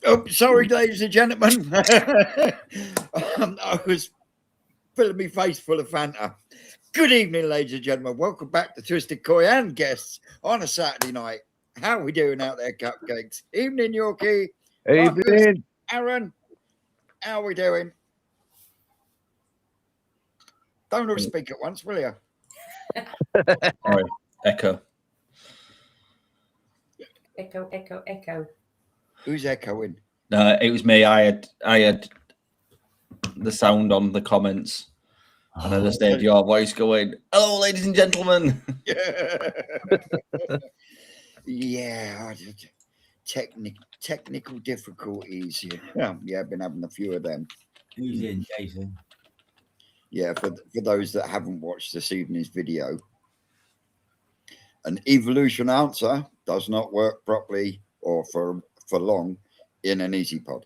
Oh, sorry, ladies and gentlemen. I was filling my face full of Fanta. Good evening, ladies and gentlemen. Welcome back to Twisted Koi and guests on a Saturday night. How are we doing out there, cupcakes? Evening, Yorkie. Marcus, Evening. Aaron, how are we doing? Don't all speak at once, will you? Sorry, echo. Echo. Who's echoing? No, it was me. I had the sound on the comments, and I just heard your voice going, "Hello, ladies and gentlemen." Yeah, technical difficulties. Yeah, I've been having a few of them. Who's in, Jason? Yeah, for those that haven't watched this evening's video, an evolution answer does not work properly or for long in an EasyPod.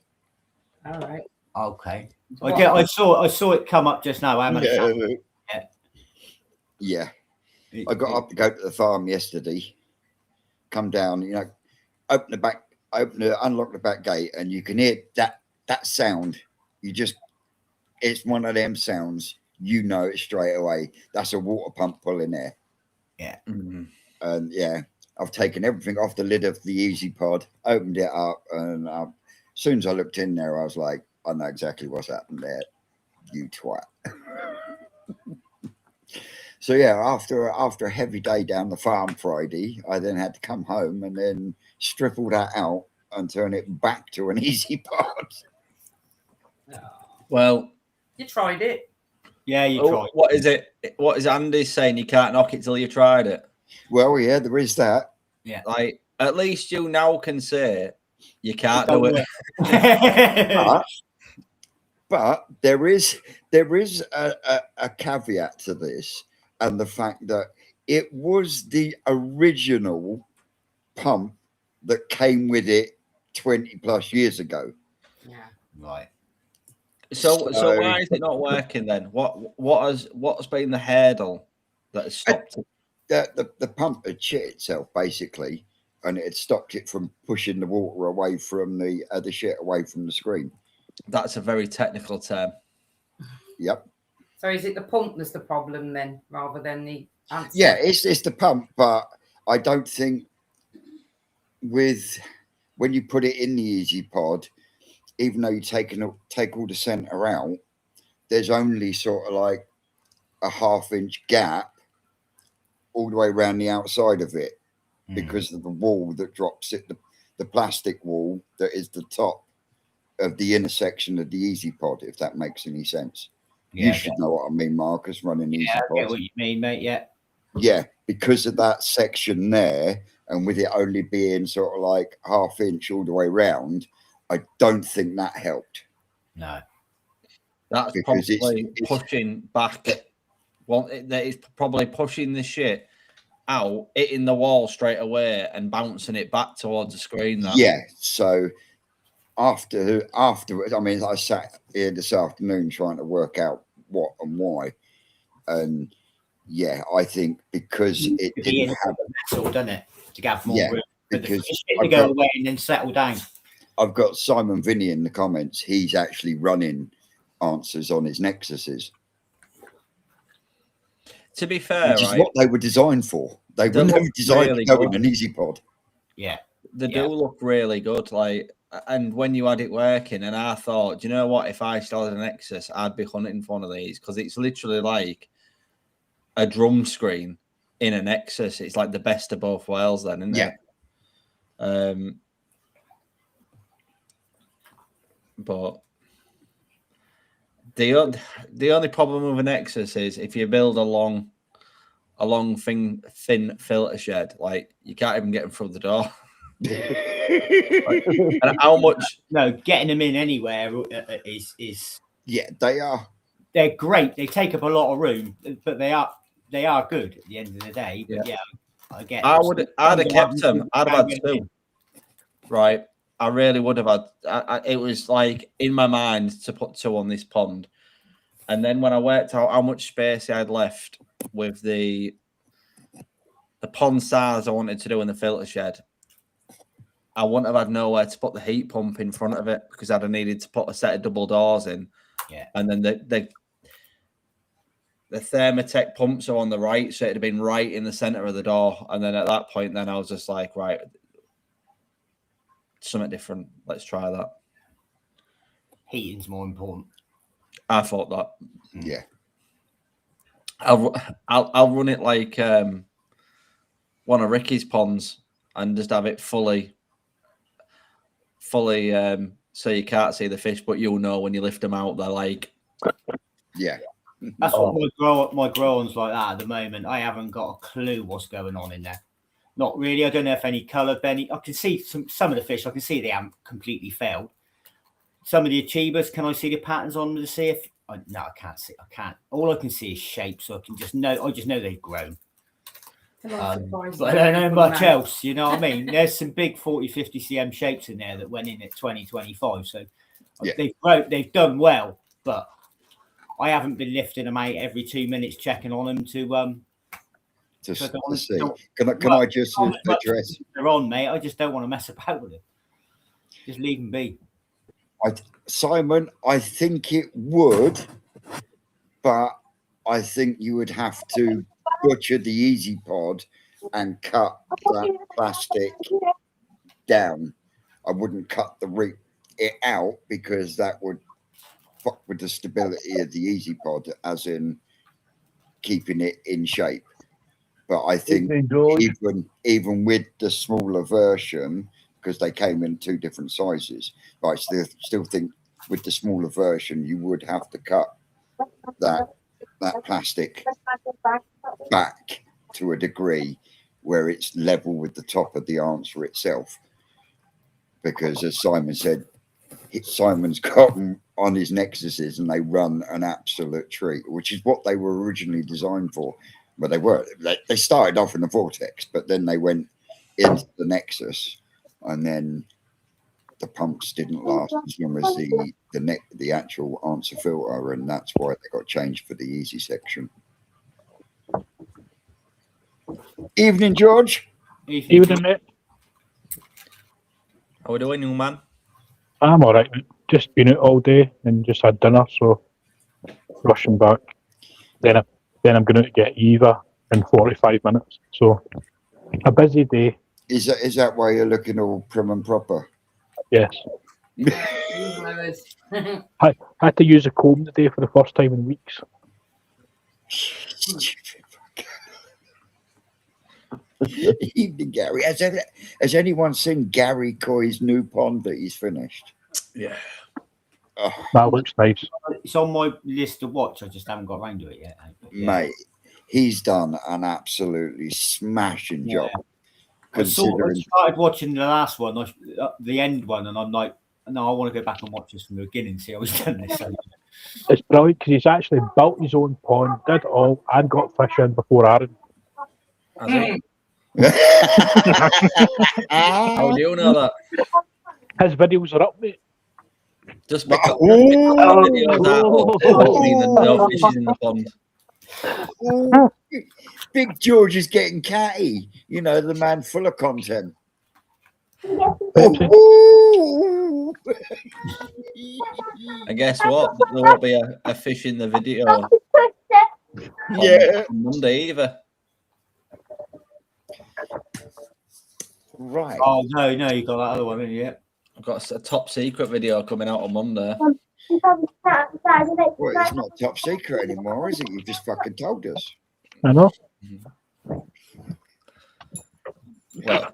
All right. Okay. I saw it come up just now. Yeah. I got up to go to the farm yesterday. Come down, unlock the back gate, and you can hear that sound. It's one of them sounds. You know it straight away. That's a water pump pulling there. Yeah. Mm-hmm. And yeah, I've taken everything off the lid of the EasyPod, opened it up, and as soon as I looked in there, I was like, I know exactly what's happened there. You twat. So yeah, after a heavy day down the farm Friday, I then had to come home and then strip all that out and turn it back to an EasyPod. Well, You tried it. Yeah, you tried. What is it? What is Andy saying? You can't knock it till you tried it. Well, yeah, there is that. Yeah. Like, at least you now can say you can't do it. But there is a caveat to this, and the fact that it was the original pump that came with it 20 plus years ago. Yeah. Right. So why is it not working then? What's been the hurdle that has stopped it? The pump had shit itself basically, and it had stopped it from pushing the water away from the shit away from the screen. That's a very technical term. Yep. So is it the pump that's the problem then, rather than the answer? Yeah, it's the pump, but I don't think when you put it in the EasyPod, even though you take all the center out, there's only sort of like a half-inch gap all the way around the outside of it because of the wall that drops it, the plastic wall that is the top of the intersection of the EasyPod, if that makes any sense. Yeah, you should know what I mean, Marcus, running EasyPod. I get what you mean, mate. Yeah. Yeah, because of that section there, and with it only being sort of like half-inch all the way round, I don't think that helped. No. That's Because probably pushing back. Well, that is probably pushing the shit out, hitting the wall straight away, and bouncing it back towards the screen. Yeah. So afterwards, I mean, I sat here this afternoon trying to work out what and why, and yeah, I think because it didn't have vessel, doesn't it, to get more room because to go away and then settle down. I've got Simon Vinny in the comments. He's actually running answers on his Nexuses. To be fair, which is what they were designed for. They were never designed to go in an EasyPod. Yeah, they do look really good. Like, and when you had it working, and I thought, do you know what? If I still had an Nexus, I'd be hunting for one of these because it's literally like a drum screen in a Nexus. It's like the best of both worlds, then, isn't it? But the only problem with a Nexus is if you build a long thin filter shed, like you can't even get them through the door. And how much? No, getting them in anywhere is yeah, they're great. They take up a lot of room, but they are good at the end of the day. But yeah I get. I'd have kept them. I'd have had two. Right. I really would have had. It was like in my mind to put two on this pond, and then when I worked out how much space I had left with the pond size I wanted to do in the filter shed, I wouldn't have had nowhere to put the heat pump in front of it because I'd have needed to put a set of double doors in. Yeah. And then the Thermatec pumps are on the right, so it'd have been right in the center of the door. And then at that point, then I was just like, right, something different. Let's try that. Heating's more important. I thought that. Yeah. I'll run it like one of Ricky's ponds and just have it fully so you can't see the fish, but you'll know when you lift them out, they're like. Yeah. That's what my grow-on's like that at the moment. I haven't got a clue what's going on in there. Not really. I don't know if any colour, Benny. I can see some of the fish. I can see they haven't completely failed. Some of the achievers, can I see the patterns on them to see if? No, I can't see. I can't. All I can see is shape, so I can just know. I just know they've grown. But I don't know much else. You know what I mean? There's some big 40, 50 cm shapes in there that went in at 20, 25. So yeah. They've done well, but I haven't been lifting them out every 2 minutes, checking on them to see. Can I just address? They're on, mate. I just don't want to mess about with it. Just leave them be. Simon, I think it would, but I think you would have to butcher the Easy Pod and cut that plastic down. I wouldn't cut it out because that would fuck with the stability of the Easy Pod, as in keeping it in shape. But I think even with the smaller version, because they came in 2 different sizes, but I still think with the smaller version you would have to cut that plastic back to a degree where it's level with the top of the answer itself. Because as Simon said, Simon's got them on his Nexuses and they run an absolute treat, which is what they were originally designed for. But they started off in the Vortex, but then they went into the Nexus, and then the pumps didn't last as long as the actual answer filter, and that's why they got changed for the easy section. Evening, George. Evening, mate. How are we doing, young man? I'm all right, mate. Just been out all day and just had dinner, so rushing back. Then I'm going to get Eva in 45 minutes. So a busy day. Is that why you're looking all prim and proper? Yes. I had to use a comb today for the first time in weeks. Evening, Gary. Has anyone seen Gary Coy's new pond that he's finished? Yeah. Oh, that looks nice. It's on my list to watch. I just haven't got around to it yet. Mate, he's done an absolutely smashing job. I started watching the last one, the end one, and I'm like, no, I want to go back and watch this from the beginning, see how he's done this. It's brilliant because he's actually built his own pond, did it all, and got fish in before Aaron. How do you know that? His videos are up, mate. Just pick up videos out of fishes in the pond. Ooh, Big George is getting catty. You know, the man full of content. Ooh. And guess what? There won't be a fish in the video. Yeah. On Monday either. Right. Oh no, you got that other one in yet. I've got a top secret video coming out on Monday. Well, it's not top secret anymore, is it? You just fucking told us. I know. Well,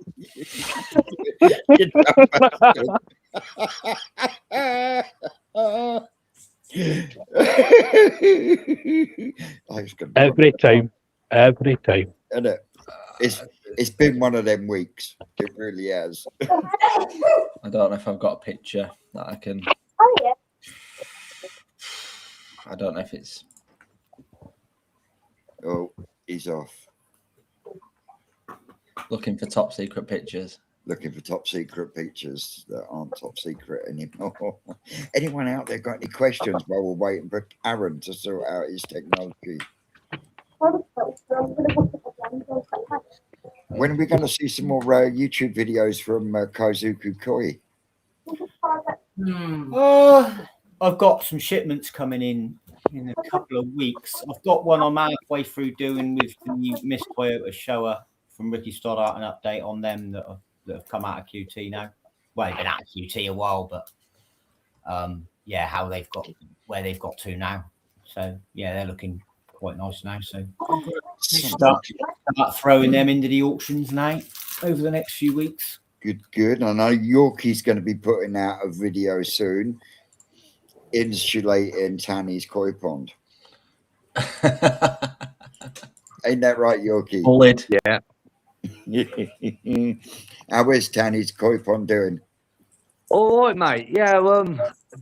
Every time. Isn't it? It's been one of them weeks. It really has. I don't know if I've got a picture that I can. I don't know if it's. Oh, he's off. Looking for top secret pictures. Looking for top secret pictures that aren't top secret anymore. Anyone out there got any questions while we're waiting for Aaron to sort out his technology? When are we going to see some more YouTube videos from Kaizuku Koi? I've got some shipments coming in a couple of weeks. I've got one I'm halfway through doing with the new Miss Toyota Showa from Ricky Stoddart, an update on them that have come out of QT now. Well, they've been out of QT a while, but yeah, how they've got where they've got to now. So yeah, they're looking quite nice now. So start throwing them into the auctions now over the next few weeks. Good. I know Yorkie's going to be putting out a video soon insulating Tanny's koi pond. Ain't that right, Yorkie? Solid. Yeah. How is Tanny's koi pond doing? All right, mate. Yeah,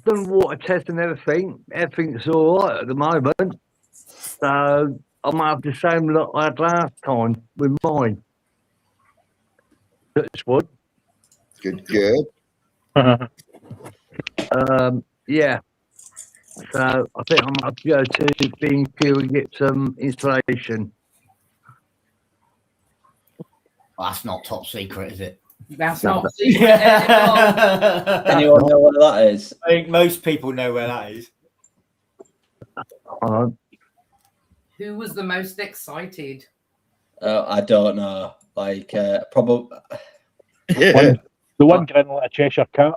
done water test and everything. Everything's all right at the moment. So I might have the same look I had last time with mine. That's what. Good. Yeah. So I think I might have to go to B&Q and get some installation. Well, that's not top secret, is it? That's not secret anymore. Anyone know where that is? I think most people know where that is. Who was the most excited? I don't know. Like, probably. The one grinning like a Cheshire cat.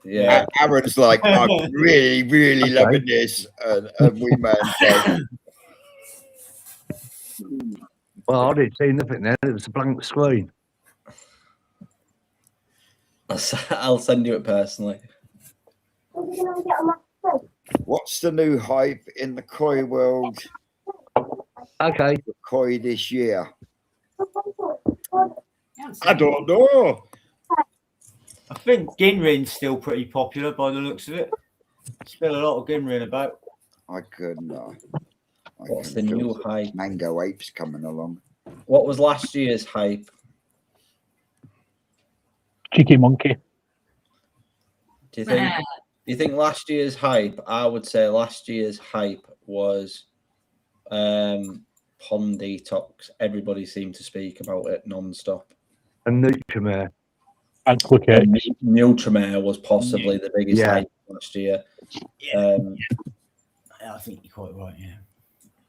Yeah. Aaron's like, I'm really loving this. And we man said, Well, I didn't see nothing then. It was a blank screen. I'll send you it personally. what's the new hype in the koi world Okay. for koi this year? Yeah, I don't know. I think Ginrin's still pretty popular by the looks of it. Still a lot of Ginrin about. I couldn't. What's the new hype? Mango apes coming along. What was last year's hype? Cheeky monkey. Do you think last year's hype? I would say last year's hype was pond detox. Everybody seemed to speak about it non-stop. And Nutrimare. And look at And Nutrimare was possibly the biggest Yeah. hype last year. I think you're quite right, yeah.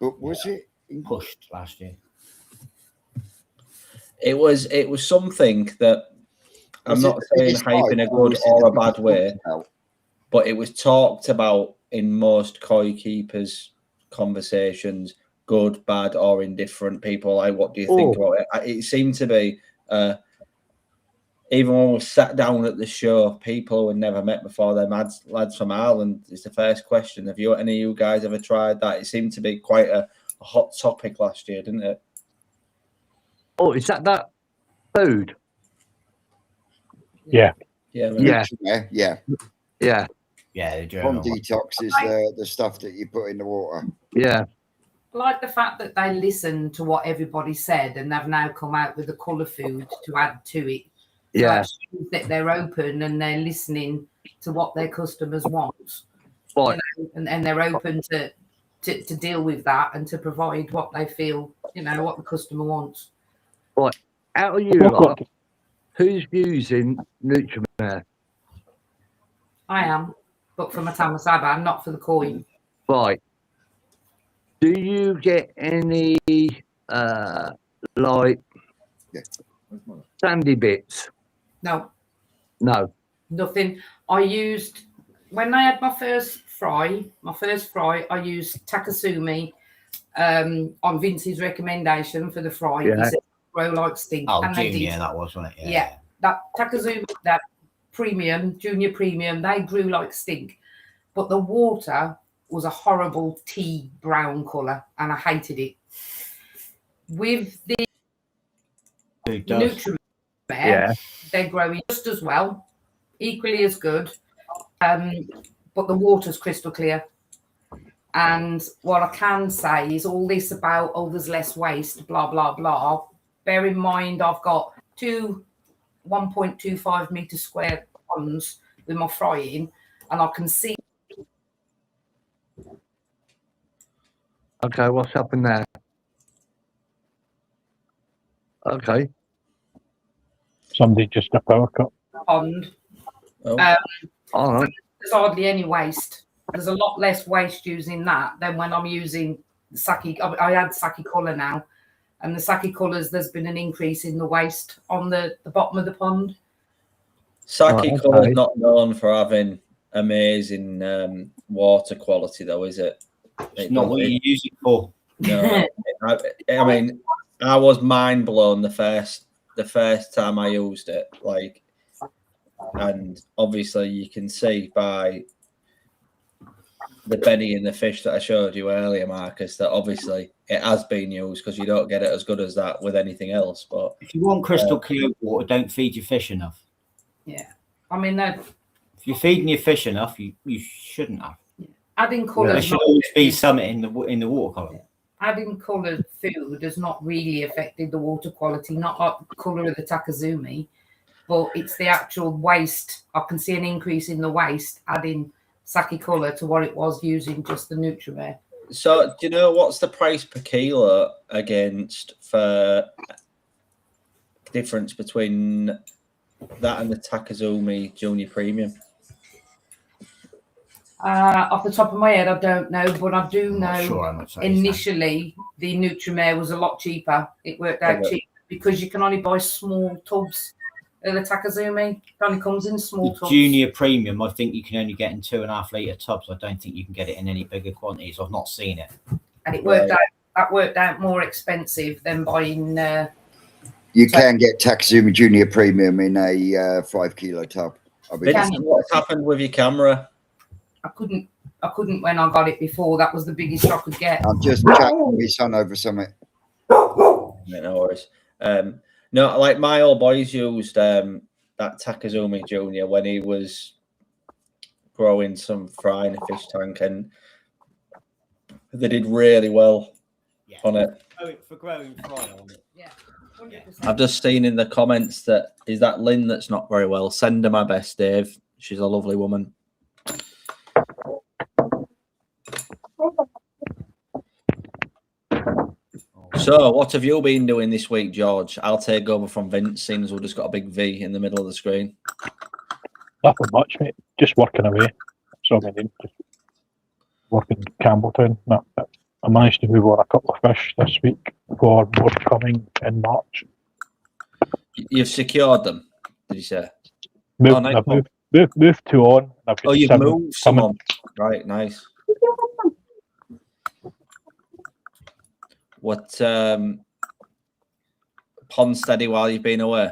But was it? Pushed last year. It was something that I'm Was not it the saying biggest hype in a hype, or good was it or the a bad biggest way, talked about? but it was talked about in most koi keepers' conversations, good, bad, or indifferent. People like, what do you think about it? It seemed to be, even when we sat down at the show, people who had never met before, them lads from Ireland, it's the first question. Have you, any of you guys ever tried that? It seemed to be quite a hot topic last year, didn't it? Oh, is that food? Yeah. Yeah. Yeah. Yeah. Yeah. Yeah, they do. Pond detox is the stuff that you put in the water. Yeah. like the fact that they listened to what everybody said and they've now come out with a colour food to add to it. So Yeah. that shows that they're open and they're listening to what their customers want. Right. You know, and they're open to deal with that and to provide what they feel, you know, what the customer wants. Out of you lot, who's using Nutrimare? I am, but for my Tamasaba, not for the coin. Right. Do you get any like sandy bits? No, No. nothing. I used, when I had my first fry, I used Takasumi on Vince's recommendation for the fry. Yeah. He said, grow like stink. Oh, and they Junior, did. that was, wasn't it? Yeah. That Takasumi, that premium, junior premium, they grew like stink. But the water was a horrible tea brown colour and I hated it. With the Who does? Nutrimare, Yeah. they're growing just as well, equally as good. But the water's crystal clear. And what I can say is all this about, oh, there's less waste, blah, blah, blah. Bear in mind, I've got two 1.25 metre square ponds with my frying, and I can see. Okay, what's happened there? Okay. Somebody just a power cut. Pond. Oh. All right. There's hardly any waste. There's a lot less waste using that than when I'm using Saki. I add Saki colour now, and the Saki colours, there's been an increase in the waste on the bottom of the pond. Saki Oh, colour's okay. not known for having amazing water quality, though, is it? It's not what you use it for. No, I mean, I was mind blown the first time I used it, like, and obviously you can see by the Benny and the fish that I showed you earlier, Marcus, that obviously it has been used, because you don't get it as good as that with anything else. But If you want crystal clear water, don't feed your fish enough. Yeah, I mean, If you're feeding your fish enough, you shouldn't have. adding There colours. should always be something in the water column. Adding coloured food has not really affected the water quality, not like the colour of the Takazumi, but it's the actual waste. I can see an increase in the waste adding Saki colour to what it was using just the Nutrimare. so, do you know what's the price per kilo against for difference between that and the Takazumi Junior Premium? Off the top of my head, I don't know, but I do I'm know not sure how much that is now. initially the Nutrimare was a lot cheaper. It worked out Okay. cheap because you can only buy small tubs of the Takazumi. It only comes in small The tubs. junior premium, I think you can only get in 2.5 litre tubs. I don't think you can get it in any bigger quantities. I've not seen it. And it worked Right. that worked out more expensive than buying You can get Takazumi Junior Premium in a 5 kilo tub. I mean, Can Vincent, what's happened with your camera? I couldn't when I got it before. That was the biggest I could get. I'm just chatting with my son over something. No worries. No, like my old boys used that Takazumi Junior when he was growing some fry in a fish tank, and they did really well Yeah. on it. For growing fry on it. Yeah. 100%. I've just seen in the comments that is that Lynn that's not very well. Send her my best, Dave. She's a lovely woman. So, what have you been doing this week, George? I'll take over from Vince, seeing as we've just got a big V in the middle of the screen. Nothing much, mate. Just working away. So I mean, just working in Campbelltown. No, I managed to move on a couple of fish this week for more coming in March. You've secured them, did you say? Moved, Oh, nice I've one. moved two on. I've got Oh, you've 7 moved coming. someone. Right, nice. What pond steady while you've been away?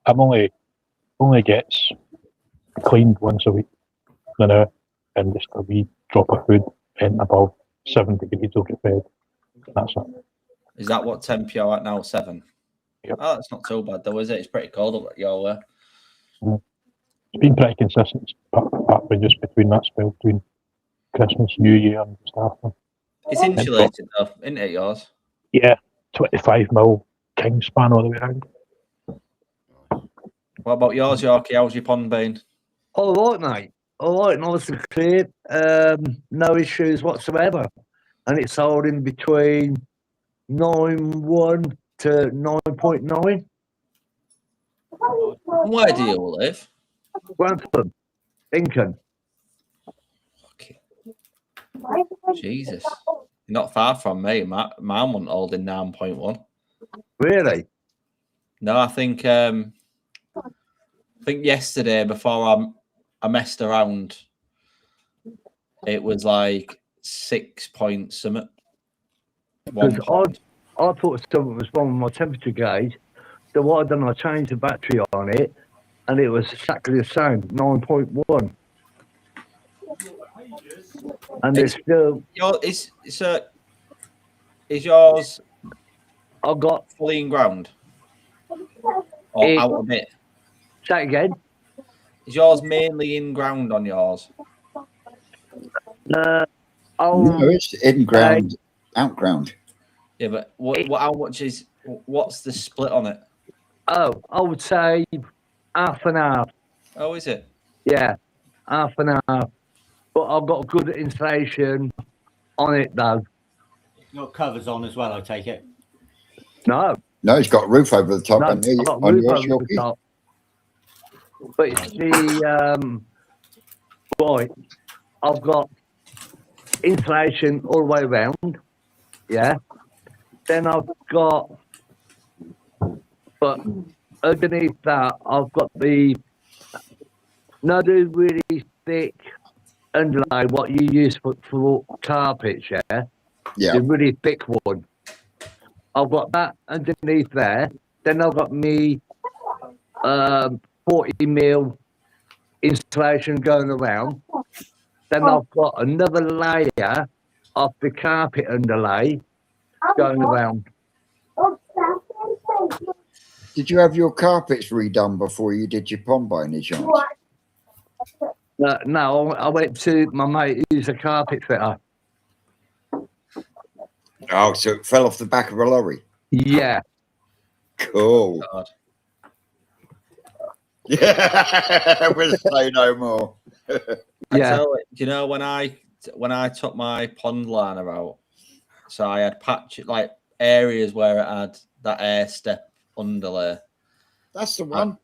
I'm only gets cleaned once a week, and just a wee drop of food in above 7 degrees will get fed. That's it. Is that what temp you're at now? 7? Yep. Oh, that's not too bad though, is it? It's pretty cold up at your way. It's been pretty consistent, apart from just between that spell between Christmas, New Year, and stuff. It's insulated though, isn't it, yours? Yeah, 25mm king span all the way around. What about yours, Yorkie? How's your pond been? All right, mate. All right, nice and clear. No issues whatsoever. And it's holding between 9.1 to 9.9. Where do you live? Grantham, Lincoln. Okay. Jesus. You're not far from me. Mine wasn't holding 9.1. Really? No, I think yesterday before I messed around, it was like 6 point something. Because I thought something was wrong with my temperature gauge. So what I done, I changed the battery on it, and it was exactly the same, 9.1. And it's still, Is yours I got, fully in ground? Or It- out of it? say it again, Is yours mainly in ground on yours? No, oh, it's in ground, out ground. Yeah, but what's the split on it? I would say half and half. Oh, is it? Yeah, half and half. But I've got good insulation on it though. Got covers on as well, I take it. No, No, it's got a roof over the top no, on, I've got on roof yours, over the Yorkie. top. But it's the right. I've got insulation all the way around. Yeah. Then I've got, but underneath that, I've got the another really thick underlay. What you use for carpets, yeah. Yeah. The really thick one. I've got that underneath there. Then I've got me 40mm insulation going around. Then I've got another layer of the carpet underlay going around. Did you have your carpets redone before you did your pond by any chance? No, I went to my mate who's a carpet fitter. Oh, so it fell off the back of a lorry. Yeah. Cool. God. Yeah, we'll say no more. I Yeah. tell you, do you know when I took my pond liner out, so I had like areas where it had that air step underlay, That's the one.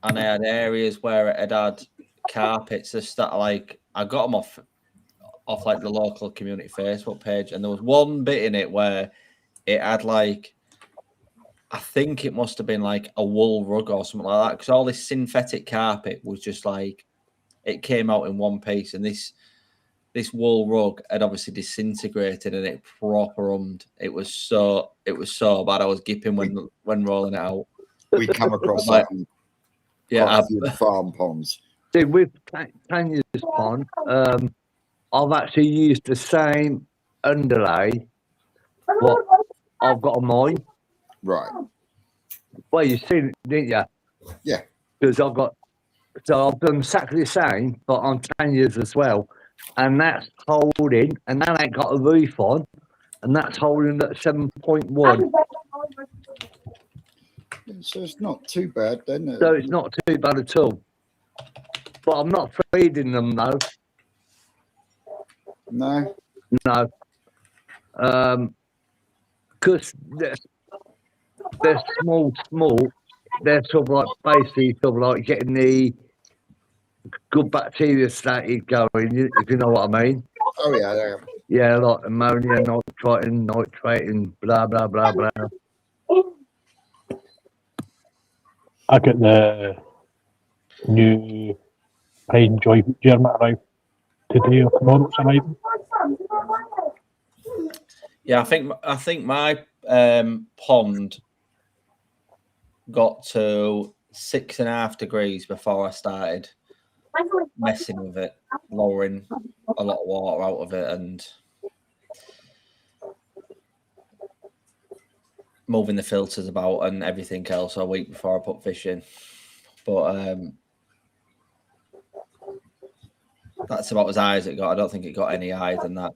and I had areas where it had carpets that like I got them off like the local community Facebook page, and there was one bit in it where it had like, I think it must have been like a wool rug or something like that, because all this synthetic carpet was just like, it came out in one piece, and this wool rug had obviously disintegrated and it proper ummed. It was so bad. I was gipping when rolling it out. We come across Like, that on Yeah, quite a few farm ponds. See, with Tanya's pond, I've actually used the same underlay what I've got on mine. Right. Well, you've seen it, didn't you? Yeah. Because I've done exactly the same, but on Tanya's as well. And that's holding, and that ain't got a roof on, and that's holding at 7.1. So it's not too bad then. So it's not too bad at all. But I'm not feeding them though. No. No. Because they're small. They're sort of like basically sort of like getting the good bacteria started going, if you know what I mean. Oh yeah. Yeah. Yeah, like ammonia, nitrate, and blah blah blah blah. I got the new Pride and Joy German arrived today or tomorrow. It's arriving. Yeah, I think my pond got to 6.5 degrees before I started messing with it, lowering a lot of water out of it and moving the filters about and everything else a week before I put fish in. But that's about as high as it got. I don't think it got any higher than that.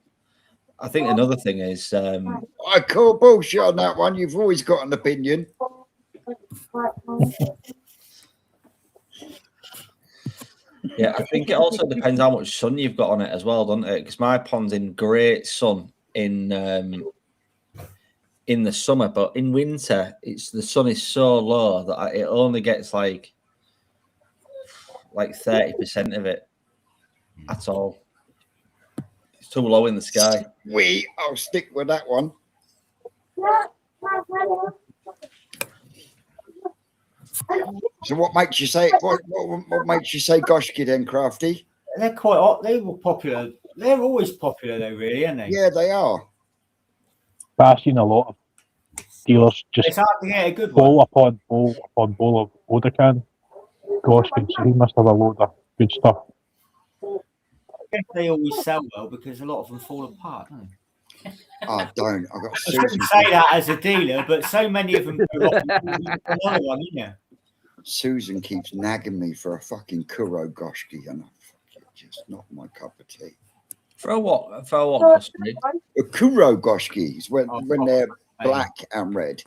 I think another thing is I call bullshit on that one. You've always got an opinion. yeah, I think it also depends how much sun you've got on it as well, doesn't it? Because my pond's in great sun in the summer, but in winter, the sun is so low that it only gets like 30% of it at all. It's too low in the sky. I'll stick with that one. So what makes you say what makes you say Goshki then, Crafty? They're quite hot. They were popular. They're always popular though, really, aren't they? Yeah, they are. But I've seen a lot of dealers just It's hard to get a good one. bowl upon bowl of Odacan. Gosh, he must have a load of good stuff. I guess they always sell well because a lot of them fall apart, don't they? Oh, don't. I've got I Susan. shouldn't say that as a dealer, but so many of them go off another one, isn't there? Susan keeps nagging me for a fucking Kuro Goshki, and it's just not my cup of tea. For what? Custody? A Kuro Goshkis when they're Hey. black and red,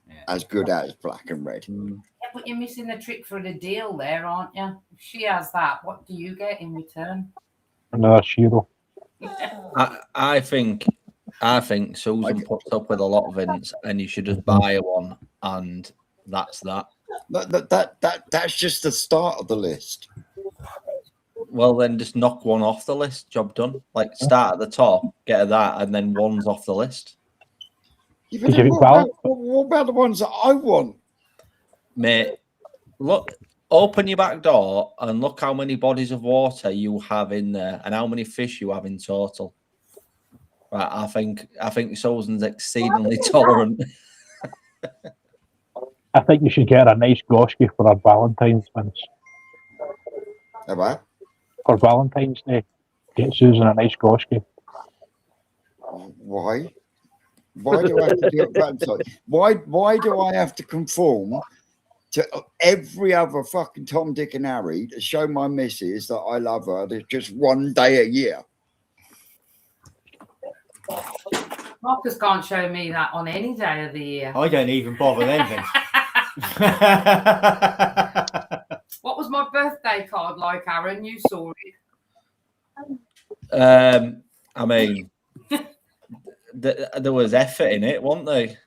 Yeah. as good as black and red. Yeah, but you're missing the trick for the deal there, aren't you? If she has that, what do you get in return? Another Shiro. I think I think Susan puts up with a lot of hints, and you should just buy one, and that's that. That's just the start of the list. Well, then just knock one off the list. Job done. Like start at the top, get that, and then one's off the list. Yeah, but then what about the ones that I want? Mate, look, open your back door and look how many bodies of water you have in there and how many fish you have in total. Right, I think Susan's exceedingly tolerant. I think you should get her a nice Goshki for her Valentine's, Vince. About? For Valentine's Day, get Susan a nice Goshki. Why? Why do I have to do it? Why do I have to conform to every other fucking Tom, Dick, and Harry to show my missus that I love her? There's just one day a year. Marcus can't show me that on any day of the year. I don't even bother then, Vince. What was my birthday card like, Aaron? You saw it. I mean, there was effort in it, wasn't there?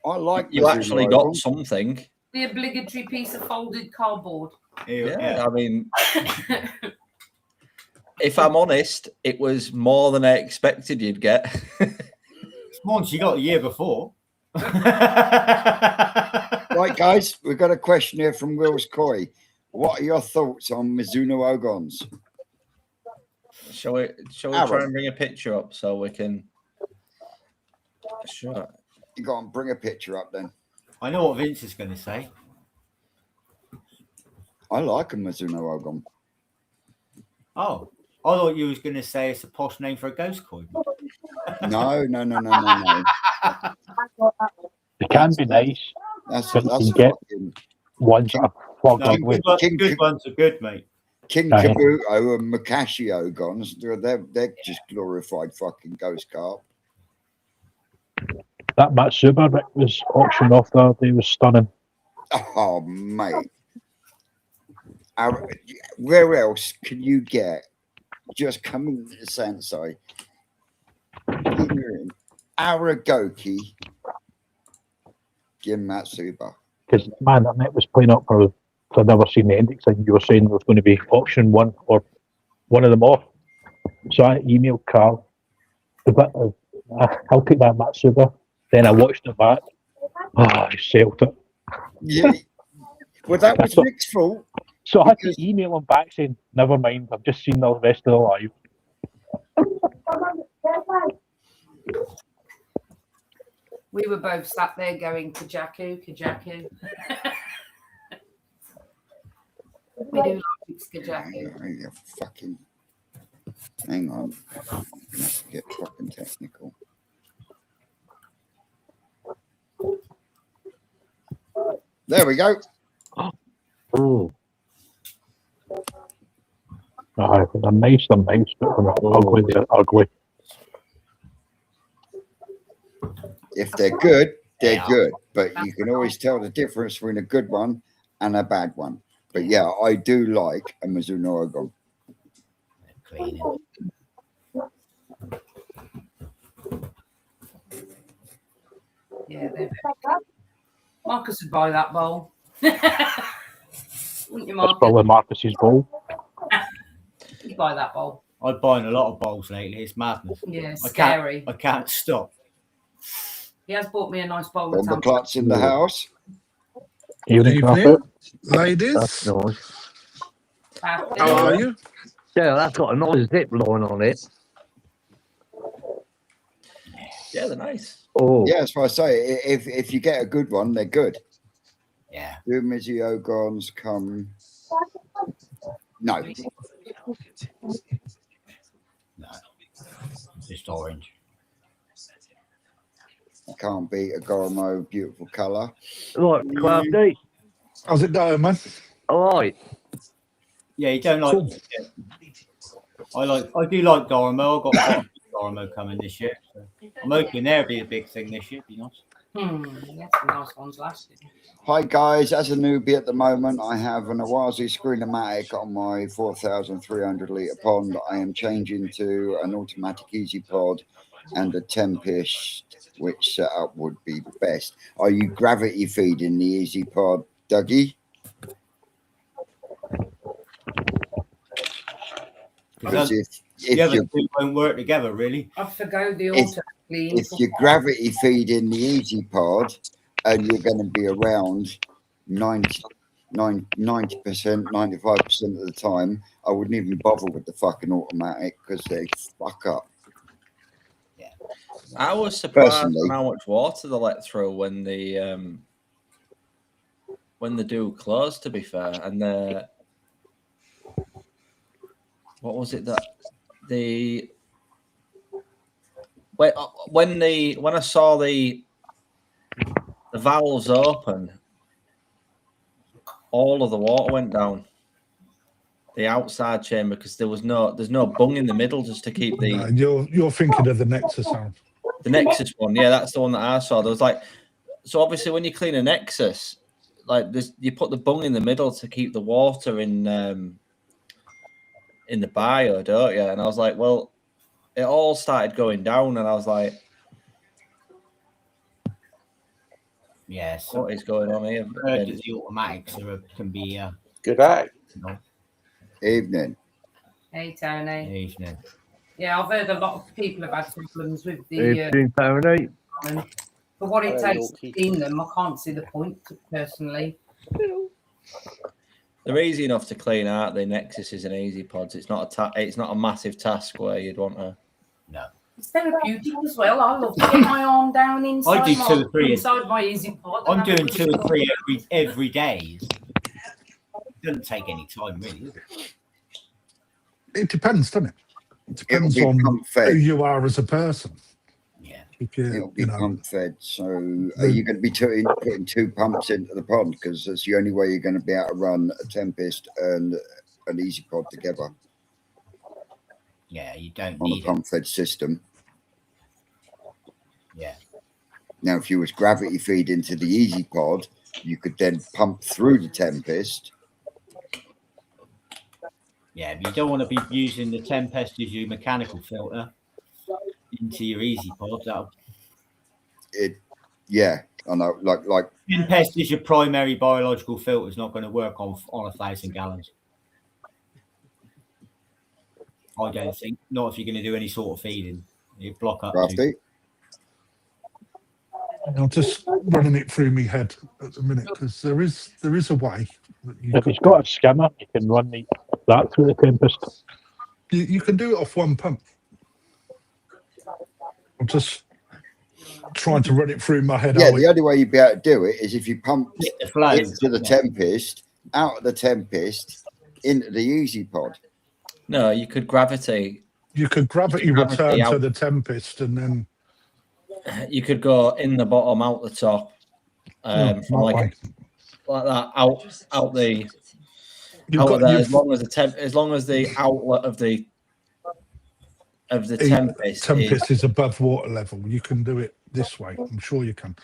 I like You actually got something. The obligatory piece of folded cardboard. Yeah, I mean, if I'm honest, it was more than I expected you'd get. It's more than she got the year before. Right, guys, we've got a question here from Wills Coy. What are your thoughts on Mizuno Ogons? Shall we try and bring a picture up so we can? Sure. You go and bring a picture up then. I know what Vince is going to say. I like a Mizuno Ogon. Oh, I thought you was going to say it's a posh name for a ghost coin. No. They can be nice. That's But you that's can get fucking ones that are flogged No, ugly. good ones are good, mate. King Aye. Kabuto and Makashi Ogons. They're just glorified fucking ghost carp. That Matsuba Rick was auctioned off the other day was stunning. Oh, mate. Where else can you get just coming to the Sensei? Aragoki, Gin Matsuba. Because man, the net was playing up for I'd never seen the index, and you were saying there was going to be auction one or one of them off. So I emailed Carl. I'll take that Matsuba. Then I watched it back. Oh, I sailed it. Yeah. Well, that was Rick's fault. So I had to email him back saying, never mind, I've just seen the rest of the live. We were both sat there going, Kajaku. We do like Kajaku. Yeah, fucking. Hang on. I'm gonna have to get fucking technical. There we go. Oh, Aye, they're nice, but when they're ugly, they're ugly. If they're good, they're good. But you can always tell the difference between a good one and a bad one. But yeah, I do like a Mizuno Ogon. Clean it. Yeah, they're very good. Marcus would buy that bowl. Wouldn't you, That's Marcus? probably Marcus's goal. You'd buy that bowl. I've buying a lot of bowls lately. It's madness. Yeah, I scary. can't stop. He has bought me a nice bowl of Bomber Clutch in the house. Evening, Evening. Crawford. Ladies, that's nice. how are you? Yeah, that's got a nice zip line on it. Yeah, they're nice. Oh, Yeah, that's what I say. If you get a good one, they're good. Yeah. Do Mizuno Ogons come? No. No. Just orange. You can't beat a Goromo beautiful colour. right, Crafty. How's it going, man? All right. Yeah, you don't like. Cool. I do like Goromo. I've got quite a few Goromo coming this year. So I'm hoping there'll be a big thing this year. Be nice. That's some nice ones last year. Hi guys, as a newbie at the moment, I have an Awazi Screen-O-Matic on my 4,300 litre pond. I am changing to an automatic Easy Pod and a Tempest, which setup would be best? Are you gravity feeding the Easy Pod, Dougie? Because The other you're, two won't work together, really. I forgo the If- auto clean. if you're gravity feeding the Easy Pod and you're going to be around 90%, 95% of the time, I wouldn't even bother with the fucking automatic because they fuck up. I was surprised Personally. on how much water they let through when the do close. To be fair, and what was it that the when I saw the valves open, all of the water went down the outside chamber because there's no bung in the middle just to keep the You're thinking of the Nexus sound. the Nexus one. Yeah, that's the one that I saw. There was so obviously when you clean a Nexus, you put the bung in the middle to keep the water in the bio, don't you? And I was like, well, it all started going down, and I was like, Yeah, so what is going on here? the automatics can be Good eye. Evening. Hey, Tony. evening. Yeah, I've heard a lot of people have had problems with the. Evening, Tony. For what it Hello, takes to Keith. clean them, I can't see the point personally. They're easy enough to clean out. The Nexuses and Easy Pods. It's not a massive task where you'd want to. No. It's therapeutic as well. I love to get my arm down inside, do 2 or 3. inside my Easy Pod. I'm doing 2 or 3 every day. It doesn't take any time, really. It depends, doesn't it? It depends It'll be on pump who fed. you are as a person. Yeah. If It'll you, be you know, pump fed. So are you going to be putting 2 pumps into the pod? Because that's the only way you're going to be able to run a Tempest and an Easy Pod together Yeah, you don't on a need it. pump fed system. Yeah. Now, if you was gravity feed into the Easy Pod, you could then pump through the Tempest. Yeah, but you don't want to be using the Tempest as your mechanical filter into your Easy Pod. Yeah, I know. Like Tempest is your primary biological filter. It's not going to work on 1,000 gallons. I don't think. Not if you're going to do any sort of feeding. You block up. Crafty. I'm just running it through my head at the minute because there is a way that you If it's got a skimmer, you can run that through the Tempest. you can do it off one pump. I'm just trying to run it through my head. Yeah, how the only way you'd be able to do it is if you pump The flow. into the Tempest, out of the Tempest, into the Easy Pod. No, you could gravity. you could gravity Gravity return to out. the Tempest and then You could go in the bottom, out the top, from that like way. that out the You've out got there, you've- as long as the outlet of the Tempest, Tempest is above water level. You can do it this way. I'm sure you can.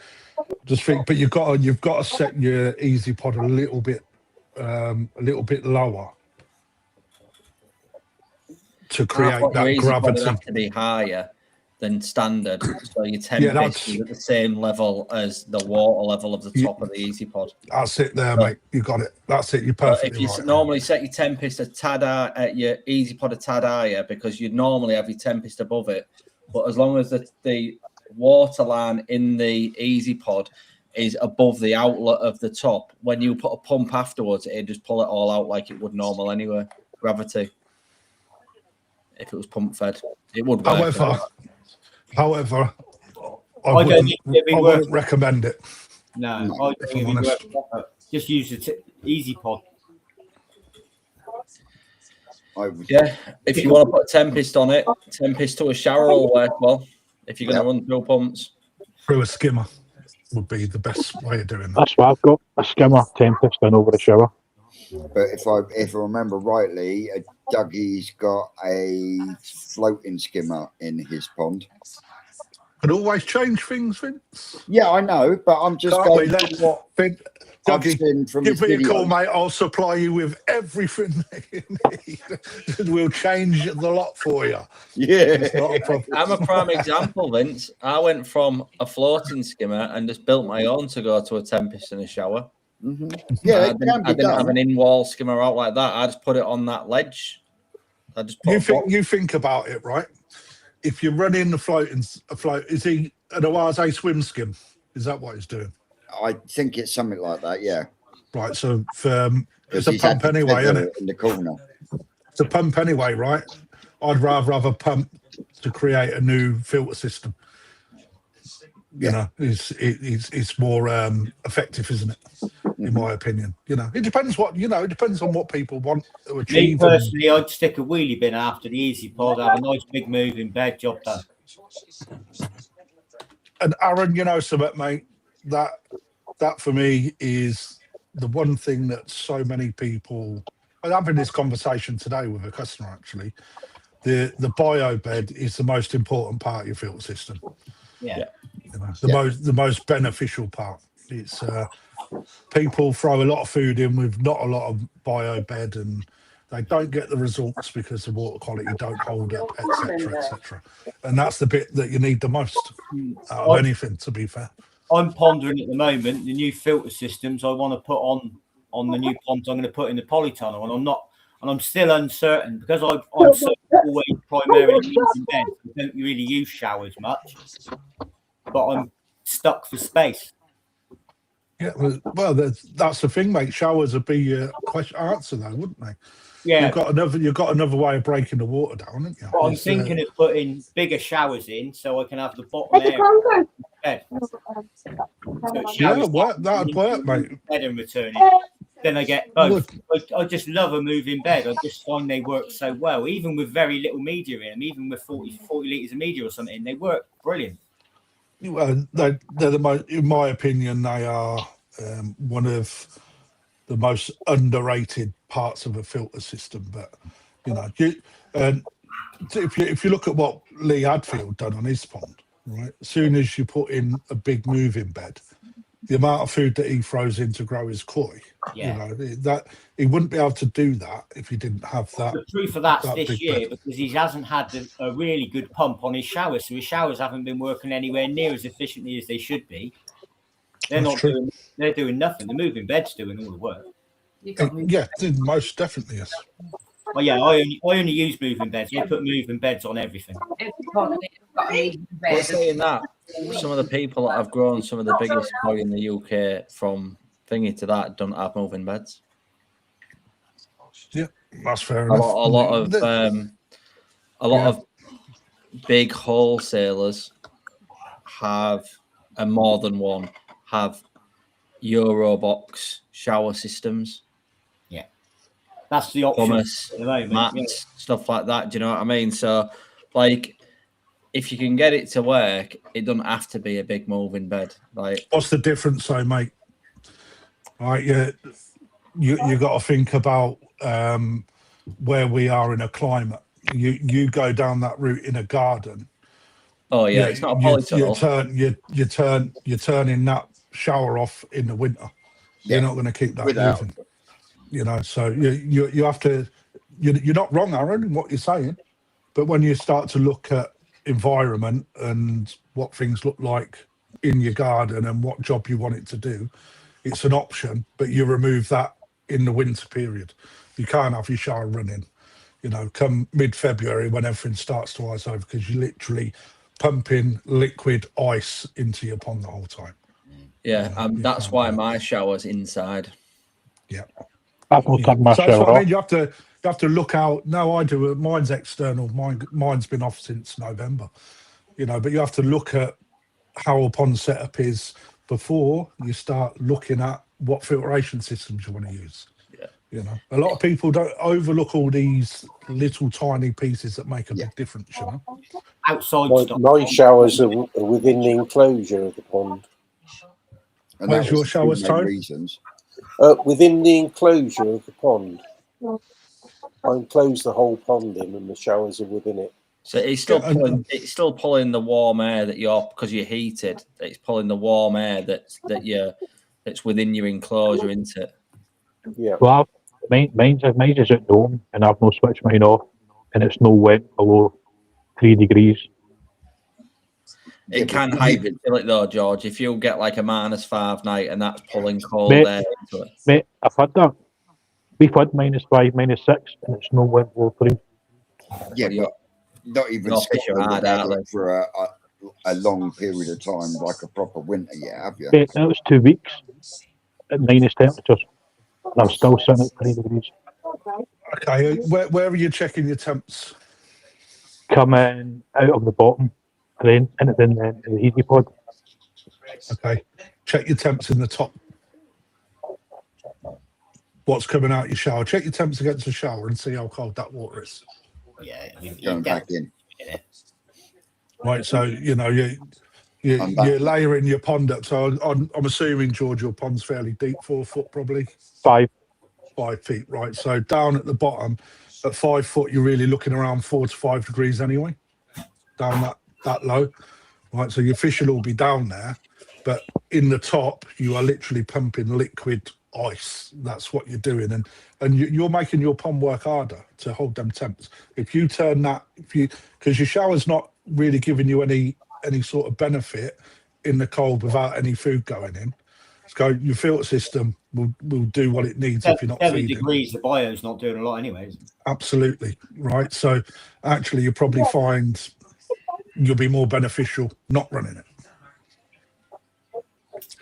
Just think, but you've got to set your Easy Pod a little bit lower to create your that Easy Pod would gravity. have to be higher than standard, so your Tempest that's- is at the same level as the water level of the top of the Easy Pod. That's it there, So- mate. You got it. That's it. You're But perfectly if you right. normally set your Tempest a tad at your Easy Pod a tad higher, because you'd normally have your Tempest above it, but as long as the water line in the Easy Pod is above the outlet of the top, when you put a pump afterwards, it'd just pull it all out like it would normal anyway. Gravity. If it was pump fed, it would work. However, I I don't wouldn't, think it'd be I worth wouldn't recommend it. No, I if don't I'm think honest. it'd work. Just use the Easy Pod. I would, Yeah, if you want to put a Tempest on it, Tempest to a shower will work well. If you're going to run through pumps. Through a skimmer would be the best way of doing that. That's what I've got, a skimmer Tempest and over the shower. but if I remember rightly, Dougie's got a floating skimmer in his pond. Could always change things, Vince. Yeah, I know, but I'm just Can't we? going. Let's- I've Dougie, seen from give his me a call, videos. mate. I'll supply you with everything that you need. We'll change the lot for you. It's Yeah. not a problem. I'm a prime example, Vince. I went from a floating skimmer and just built my own to go to a Tempest in a shower. Mhm. Yeah, I it can be didn't have done. an in-wall skimmer out like that. I just put it on that ledge. I just put You think about it, right? If you're running a float, is he an Oase swim skim? Is that what he's doing? I think it's something like that. Yeah, Right. So because it's a he's had pump the anyway, isn't feather it? in the corner. It's a pump anyway, right? I'd rather have a pump to create a new filter system. You know, it's more effective, isn't it? In my opinion, you know, it depends it depends on what people want to Me achieve. personally, I'd stick a wheelie bin after the Easy Pod, have a nice big moving bed, job done. And Aaron, you know something, mate, that for me is the one thing that so many people. I'm having this conversation today with a customer actually. The bio bed is the most important part of your filter system. Yeah. You know, the most beneficial part. It's people throw a lot of food in with not a lot of bio bed, and they don't get the results because the water quality don't hold up, etc. And that's the bit that you need the most out of anything, to be fair. I'm pondering at the moment the new filter systems I want to put on the new ponds I'm going to put in the polytunnel, and I'm still uncertain because I'm so always primarily using beds. I don't really use showers much, but I'm stuck for space. Yeah, well, that's the thing, mate. Showers would be your answer, though, wouldn't they? Yeah, You've got another way of breaking the water down, haven't you? but I'm thinking of putting bigger showers in so I can have the bottom area bed. So that'd work, mate. Bed and returning. Then I get both. I just love a moving bed. I just find they work so well, even with very little media in them, even with 40 litres of media or something. They work brilliant. Well, they're the most, in my opinion, they are one of the most underrated parts of a filter system. But you know, if you look at what Lee Hadfield done on his pond, right? As soon as you put in a big moving bed, the amount of food that he throws in to grow his koi, you know, that he wouldn't be able to do that if he didn't have that. The proof of that's this big year bed. because he hasn't had a really good pump on his showers, so his showers haven't been working anywhere near as efficiently as they should be. They're That's not true. doing. They're doing nothing. The moving bed's doing all the work. Yeah, most definitely is. Oh yeah, I only use moving beds. I put moving beds on everything. But saying that, some of the people that have grown some of the biggest koi in the UK from thingy to that don't have moving beds. Yeah, that's fair A enough. lot of big wholesalers have, and more than one, have Eurobox shower systems. Yeah, that's the option Pumice, at the moment. mats, stuff like that. Do you know what I mean? So, like, if you can get it to work, it doesn't have to be a big moving bed. Like, what's the difference, though, mate? Right, you got to think about where we are in a climate. You go down that route in a garden. oh yeah, it's not a polytunnel. You're turning that shower off in the winter. You're not going to keep that moving. You know, so you have to. You're not wrong, Aaron, in what you're saying, but when you start to look at environment and what things look like in your garden and what job you want it to do, it's an option, but you remove that in the winter period. You can't have your shower running, you know, come mid-February when everything starts to ice over because you're literally pumping liquid ice into your pond the whole time. Yeah, that's why my shower's inside. Yeah. I've not done my So that's shower what I off. mean. You have to look out. No, I do. Mine's external. Mine's been off since November. You know, but you have to look at how a pond setup is before you start looking at what filtration systems you want to use. Yeah. You know, a lot of people don't overlook all these little tiny pieces that make a big difference. You know, Outside stuff. My showers are within the enclosure of the pond. And Where's that was your the showers, two main Tone? reasons. Within the enclosure of the pond. I enclose the whole pond in, and the showers are within it. So it's still pulling the warm air that because you're heated. It's pulling the warm air that It's within your enclosure, isn't it? Yeah. Well, mine's is at home, and I've no switched mine off, and it's no wet below 3 degrees. It can hybrid fill it though, George. If you get like a -5 night and that's pulling cold Mate, air into it. Mate, I've had that. We've had -5, -6, and it's no wind below 3. Yeah, Well, but not even your fish are Scotland hard, have aren't had it for a long period of time, like a proper winter yet, have you? Mate, that was 2 weeks at minus temperatures, and I'm still sitting at 3 degrees. Okay, where are you checking your temps? Coming out of the bottom, and then in the easy pod. Okay, check your temps in the top. What's coming out your shower? Check your temps against the shower and see how cold that water is. Yeah, Going back in. Right, so you know you're layering your pond up. So I'm assuming, George, your pond's fairly deep, 4 foot probably. 5. 5 feet, right? So down at the bottom, at 5 foot, you're really looking around 4 to 5 degrees anyway. Down that low, right? So your fish will all be down there, but in the top, you are literally pumping liquid ice. That's what you're doing, and you're making your pond work harder to hold them temps. If you turn that, because your shower's not really giving you any sort of benefit in the cold without any food going in. So your filter system will do what it needs if you're not 7 feeding. degrees, the bio's not doing a lot anyways. Absolutely, right? So actually, you'll probably find you'll be more beneficial not running it.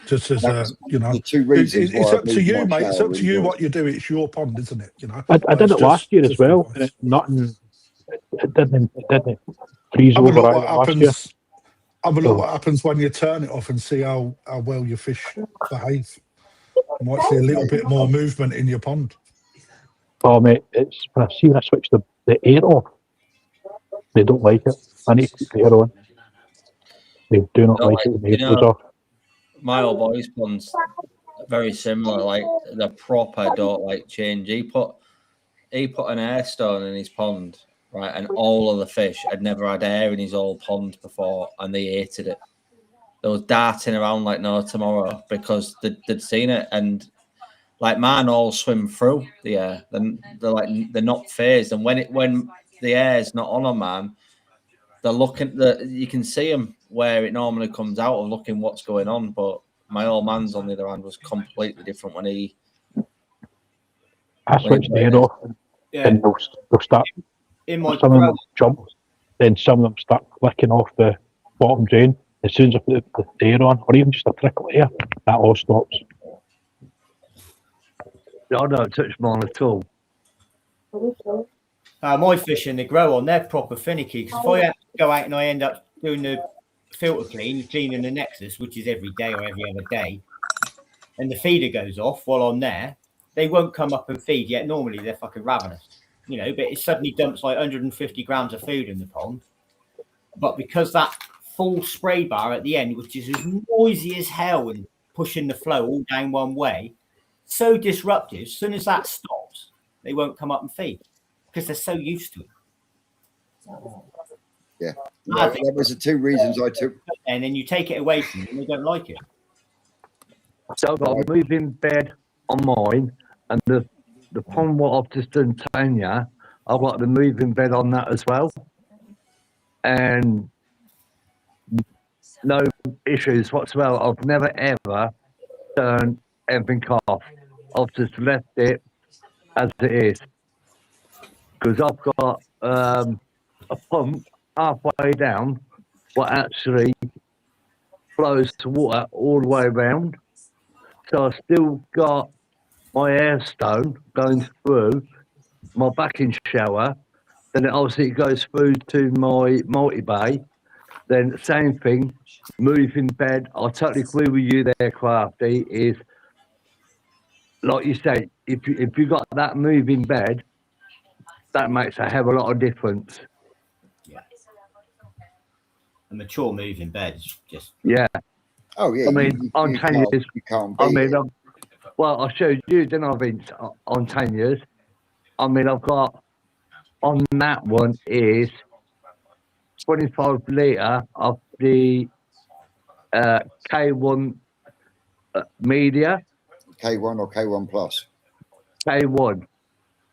Just as the 2 reasons it's why up to you, mate. It's up to you shower what you do. It's your pond, isn't it? You know. I did it last year as well, and it didn't freeze Have a over look what last year. happens. Have a look what happens when you turn it off and see how well your fish behave. You might see a little bit more movement in your pond. Oh, mate, it's when I switch the air off, they don't like it. I need to keep the air on. They do not like it when the air goes off. My old boy's pond's very similar. Like the proper don't like change. He put an air stone in his pond, right, and all of the fish had never had air in his old pond before, and they hated it. They was darting around like no tomorrow because they'd seen it, and like mine all swim through the air. Then they're not phased, and when the air's not on man, they're looking. You can see them where it normally comes out of looking what's going on. But my old man's on the other hand was completely different when he. I switch the air off, and they'll start. Some of them jump, then some of them start flicking off the bottom drain. As soon as I put the air on, or even just a trickle of air, that all stops. I don't touch mine at all. My fish and they grow on, they're proper finicky. Because if I go out and I end up doing the filter cleaning the Nexus, which is every day or every other day, and the feeder goes off while I'm there, they won't come up and feed. Yet normally they're fucking ravenous, you know. But it suddenly dumps like 150 grams of food in the pond. But because that full spray bar at the end, which is as noisy as hell and pushing the flow all down one way, so disruptive. As soon as that stops, they won't come up and feed because they're so used to it. Yeah, that was the 2 reasons I took. And then you take it away from them, and they don't like it. So I've got a moving bed on mine, and the pond what I've just done, Tanya, I've got the moving bed on that as well, and no issues whatsoever. I've never ever turned anything off. I've just left it as it is because I've got a pump halfway down what actually flows to water all the way around. So I still got my air stone going through my backing shower. Then it obviously goes through to my multi-bay. Then same thing, moving bed. I totally agree with you there, Crafty, is like you say, if you got that moving bed, that makes a hell of a lot of difference. Yeah. A mature moving bed is just... Yeah. Oh, yeah. I mean, on 10 years, I mean, well, I showed you, didn't I, Vince, on 10 years. I mean, I've got, on that one is 25 litre of the K1 Media, K1 or K1 Plus? K1,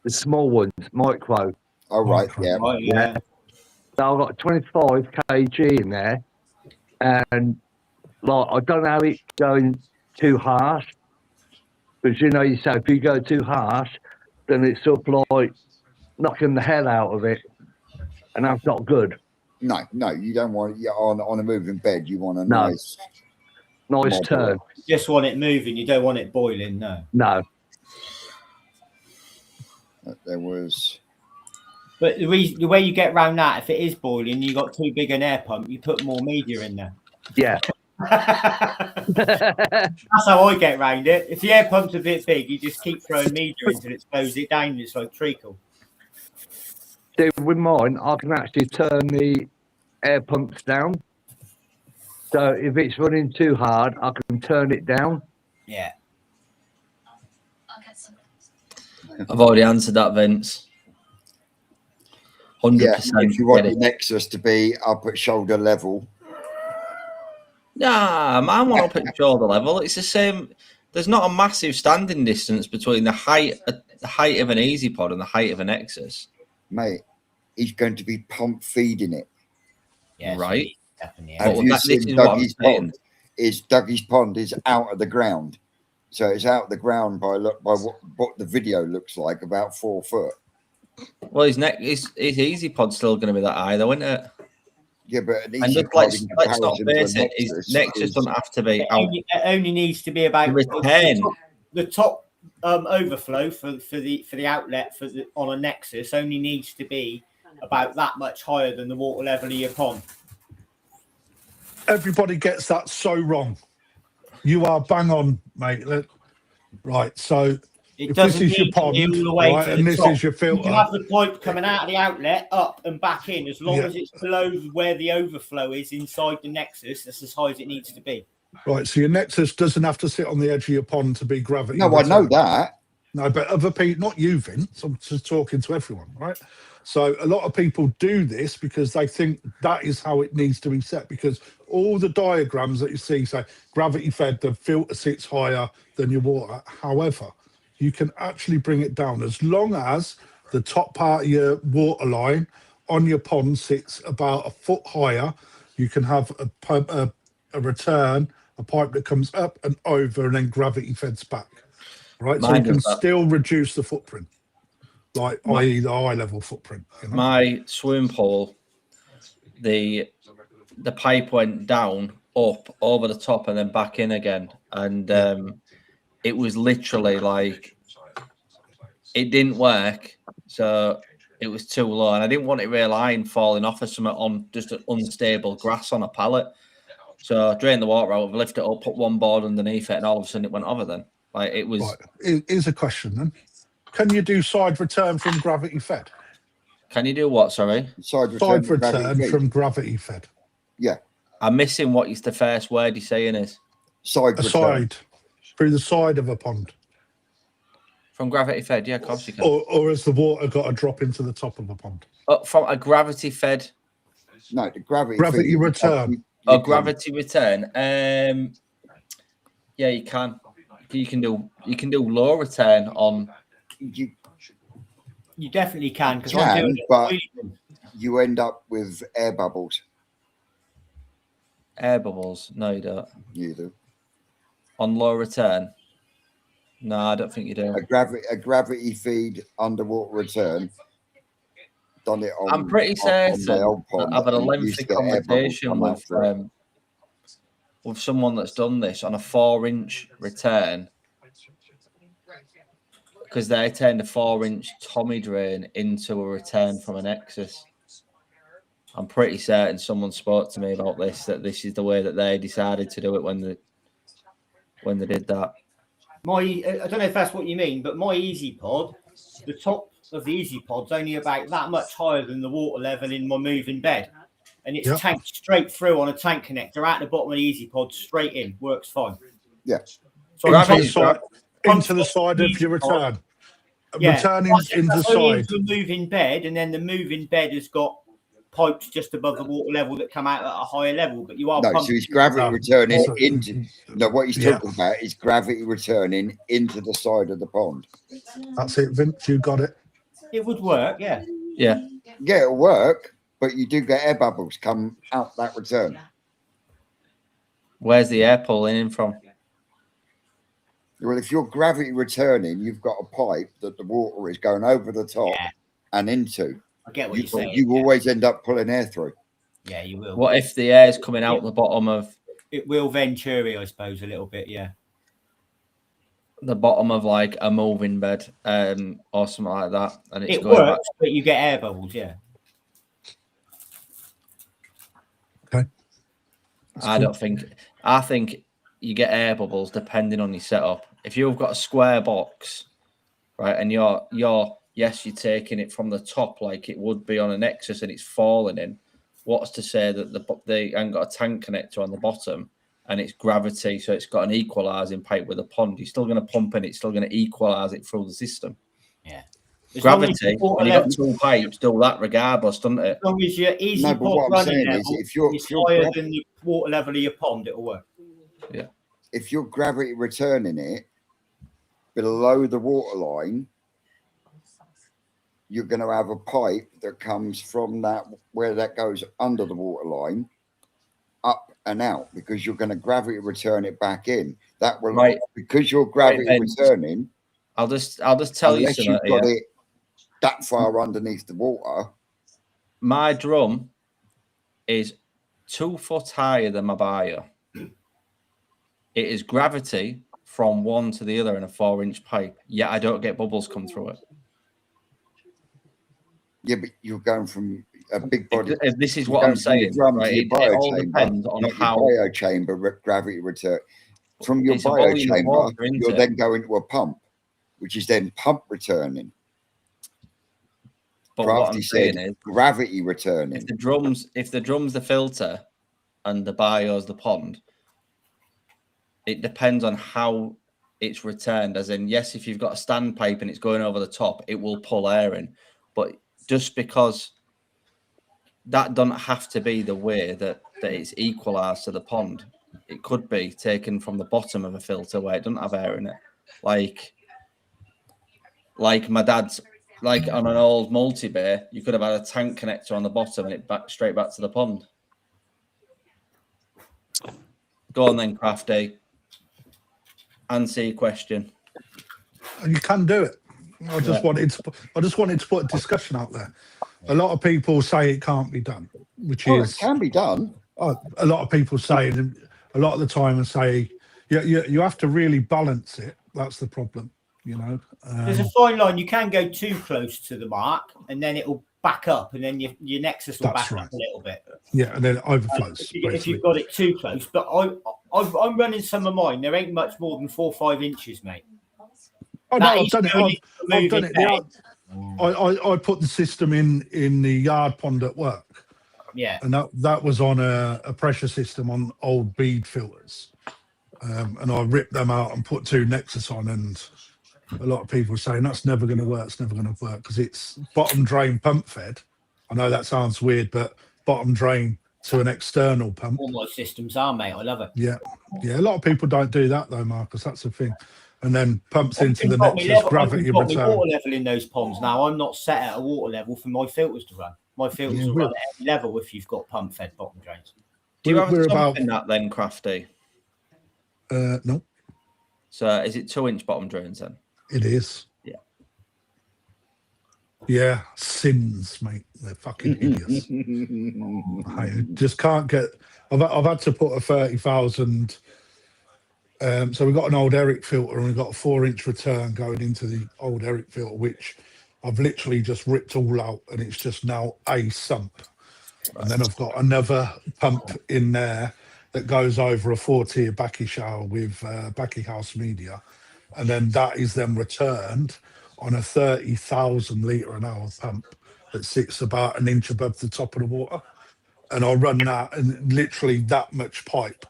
the small ones, micro. Oh, right. Yeah. Right, yeah. So I've got 25 kg in there, and like I don't know it going too harsh, because you know yourself, if you go too harsh, then it's sort of like knocking the hell out of it, and that's not good. No, you don't want it on a moving bed. You want a No. nice Nice turn. You just want it moving. You don't want it boiling. No. No. There was. But the way you get around that, if it is boiling, you got too big an air pump. You put more media in there. Yeah. That's how I get around it. If the air pump's a bit big, you just keep throwing media until it slows it down. It's like treacle. See, with mine, I can actually turn the air pumps down. So if it's running too hard, I can turn it down. Yeah. I've already answered that, Vince. 100%. Yeah, if you want get your it. Nexus to be up at shoulder level, Nah, mine went up at shoulder level. It's the same. There's not a massive standing distance between the height of an Easy Pod and the height of a Nexus. mate, he's going to be pump feeding it. Yeah. Right. Definitely. Have Well, you this seen is what I'm Dougie's saying. pond? Dougie's pond is out of the ground, so it's out of the ground by what the video looks like, about 4 foot. Well, his Easy Pod's still going to be that high, though, isn't it? Yeah, but an And easy just pod in let's not comparison to a face it. His Nexus is- doesn't have to be It out. only needs to be about Return. the top overflow for the outlet on a Nexus only needs to be about that much higher than the water level of your pond. Everybody gets that so wrong. You are bang on, mate. Right, so It if this doesn't is your need to be pond, all the way right, to and the this top. is your You filter, can have the pipe coming out of the outlet up and back in, as long Yeah. as it's below where the overflow is inside the Nexus. That's as high as it needs to be. right? So your Nexus doesn't have to sit on the edge of your pond to be gravity. No, I know return. that. No, but other people, not you, Vince. I'm just talking to everyone, right? So a lot of people do this because they think that is how it needs to be set. Because all the diagrams that you see say gravity fed, the filter sits higher than your water. However, you can actually bring it down as long as the top part of your water line on your pond sits about a foot higher. You can have a return, a pipe that comes up and over, and then gravity feds back. Right, so you Mine can does that. still reduce the footprint, like i.e. the high level footprint. You know? My swimming pool, the pipe went down, up, over the top, and then back in again. And it was literally like it didn't work, so it was too low, and I didn't want it real high and falling off of something on just an unstable grass on a pallet. So I drained the water out, lift it up, put one board underneath it, and all of a sudden it went over. Then, like it was. Right. Here's a question then: can you do side return from gravity fed? Can you do what? Sorry, Side Side return return feed. from gravity fed. Yeah, I'm missing what is the first word you're saying is side A return. side through the side of a pond, from gravity fed. Yeah, of course you can. or has the water got to drop into the top of a pond? From a gravity fed. No, the gravity. Gravity feed, return. you Oh, can- gravity return. Yeah, you can. You can do low return on. You You definitely can, because can, I'm doing it. but you end up with air bubbles. Air bubbles. No, you don't. You do. On low return. No, I don't think you do. A gravity feed underwater return. Done it on. I'm pretty on my certain old pond, I've had a and it used lengthy to get air bubbles conversation come out through it. with someone that's done this on a 4-inch return because they turned a 4-inch Tommy drain into a return from an Nexus. I'm pretty certain someone spoke to me about this, that this is the way that they decided to do it when they did that. I don't know if that's what you mean, but my Easy Pod, the top of the Easy Pod's only about that much higher than the water level in my moving bed. And it's Yep. tanked straight through on a tank connector out the bottom of the Easy Pod, straight in. Works fine. Yeah. So Into Gravity- the side, into the side of your return. Returning That's into the only side. into the moving bed, and then the moving bed has got pipes just above the water level that come out at a higher level, but you are No, so pumping. he's gravity returning So- into. No, what he's Yeah. talking about is gravity returning into the side of the pond. That's it, Vince. You got it. It would work, yeah. Yeah. Yeah, it'll work, but you do get air bubbles come out that return. Where's the air pulling in from? Well, if you're gravity returning, you've got a pipe that the water is going over the top Yeah. and into. I get what you're saying. You yeah. always end up pulling air through. Yeah, you will. What if the air's coming out the bottom of It will Venturi, I suppose, a little bit, yeah. like a moving bed, or something like that, and it's It going back? works, but you get air bubbles, yeah. I think you get air bubbles depending on your setup. If you've got a square box, right, and you're taking it from the top like it would be on a Nexus and it's falling in. What's to say that they haven't got a tank connector on the bottom and it's gravity, so it's got an equalising pipe with a pond? You're still going to pump and it's still going to equalise it through the system. Yeah. As long as Gravity, your when water you've got two pipes, do that regardless, doesn't it? As long as your easy No, but pot what I'm running saying level is if you're higher grav- than the water level of your pond, it'll work. if you're gravity returning it below the water line, you're going to have a pipe that comes from that where that goes under the water line up and out, because you're going to gravity return it back in. That will Right. because you're gravity Ben. returning. I'll just tell you Unless something. you've got Here. it that far underneath the water. My drum is 2 foot higher than my bio. It is gravity from one to the other in a 4-inch pipe. Yet I don't get bubbles come through it. Yeah, but you're going from a big body. If this is you're what going I'm from your saying. drum to Right? your It all biochamber, depends on not how your biochamber gravity return. From your It's a volume of biochamber, water, isn't you're it? then going to a pump, which is then pump returning. But what Crafty I'm said saying is, gravity returning. if the drum's the filter and the bio's the pond, it depends on how it's returned. As in, yes, if you've got a standpipe and it's going over the top, it will pull air in. But just because that doesn't have to be the way that it's equalised to the pond. It could be taken from the bottom of a filter where it doesn't have air in it. Like my dad's, like on an old multi-bay, you could have had a tank connector on the bottom and it straight back to the pond. Go on then, Crafty. Answer your question. You can do it. I just wanted to put a discussion out there. A lot of people say it can't be done, which Well, is it can be done. a lot of people say it a lot of the time and say you have to really balance it. That's the problem, you know. There's a fine line. You can go too close to the mark, and then it will back up, and then your Nexus will That's back right. up a little bit. Yeah, and then it overflows. If basically. you've got it too close, but I'm running some of mine. There ain't much more than 4 or 5 inches, mate. Oh no, That I've is done it. only I've done moving it. I put the system in the yard pond at work, Yeah. and that was on a pressure system on old bead filters, and I ripped them out and put 2 Nexus on, and a lot of people were saying that's never going to work. It's never going to work because it's bottom drain pump fed. I know that sounds weird, but bottom drain to an external pump. All my systems are, mate. I love it. Yeah. A lot of people don't do that though, Marcus. That's the thing. And then pumps into the I've got Nexus my gravity water return. level in those ponds now. I'm not set at a water level for my filters to run. My filters Yeah, will we're- run at any level if you've got pump fed bottom drains. Do you have We're a about- sump in that then, Crafty? No, So is it 2-inch bottom drains then? it is. Yeah. Yeah, sins, mate. They're fucking idiots. I just can't get. I've had to put a 30,000. So we've got an old Eric filter and we've got a 4-inch return going into the old Eric filter, which I've literally just ripped all out, and it's just now a sump. And then I've got another pump in there that goes over a 4-tier backy shower with backy house media, and then that is then returned on a 30,000 litre an hour pump that sits about an inch above the top of the water. And I'll run that, and literally that much pipe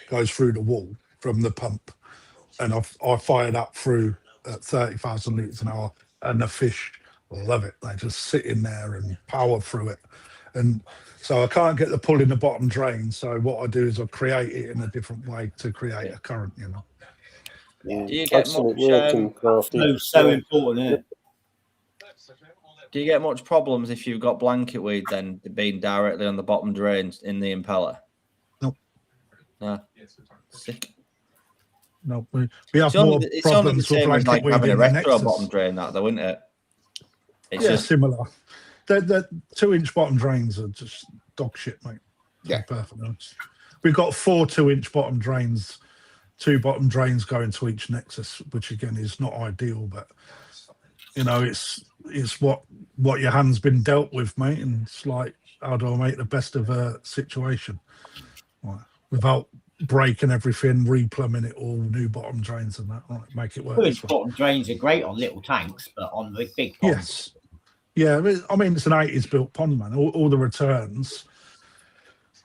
goes through the wall from the pump, and I fire that through at 30,000 litres an hour, and the fish love it. They just sit in there and power through it. And so I can't get the pull in the bottom drain. So what I do is I create it in a different way to create a current, you know. Do you get Excellent much, working, Crafty. So important, isn't it? Do you get much problems if you've got blanket weed then being directly on the bottom drains in the impeller? No. No. Sick. No, we have It's only, more it's only the problems with same as blanket like weed having a in the retro Nexus. bottom drain, that though, isn't it? It's Yeah, just similar. The 2-inch bottom drains are just dog shit, mate. Yeah. To be perfectly honest. We've got 4 2-inch bottom drains, 2 bottom drains going to each Nexus, which again is not ideal, but you know, it's what your hand's been dealt with, mate. And it's like, how do I make the best of a situation? Right. Without breaking everything, replumbing it all, new bottom drains and that, right? Make it work. 2-inch bottom drains are great on little tanks, but on the big ponds, Yes. Yeah, I mean, it's an 80s built pond, man. All the returns,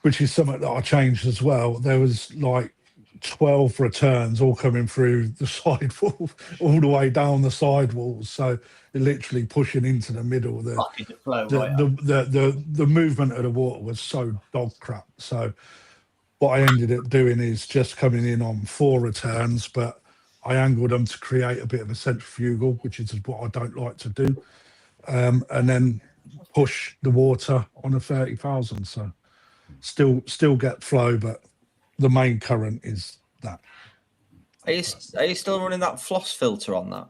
which is something that I changed as well. There was like 12 returns all coming through the sidewall, all the way down the sidewalls. So they're literally pushing into the middle. fucking the flow right up. The movement of the water was so dog crap. So what I ended up doing is just coming in on 4 returns, but I angled them to create a bit of a centrifugal, which is what I don't like to do. And then push the water on a 30,000. So still get flow, but the main current is that. Are you still running that floss filter on that?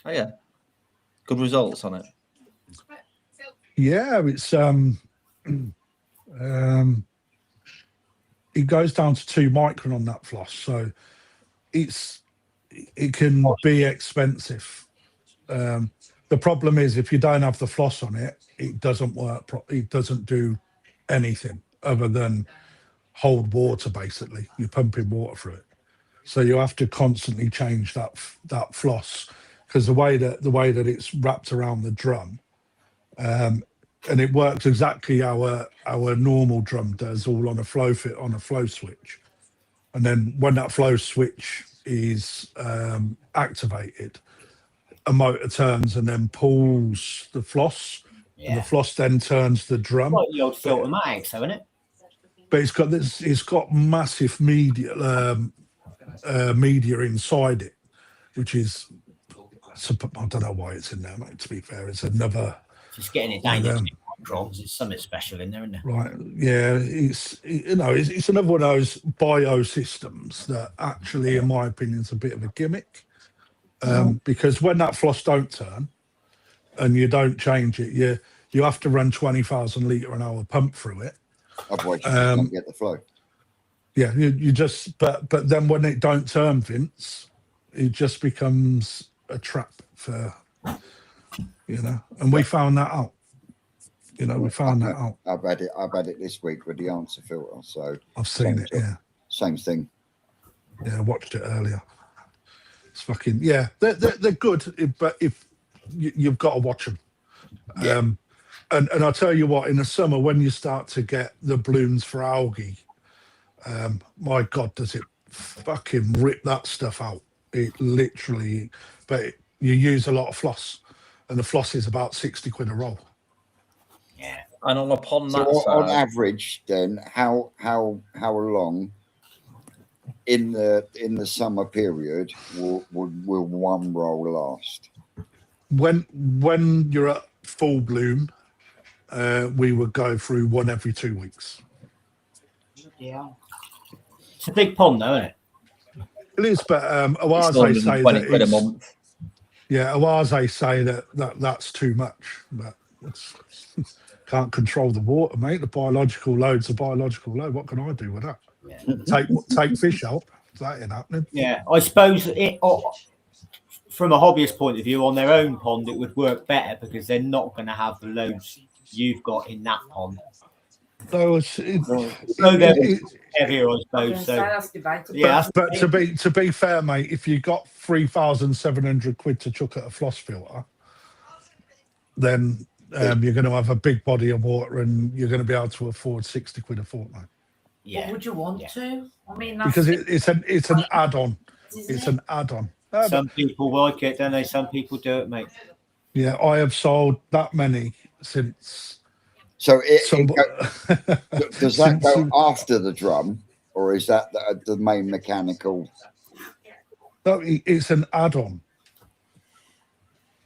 Oh yeah. Good results on it. Yeah, it's it goes down to 2 micron on that floss, so it can be expensive. The problem is if you don't have the floss on it, it doesn't work. It doesn't do anything other than hold water. Basically, you're pumping water through it, so you have to constantly change that floss because the way that it's wrapped around the drum, and it works exactly how our normal drum does, all on a flow switch. And then when that flow switch is activated, a motor turns and then pulls the floss, and the floss then turns the drum. Like the old Filtermatics, though, isn't it? But it's got massive media inside it, which is, I don't know why it's in there, mate. To be fair, it's another. Just getting it down to microns. There's something special in there, isn't there? Right. Yeah. It's another one of those biosystems that actually, in my opinion, is a bit of a gimmick. Because when that floss don't turn and you don't change it, you have to run 20,000 litre an hour pump through it. Otherwise, you can't get the flow. Yeah, you just but then when it don't turn, Vince, it just becomes a trap for and we found that out. We found that out. I've had it this week with the answer filter, so I've seen it. Yeah, same thing. Yeah, I watched it earlier. It's fucking they're good, but if you've got to watch them. And I'll tell you what, in the summer when you start to get the blooms for algae, my God, does it fucking rip that stuff out? It literally, but you use a lot of floss, and the floss is about 60 quid a roll. Yeah, and on a pond so that on side, average, then how long in the summer period will one roll last? When you're at full bloom, we would go through one every 2 weeks. Yeah, it's a big pond, though, isn't it? It is, but Awaze say that quid a month. Yeah, Awaze say that's too much, but can't control the water, mate. The biological load's a biological load. What can I do with that? Yeah. Take fish out. That ain't happening. Yeah, I suppose from a hobbyist point of view, on their own pond, it would work better because they're not going to have the loads you've got in that pond. So they're heavier, I suppose. So that's debatable. yeah, but to be fair, mate, if you got 3,700 quid to chuck at a floss filter, then you're going to have a big body of water and you're going to be able to afford 60 quid a fortnight. What would you want to? I mean, that's Because it's an add-on. It's an add-on. Some people like it, don't they? Some people do it, mate. Yeah, I have sold that many since So Some- does that go some- after the drum, or is that the main mechanical? No, it's an add-on.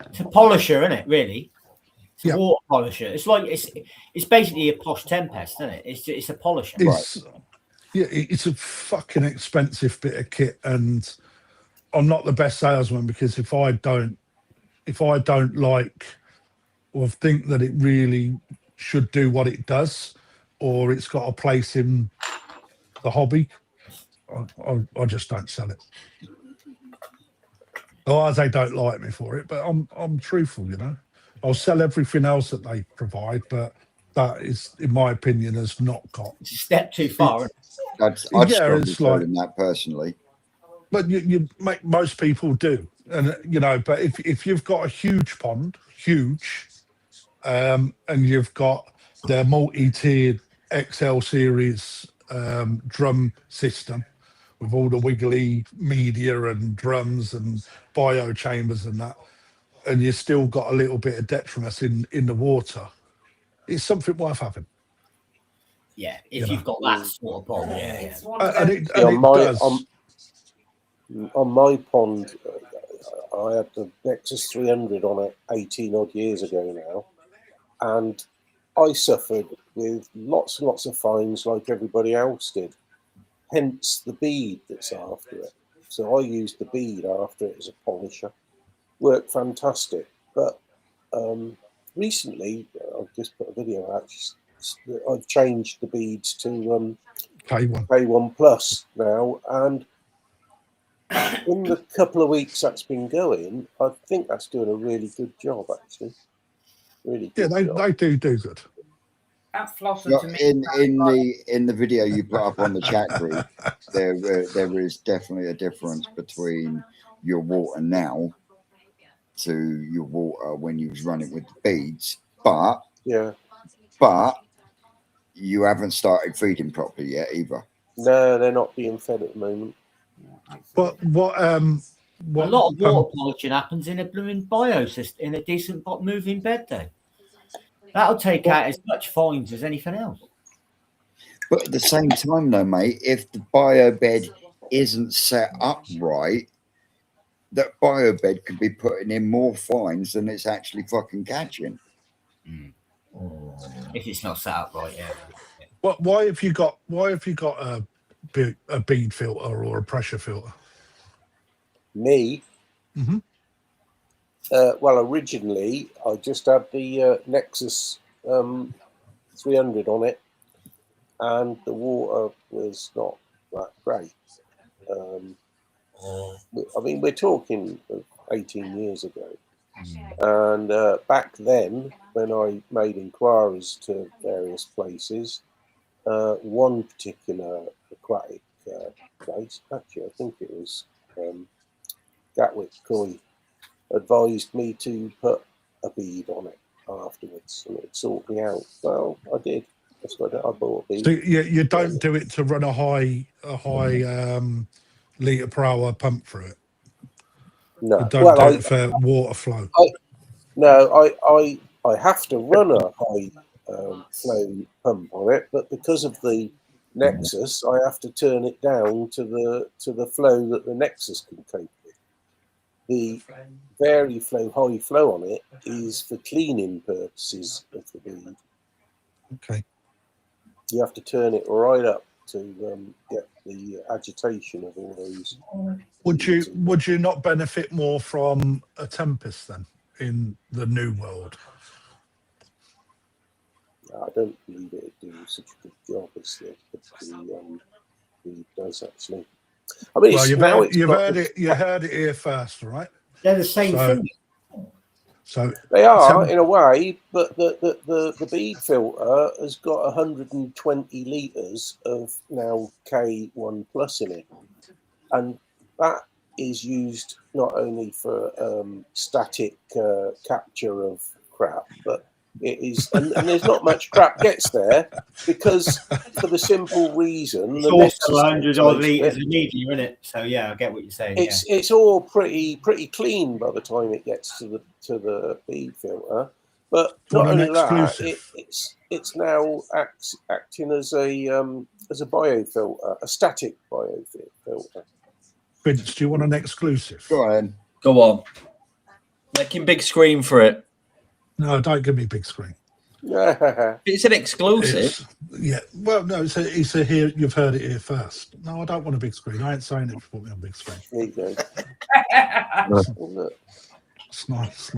It's a polisher, isn't it? Really, it's a Yeah. water polisher. It's like it's basically a posh Tempest, isn't it? It's a polisher. It's yeah, it's a fucking expensive bit of kit, and I'm not the best salesman because if I don't like or think that it really should do what it does, or it's got a place in the hobby, I just don't sell it. Otherwise, they don't like me for it, but I'm truthful, you know. I'll sell everything else that they provide, but that is, in my opinion, has not got. It's a step too far. Isn't it? I'd Yeah, struggle it's like- selling that personally. But you make most people do, and you know. But if you've got a huge pond, and you've got their multi-tiered XL series drum system with all the wiggly media and drums and bio chambers and that, and you've still got a little bit of detritus in the water, it's something worth having. Yeah, if You you've got that sort of pond, yeah. It's one And of it, Yeah, and it does. On my pond, I had the Nexus 300 on it 18 odd years ago now, and I suffered with lots and lots of fines like everybody else did. Hence the bead that's after it. So I used the bead after it as a polisher. Worked fantastic. But recently, I've just put a video out. I've changed the beads to K1. K1 Plus now, and in the couple of weeks that's been going, I think that's doing a really good job, actually. Really Yeah, good job. they do good. that flosser Well, to me. in the video you put up on the chat group, there is definitely a difference between your water now to your water when you was running with the beads, but Yeah. you haven't started feeding properly yet either. No, they're not being fed at the moment. But what A lot of water polishing happens in a blooming biosystem, in a decent moving bed, though. That'll take out as much fines as anything else. But at the same time, though, mate, if the bio bed isn't set up right, that bio bed could be putting in more fines than it's actually fucking catching. If it's not set up right, yeah. why have you got a bead filter or a pressure filter? Me? Mhm. Well, originally, I just had the Nexus 300 on it, and the water was not that great. I mean, we're talking of 18 years ago. And back then, when I made inquiries to various places, one particular aquatic place, actually, I think it was Gatwick Koi, advised me to put a bead on it afterwards, and it sorted me out. Well, I did. That's what I bought a bead. So you don't do it to run a high litre per hour pump through it. No, You don't well, do it for water flow. I have to run a high flow pump on it, but because of the Nexus, I have to turn it down to the flow that the Nexus can cope with. The high flow on it is for cleaning purposes of the bead. Okay. You have to turn it right up to get the agitation of all those. Would you not benefit more from a Tempest then in the new world? I don't believe it do such a good job as the does actually. I mean, Well, it's you heard it here first, right? They're the same thing. So They are in a way, but the bead filter has got 120 litres of now K1 Plus in it, and that is used not only for static capture of crap, but it is, and there's not much crap gets there because for the simple reason It's the also Nexus 100 odd takes litres it. of media, isn't it? So yeah, I get what you're saying. It's all pretty clean by the time it gets to the bead filter, but For not an only that, exclusive. it's now acting as a biofilter, a static biofilter. Vince, do you want an exclusive? Go on. Go on. Making big screen for it. No, don't give me big screen. It's an exclusive. Yeah, well, no, it's a here. You've heard it here first. No, I don't want a big screen. I ain't saying it for put me on big screen. There you go. Look. It's nice.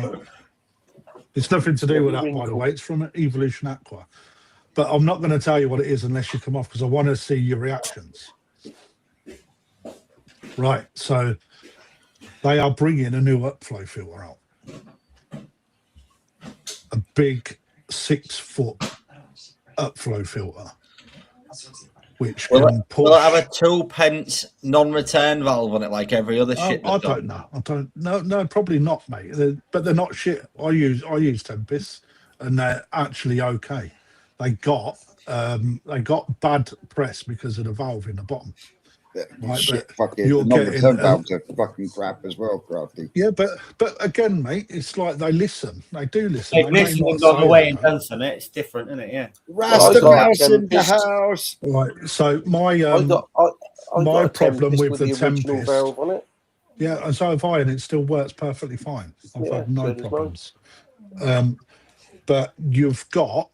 It's nothing to do with that, by the way. It's from Evolution Aqua. But I'm not going to tell you what it is unless you come off because I want to see your reactions. Right, so they are bringing a new upflow filter out. A big 6-foot upflow filter, which can push. Will it have a 2p non-return valve on it like every other shit? I don't know. I don't. No, probably not, mate. But they're not shit. I use Tempest, and they're actually okay. They got bad press because of the valve in the bottom. Right, Shit, but fucking you're non-return getting, valves are fucking crap as well, Crafty. Yeah, but again, mate, it's like they listen. They do listen. They've They may listened not on the say way it, and though. done something. It's different, isn't it? Yeah. Rasta got Mouse in the Tempest. house. Right. So my I got my a problem Tempest with the the original Tempest- valve on it. yeah, and so have I, and it still works perfectly fine. I've Yeah, had no so does mine. problems. But you've got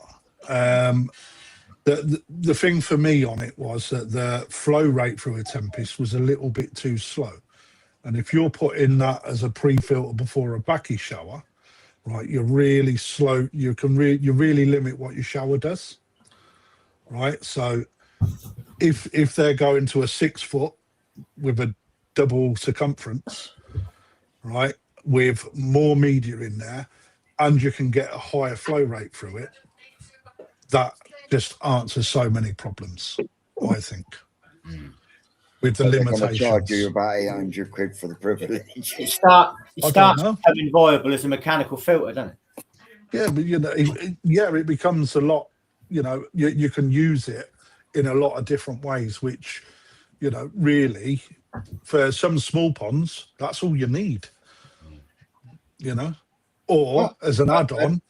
the thing for me on it was that the flow rate through a Tempest was a little bit too slow. And if you're putting that as a pre-filter before a backy shower, right, you're really slow. You really limit what your shower does, right? So if they're going to a 6-foot with a double circumference, right, with more media in there, and you can get a higher flow rate through it, that just answers so many problems, I think, with the They're going to charge you limitations. about 800 quid for the privilege. It starts know. becoming viable as a mechanical filter, doesn't it? Yeah, but it becomes a lot. You can use it in a lot of different ways, which, really, for some small ponds, that's all you need. Or as an add-on.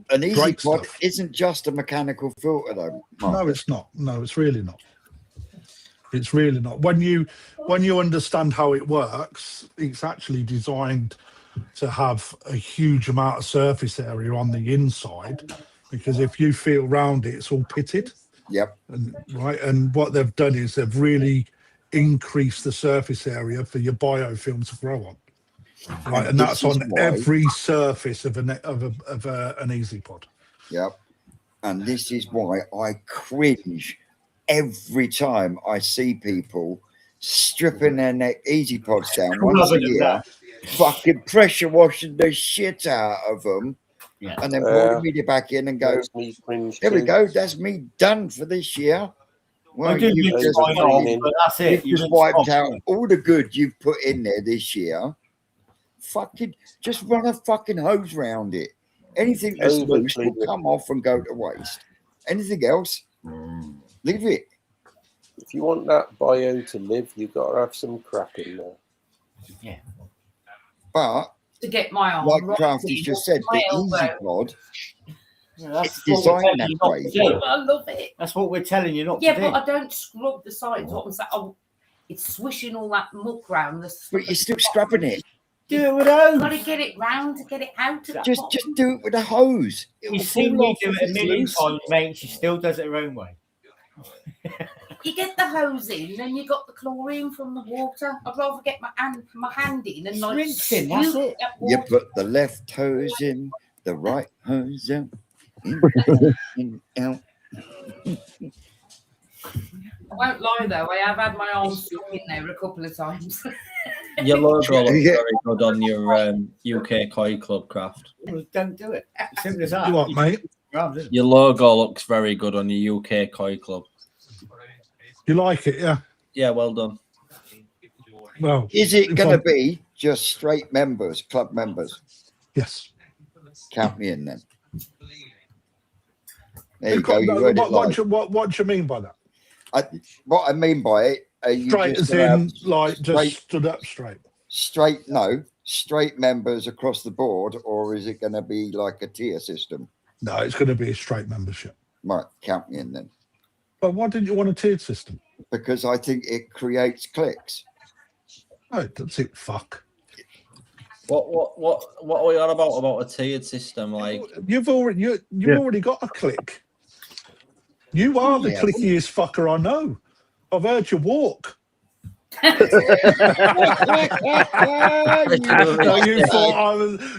An Easy Great Pod stuff. isn't just a mechanical filter, though. Mark. No, it's not. No, it's really not. It's really not. When you understand how it works, it's actually designed to have a huge amount of surface area on the inside, because if you feel round it, it's all pitted. Yep. And what they've done is they've really increased the surface area for your biofilm to grow on. Right, and that's this is on why- every surface of an Easy Pod. Yep. And this is why I cringe every time I see people stripping their neck Easy Pods down once a year, fucking pressure washing the shit out of them, Yeah. and then pull the media back in and go, Makes me cringe there we too. go, that's me done for this year. Well, I do you've think just, it's fine, but that's it. you've just wiped out all the good you've put in there this year. Fucking just run a fucking hose round it. Anything that's Over loose will clean it. come off and go to waste. Anything else, leave it. If you want that bio to live, you've got to have some crap in there. But To get my arm like right Crafty's in, just said, my the elbow. Easy Pod, Yeah, that's It's what we're designed telling that you not way. to do. I love it. That's what we're telling you not Yeah, to but do. I don't scrub the sides up and say, oh, it's swishing all that muck round. but you're still scrubbing it. Do it with Got to hose. get it round to get it out of that Just bottom. do it with a hose. It You've will seen fall me off do if it a it's million loose. times, mate. She still does it her own way. You get the hose in, then you got the chlorine from the water. I'd rather get my hand in and like Rinsing, that's scoop it. that You water. put the left hose in, the right hose out, in, out. I won't lie though, I have had my arm stuck in there a couple of times. Your logo looks Yeah. very good on your UK Koi Club Craft. Well, don't do it. Simple as that. You what, mate? Your logo looks very good on your UK Koi Club. You like it, yeah? Yeah, well done. Well, Is it if going to I'm- be just straight members, club members? yes. Count me in then. There you go. You heard it What live. do you mean by that? What I mean by it, are you Straight just as gonna in, have like, just straight- stood up straight. straight members across the board, or is it going to be like a tier system? No, it's going to be a straight membership. Right, count me in then. But why didn't you want a tiered system? Because I think it creates clicks. No, that's it. Fuck. What are we on about a tiered system? Like You've already got a click. You are the clickiest fucker I know. I've heard you walk. So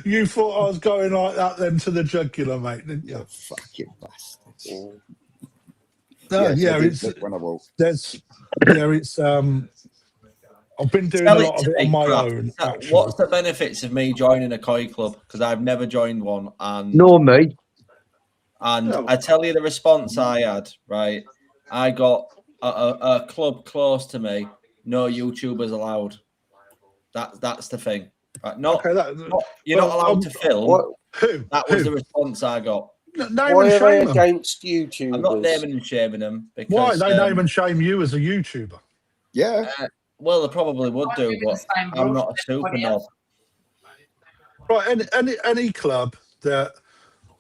you thought I was going like that then to the jugular, mate, didn't you? Fucking bastard. No, Yes, it's when I walk. it's I've been doing a lot of it on my own. Actually. What's the benefits of me joining a koi club? Because I've never joined one, and Nor me. And I tell you the response I had, right? I got a club close to me, no YouTubers allowed. That's the thing. Right? You're not allowed to film. Who? That was the response I got. Why are they against YouTubers? I'm not naming and shaming them. Because, why? They name and shame you as a YouTuber. Yeah. Well, they probably would do, but I'm not a super knob. Right, any club that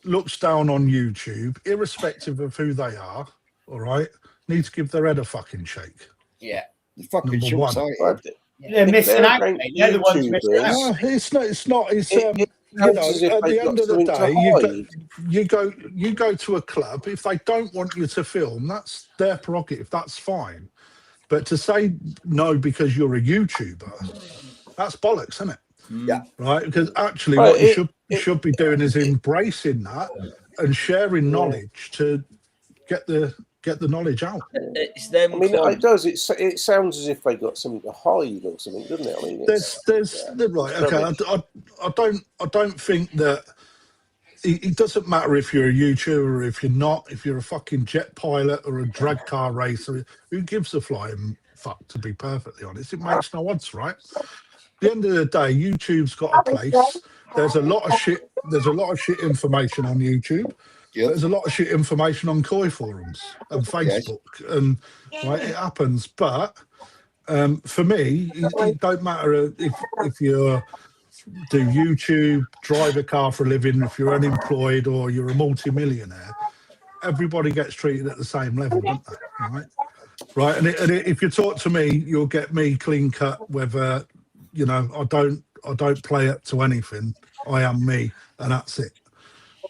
looks down on YouTube, irrespective of who they are, all right, needs to give their head a fucking shake. Yeah. The fucking Number short-sighted. They're missing out. Mate. They're the ones missing out. No, it's not. It's you know, at the end of the day, you go to a club. If they don't want you to film, that's their prerogative. That's fine. But to say no because you're a YouTuber, that's bollocks, isn't it? Yeah. Right. Because actually, what you should be doing is embracing that and sharing knowledge to get the knowledge out. It's them. I mean, it does. It sounds as if they got something to hide or something, doesn't it? I mean, there's right. Okay. I don't think that it doesn't matter if you're a YouTuber or if you're not. If you're a fucking jet pilot or a drag car racer, who gives a flying fuck? To be perfectly honest, it makes no odds, right? At the end of the day, YouTube's got a place. There's a lot of shit. There's a lot of shit information on YouTube. Yep. There's a lot of shit information on koi forums and Facebook, and right, it happens. But for me, it don't matter if you do YouTube, drive a car for a living, if you're unemployed or you're a multi-millionaire. Everybody gets treated at the same level, don't they? Right, right. And if you talk to me, you'll get me clean cut. Whether you know, I don't play up to anything. I am me, and that's it.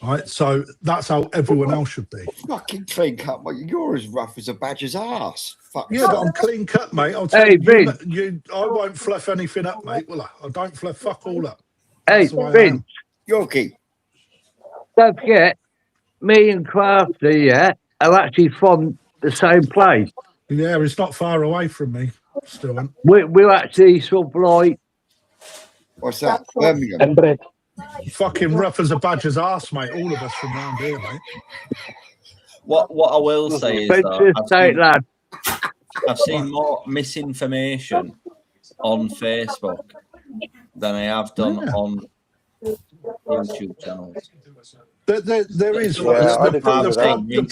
Right, so that's how everyone else should be. Fucking clean cut, mate. You're as rough as a badger's ass. Fuck. Yeah, but I'm clean cut, mate. I'll tell you, I won't fluff anything up, mate. Will I? I don't fluff fuck all up. Hey, Vince. Yorkie. Don't forget, me and Crafty, are actually from the same place. Yeah, it's not far away from me. Still, we're actually sort of like. What's that? Birmingham. Fucking rough as a badger's ass, mate. All of us from round here, mate. What I will say is I've seen more misinformation on Facebook than I have done on YouTube channels. There is the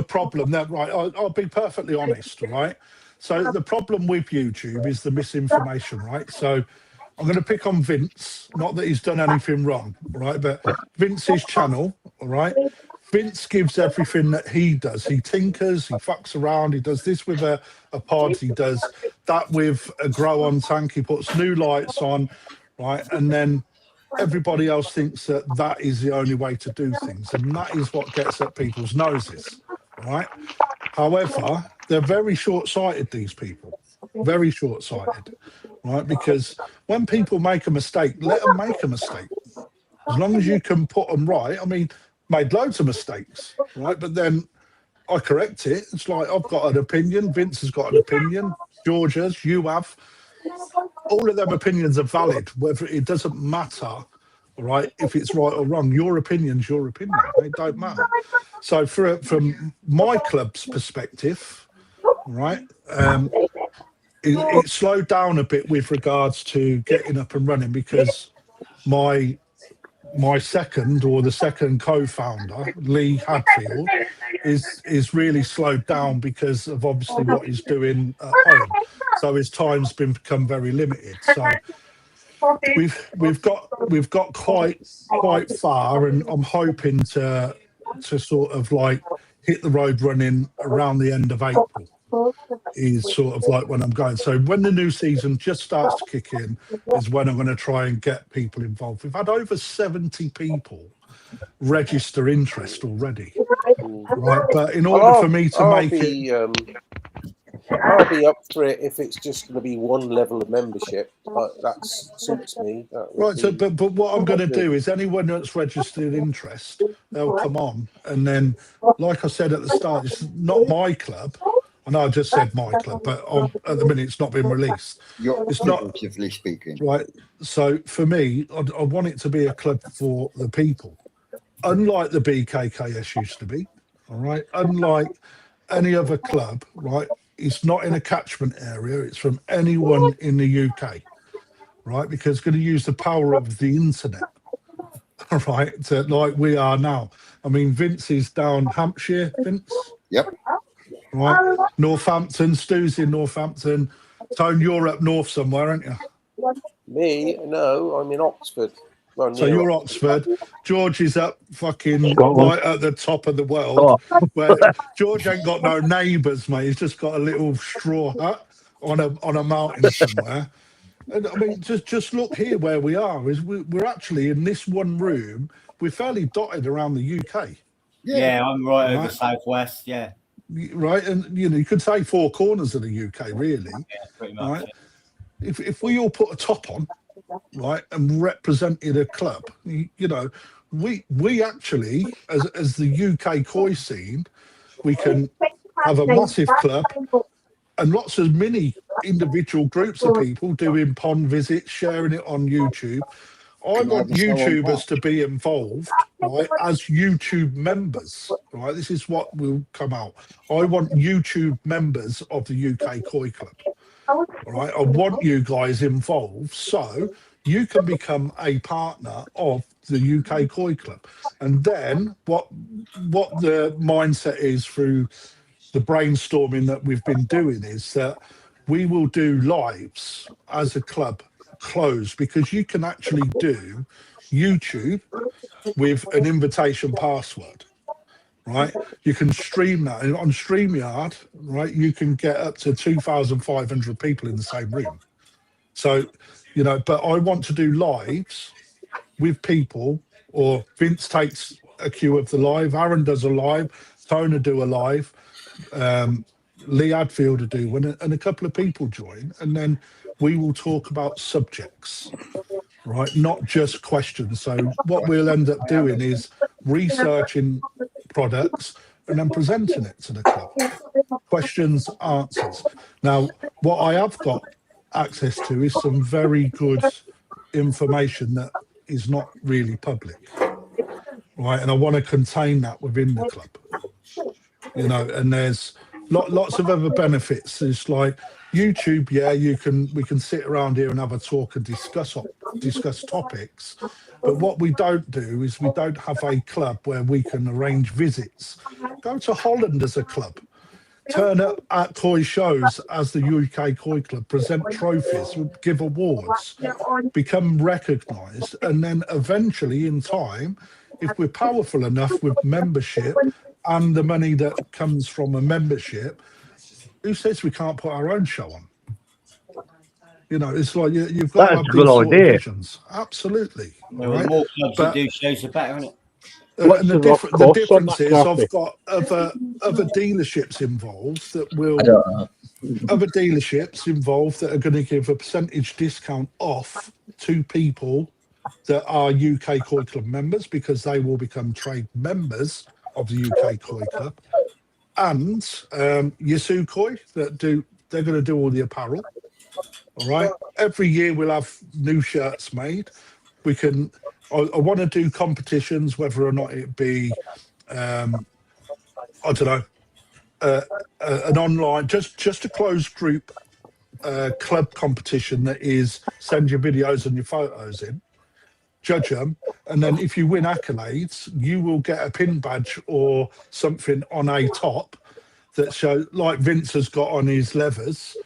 problem that right. I'll be perfectly honest, right? So the problem with YouTube is the misinformation, right? So I'm going to pick on Vince, not that he's done anything wrong, right? But Vince's channel, all right? Vince gives everything that he does. He tinkers, he fucks around, he does this with a pod, he does that with a grow-on tank, he puts new lights on, right? And then everybody else thinks that that is the only way to do things. And that is what gets up people's noses, right? However, they're very short-sighted, these people. Very short-sighted, right? Because when people make a mistake, let them make a mistake. As long as you can put them right. I mean, made loads of mistakes, right? But then I correct it. It's like I've got an opinion. Vince has got an opinion. George has. You have. All of them opinions are valid. Whether it doesn't matter, right? If it's right or wrong, your opinion's your opinion. It don't matter. So from my club's perspective, right? It slowed down a bit with regards to getting up and running because my second or the second co-founder, Lee Hadfield, is really slowed down because of obviously what he's doing at home. So his time's become very limited. So we've got quite far, and I'm hoping to to sort of like hit the road running around the end of April. Is sort of like when I'm going. So when the new season just starts to kick in is when I'm going to try and get people involved. We've had over 70 people register interest already, right? But in order for me to make it, I'll be up for it if it's just going to be one level of membership. That suits me. Right. So, but what I'm going to do is anyone that's registered interest, they'll come on, and then, like I said at the start, it's not my club. I know I just said my club, but at the minute it's not been released. It's not relatively speaking, right? So for me, I want it to be a club for the people, unlike the BKKS used to be. All right, unlike any other club, right? It's not in a catchment area. It's from anyone in the UK, right? Because it's going to use the power of the internet, right? To, like we are now. I mean, Vince is down Hampshire. Vince. Yep. Right, Northampton. Stu's in Northampton. Tone, you're up north somewhere, aren't you? Me? No, I'm in Oxford. Well, so you're Oxford. George is up fucking Scotland. right at the top of the world. Where George ain't got no neighbours, mate. He's just got a little straw hut on a mountain somewhere. And I mean, just look here where we are. Is we're actually in this one room. We're fairly dotted around the UK. Yeah, I'm right over southwest. Yeah. Right, and you could say four corners of the UK, really. Yeah, pretty much. Right? Yeah. If we all put a top on, right, and represented a club, we actually, as the UK koi scene, we can have a massive club and lots of mini individual groups of people doing pond visits, sharing it on YouTube. I want YouTubers to be involved, right, as YouTube members, right? This is what will come out. I want YouTube members of the UK Koi Club, right? I want you guys involved so you can become a partner of the UK Koi Club. And then what the mindset is through the brainstorming that we've been doing is that we will do lives as a club closed, because you can actually do YouTube with an invitation password, right? You can stream that, and on StreamYard, right, you can get up to 2,500 people in the same room. So, but I want to do lives with people, or Vince takes a cue of the live, Aaron does a live, Tona do a live, Lee Hadfield will do one, and a couple of people join, and then we will talk about subjects, right? Not just questions. So what we'll end up doing is researching products and then presenting it to the club. Questions, answers. Now, what I have got access to is some very good information that is not really public, right? And I want to contain that within the club, and there's lots of other benefits. It's like YouTube, we can sit around here and have a talk and discuss topics, but what we don't do is we don't have a club where we can arrange visits. Go to Holland as a club, turn up at koi shows as the UK Koi Club, present trophies, give awards, become recognised, and then eventually in time, if we're powerful enough with membership and the money that comes from a membership, who says we can't put our own show on? It's like you've got to have these sort of visions. Absolutely. Well, right? The more clubs that do shows, the better, isn't it? And the difference is I've got other dealerships involved that will other dealerships involved that are going to give a percentage discount off to people that are UK Koi Club members, because they will become trade members of the UK Koi Club. And Yasu Koi, they're going to do all the apparel. All right. Every year we'll have new shirts made. I want to do competitions, whether or not it be, I don't know, an online, just a closed group club competition that is send your videos and your photos in, judge them, and then if you win accolades, you will get a pin badge or something on a top that show, like Vince has got on his levers.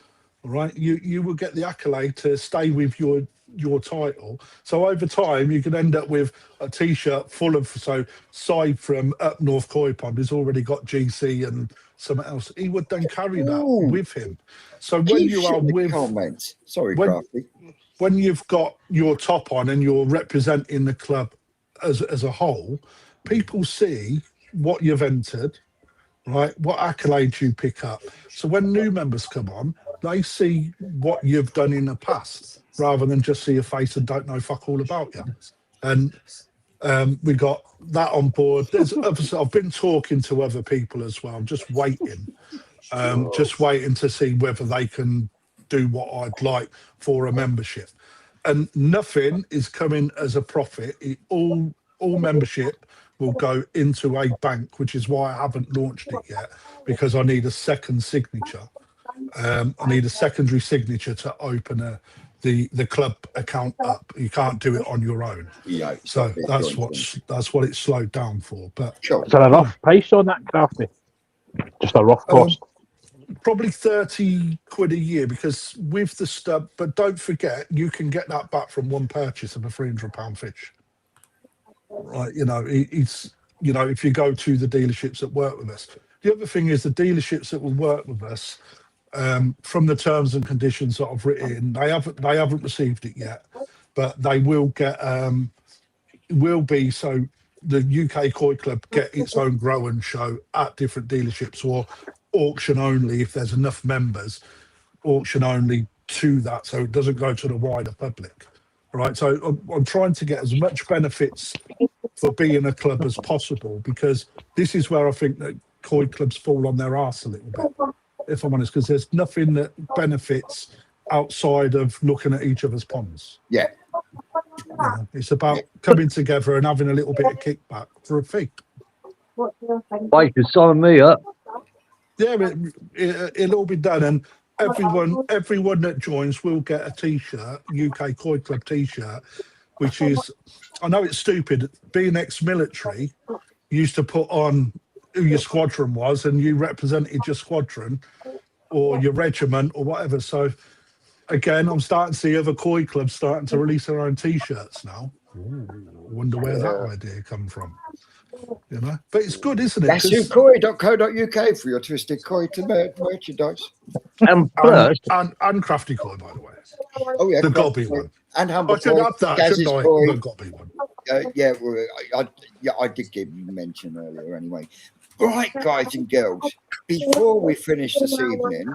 All right, you will get the accolade to stay with your your title. So over time, you can end up with a T-shirt full of. So Side from Up North Koi Pond has already got GC and something else. He would then carry that Ooh. with him. So when Keep you shit are in the with comments. Sorry, when- Crafty. when you've got your top on and you're representing the club as a whole, people see what you've entered, right? What accolades you pick up. So when new members come on, they see what you've done in the past rather than just see your face and don't know fuck all about you. And we got that on board. I've been talking to other people as well. I'm just waiting to see whether they can do what I'd like for a membership. And nothing is coming as a profit. All membership will go into a bank, which is why I haven't launched it yet, because I need a second signature. I need a secondary signature to open the club account up. You can't do it on your own. Yeah. So that's what it's slowed down for. But Sure. Is there a rough price on that, Crafty? Just a rough cost. probably 30 quid a year, because with the stub, but don't forget, you can get that back from one purchase of a £300 fish. Right, it's if you go to the dealerships that work with us. The other thing is the dealerships that will work with us, from the terms and conditions that I've written, they haven't received it yet, but they will get will be. So the UK Koi Club get its own grow and show at different dealerships, or auction only if there's enough members, auction only to that, so it doesn't go to the wider public. Right, so I'm trying to get as much benefits for being a club as possible, because this is where I think that koi clubs fall on their arse a little bit, if I'm honest, because there's nothing that benefits outside of looking at each other's ponds. Yeah. It's about coming together and having a little bit of kickback for a fee. Wait, you sign me up. Yeah, it'll all be done, and everyone that joins will get a T-shirt, UK Koi Club T-shirt, which is, I know it's stupid, being ex-military, you used to put on who your squadron was, and you represented your squadron or your regiment or whatever. So again, I'm starting to see other koi clubs starting to release their own T-shirts now. Ooh, I wonder where that idea come from. But it's good, isn't it? Yasukoi.co.uk for your Twisted Koi to merchandise. And plus, and Crafty Koi, by the way. Oh yeah, there's got to be one. And Humble I should have that, shouldn't I? There's got to be one. I did give you mention earlier anyway. Right, guys and girls, before we finish this evening,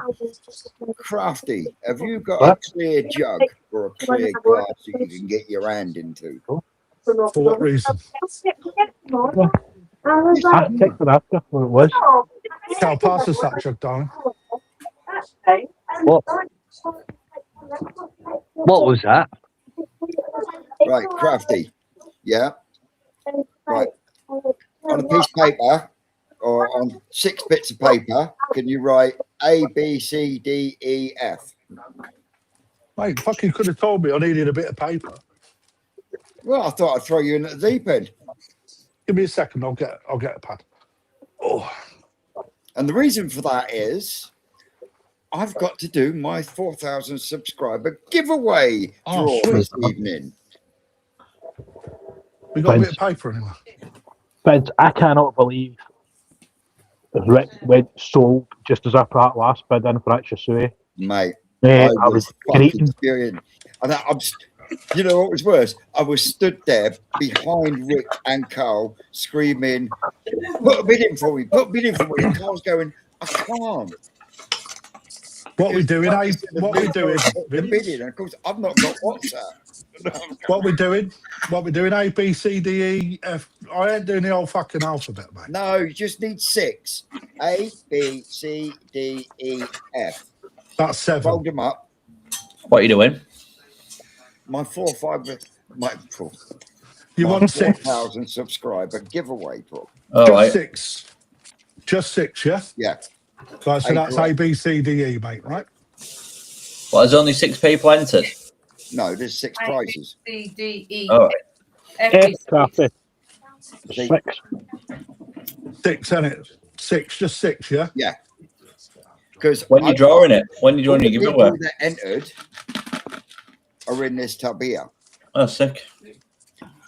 Crafty, have you got a clear jug or a clear glass that you can get your hand into? For what reason? I checked it after what it was. Cal, pass us that jug, darling. What was that? Right, Crafty. Yeah. Right. On a piece of paper or on 6 bits of paper, can you write A, B, C, D, E, F? Mate, fucking could have told me I needed a bit of paper. Well, I thought I'd throw you in at the deep end. Give me a second, I'll get a pad. Oh. And the reason for that is I've got to do my 4,000 subscriber giveaway draw this evening. We got a bit of paper anyway. But I cannot believe Rick went sold just as I put that last bid in for Atchasui. Mate, I was fucking furious. And you know what was worse? I was stood there behind Rick and Carl screaming, put a bid in for me, put a bid in for me. And Carl's going, I can't. What we doing, eh? What we doing? And of course, I've not got WhatsApp. What we doing? A, B, C, D, E, F. I ain't doing the whole fucking alphabet, mate. No, you just need 6. A, B, C, D, E, F. That's 7. Fold them up. What are you doing? My 4 or 5. My 4. You want 6? 4,000 subscriber giveaway draw. Just right. 6. Just 6, yeah? Yeah. So that's A, B, C, D, E, mate, right? Well, there's only 6 people entered. No, there's 6 prizes. C, D, E, Oh. F, Crafty. 6. 6, isn't it? 6, just 6, yeah? Yeah. Because when you're drawing it, when you're drawing your giveaway, that entered, are in this tub here. Oh, sick.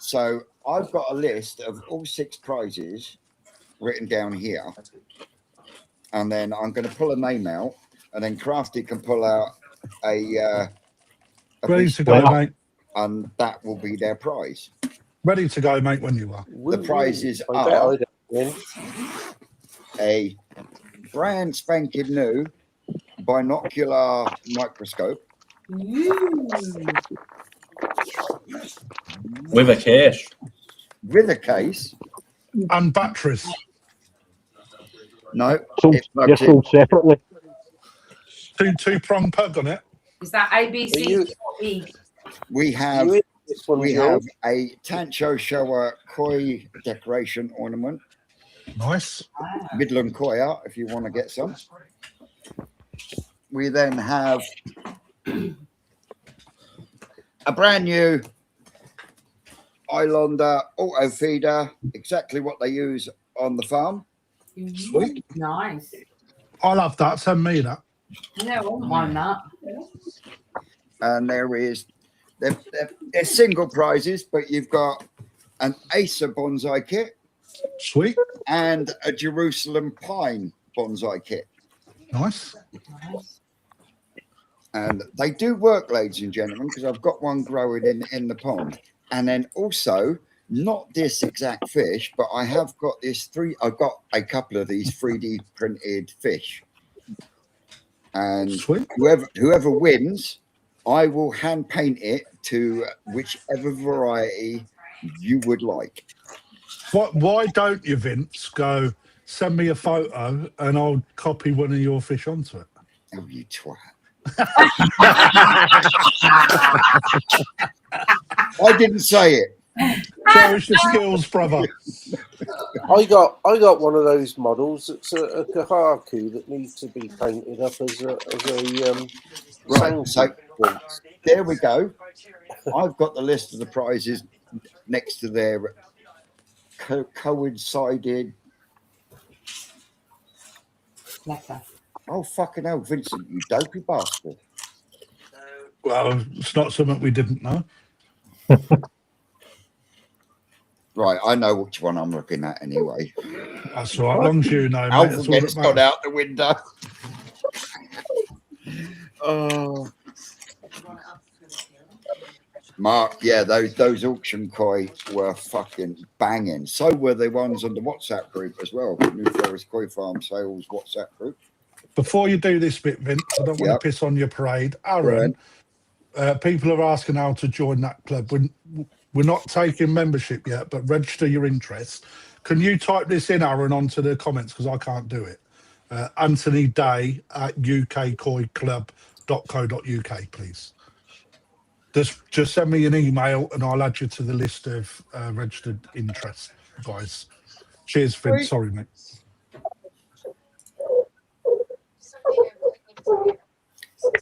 So I've got a list of all 6 prizes written down here. And then I'm going to pull a name out, and then Crafty can pull out a Ready piece to go, Wow. mate. and that will be their prize. Ready to go, mate, when you are. The prizes I bet are I don't win. a brand spanking new binocular microscope, With a case. with a case. And batteries. No, Sold, it they're plugs in. sold separately. Two-prong plug on it. Is that ABC Are you- or E? We have You in this one, we Joe? have a Tancho Shower koi decoration ornament, Nice. Midland koi art, if you want to get some. We then have a brand new Islander auto feeder, exactly what they use on the farm. Sweet. Nice. I love that. Send me that. Yeah, I won't mind that. And they're single prizes, but you've got an Acer bonsai kit Sweet. and a Jerusalem pine bonsai kit. Nice. And they do work, ladies and gentlemen, because I've got one growing in the pond. And then also, not this exact fish, but I have got I've got a couple of these 3D printed fish. And Sweet. whoever wins, I will hand paint it to whichever variety you would like. Why don't you, Vince, go send me a photo and I'll copy one of your fish onto it? Oh, you twat. I didn't say it. Show us your skills, brother. I got one of those models. It's a Kahaku that needs to be painted up as a Right, sound so sequence. there we go. I've got the list of the prizes next to their coincided. Letter. Oh, fucking hell, Vincent, you dopey bastard. Well, it's not something we didn't know. Right, I know which one I'm looking at anyway. That's all right. As long as you know, mate, that's all Alphabet's that gone matters. out the window. Oh, Mark, yeah, those auction koi were fucking banging. So were the ones on the WhatsApp group as well. New Forest Koi Farm Sales WhatsApp group. Before you do this bit, Vince, I don't want Yep. to piss on your parade. Aaron, people are asking how to join that club. We're not taking membership yet, but register your interest. Can you type this in, Aaron, onto the comments? Because I can't do it. Anthony Day at ukkoiclub.co.uk, please. Just send me an email and I'll add you to the list of registered interest, guys. Cheers, Vince. Sorry, mate.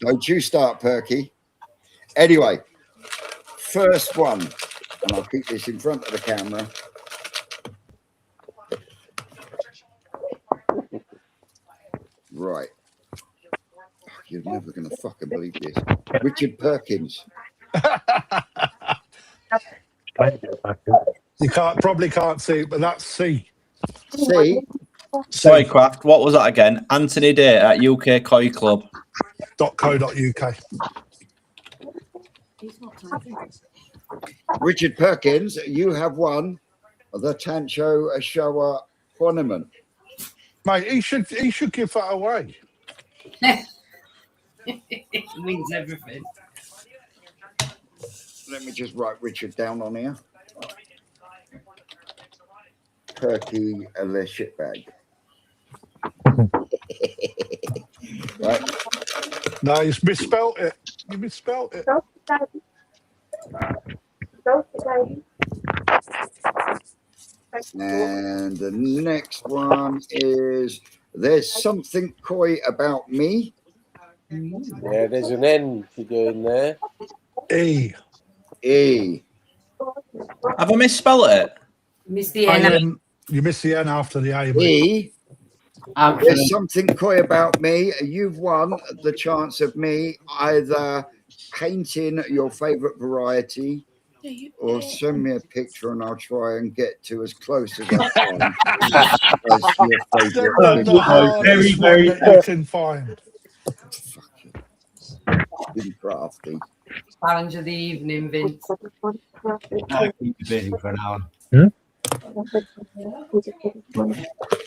Don't you start, Perky. Anyway, first one, and I'll keep this in front of the camera. Right. You're never going to fucking believe this. Richard Perkins. Trying to get it back in. You probably can't see it, but that's C. See, Sorry, Craft. What was that again? Anthony Day at UK Koi Club. .co.uk. Richard Perkins, you have won the Tancho Shower ornament. Mate, he should give that away. It means everything. Let me just write Richard down on here. Perky a le shitbag. Right. No, he's misspelt it. You misspelt it. And the next one is There's Something Koi About Me. Yeah, there's an N to go in there. E. E. Have I misspelled it? Miss the N. You missed the N after the A. mate. E. Anthony, There's Something Koi About Me. You've won the chance of me either painting your favourite variety, or send me a picture and I'll try and get to as close as I can. As your favourite The hardest one that you can find. Been crafty. Challenge of the evening, Vince. I'll keep you busy for an hour.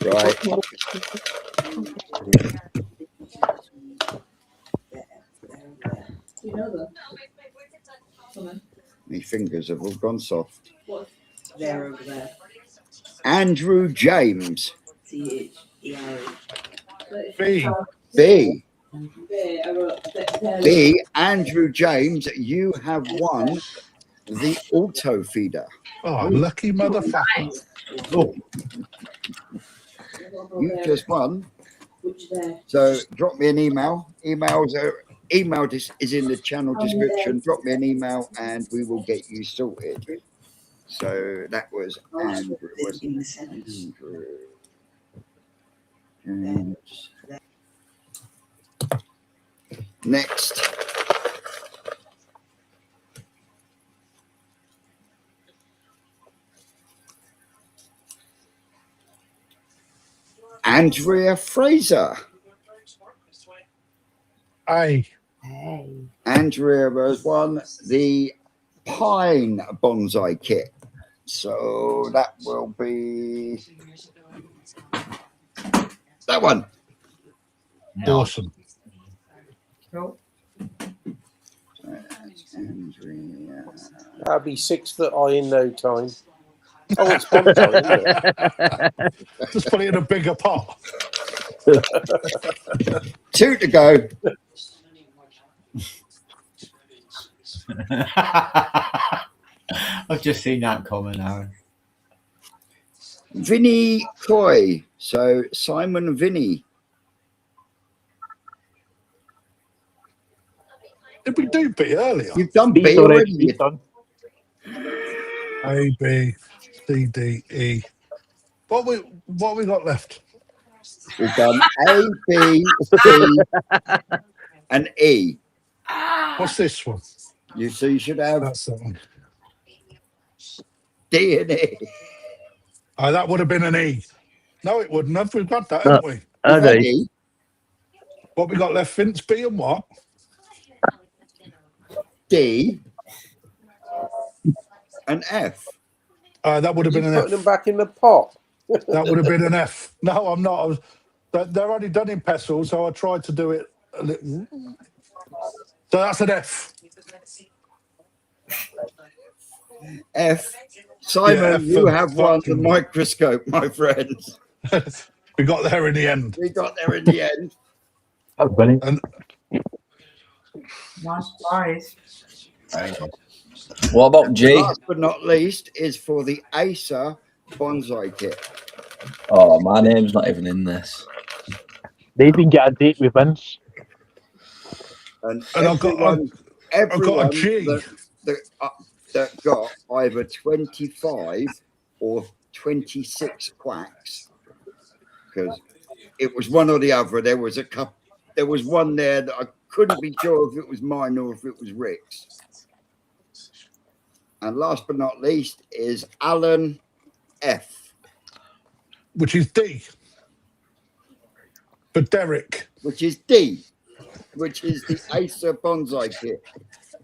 Right. My fingers have all gone soft. There over there. Andrew James. B. B. B. Andrew James, you have won the auto feeder. Oh, lucky motherfucker. Oh. You just won. So drop me an email. Email is in the channel description. Drop me an email and we will get you sorted. So that was Andrew. Andrew. Next. Andrea Fraser. A. Andrea has won the pine bonsai kit. So that will be that one. Awesome. Cool. Andrea. That'll be 6 foot high in no time. Oh, it's bonsai, isn't it? Just put it in a bigger pot. 2 to go. I've just seen that comment, Aaron. Vinny Coy. So Simon Vinny. Did we do B earlier? You've done B's B already already. done. A, B, C, D, E. What we got left? We've done A, B, C, and E. What's this one? So you should have That's that one. D and E. Oh, that would have been an E. No, it wouldn't have. We've got that, haven't we? We've had Eddie. E. What we got left, Vince? B and what? D, and F. That would have been You're an putting F. them back in the pot. That would have been an F. No, I'm not. They're only done in pestles, so I tried to do it a little. So that's an F. F. Simon, Yeah, F you for have won the fucking- microscope, my friends. We got there in the end. We got there in the end. That's Vinny. And Nice prize. What about G? Last but not least is for the Acer bonsai kit. Oh, my name's not even in this. They didn't get a date with Vince. And I've got everyone a G. that got either 25 or 26 quacks, because it was one or the other. There was a couple. There was one there that I couldn't be sure if it was mine or if it was Rick's. And last but not least is Alan F, which is D. For Derek. which is D, which is the Acer bonsai kit.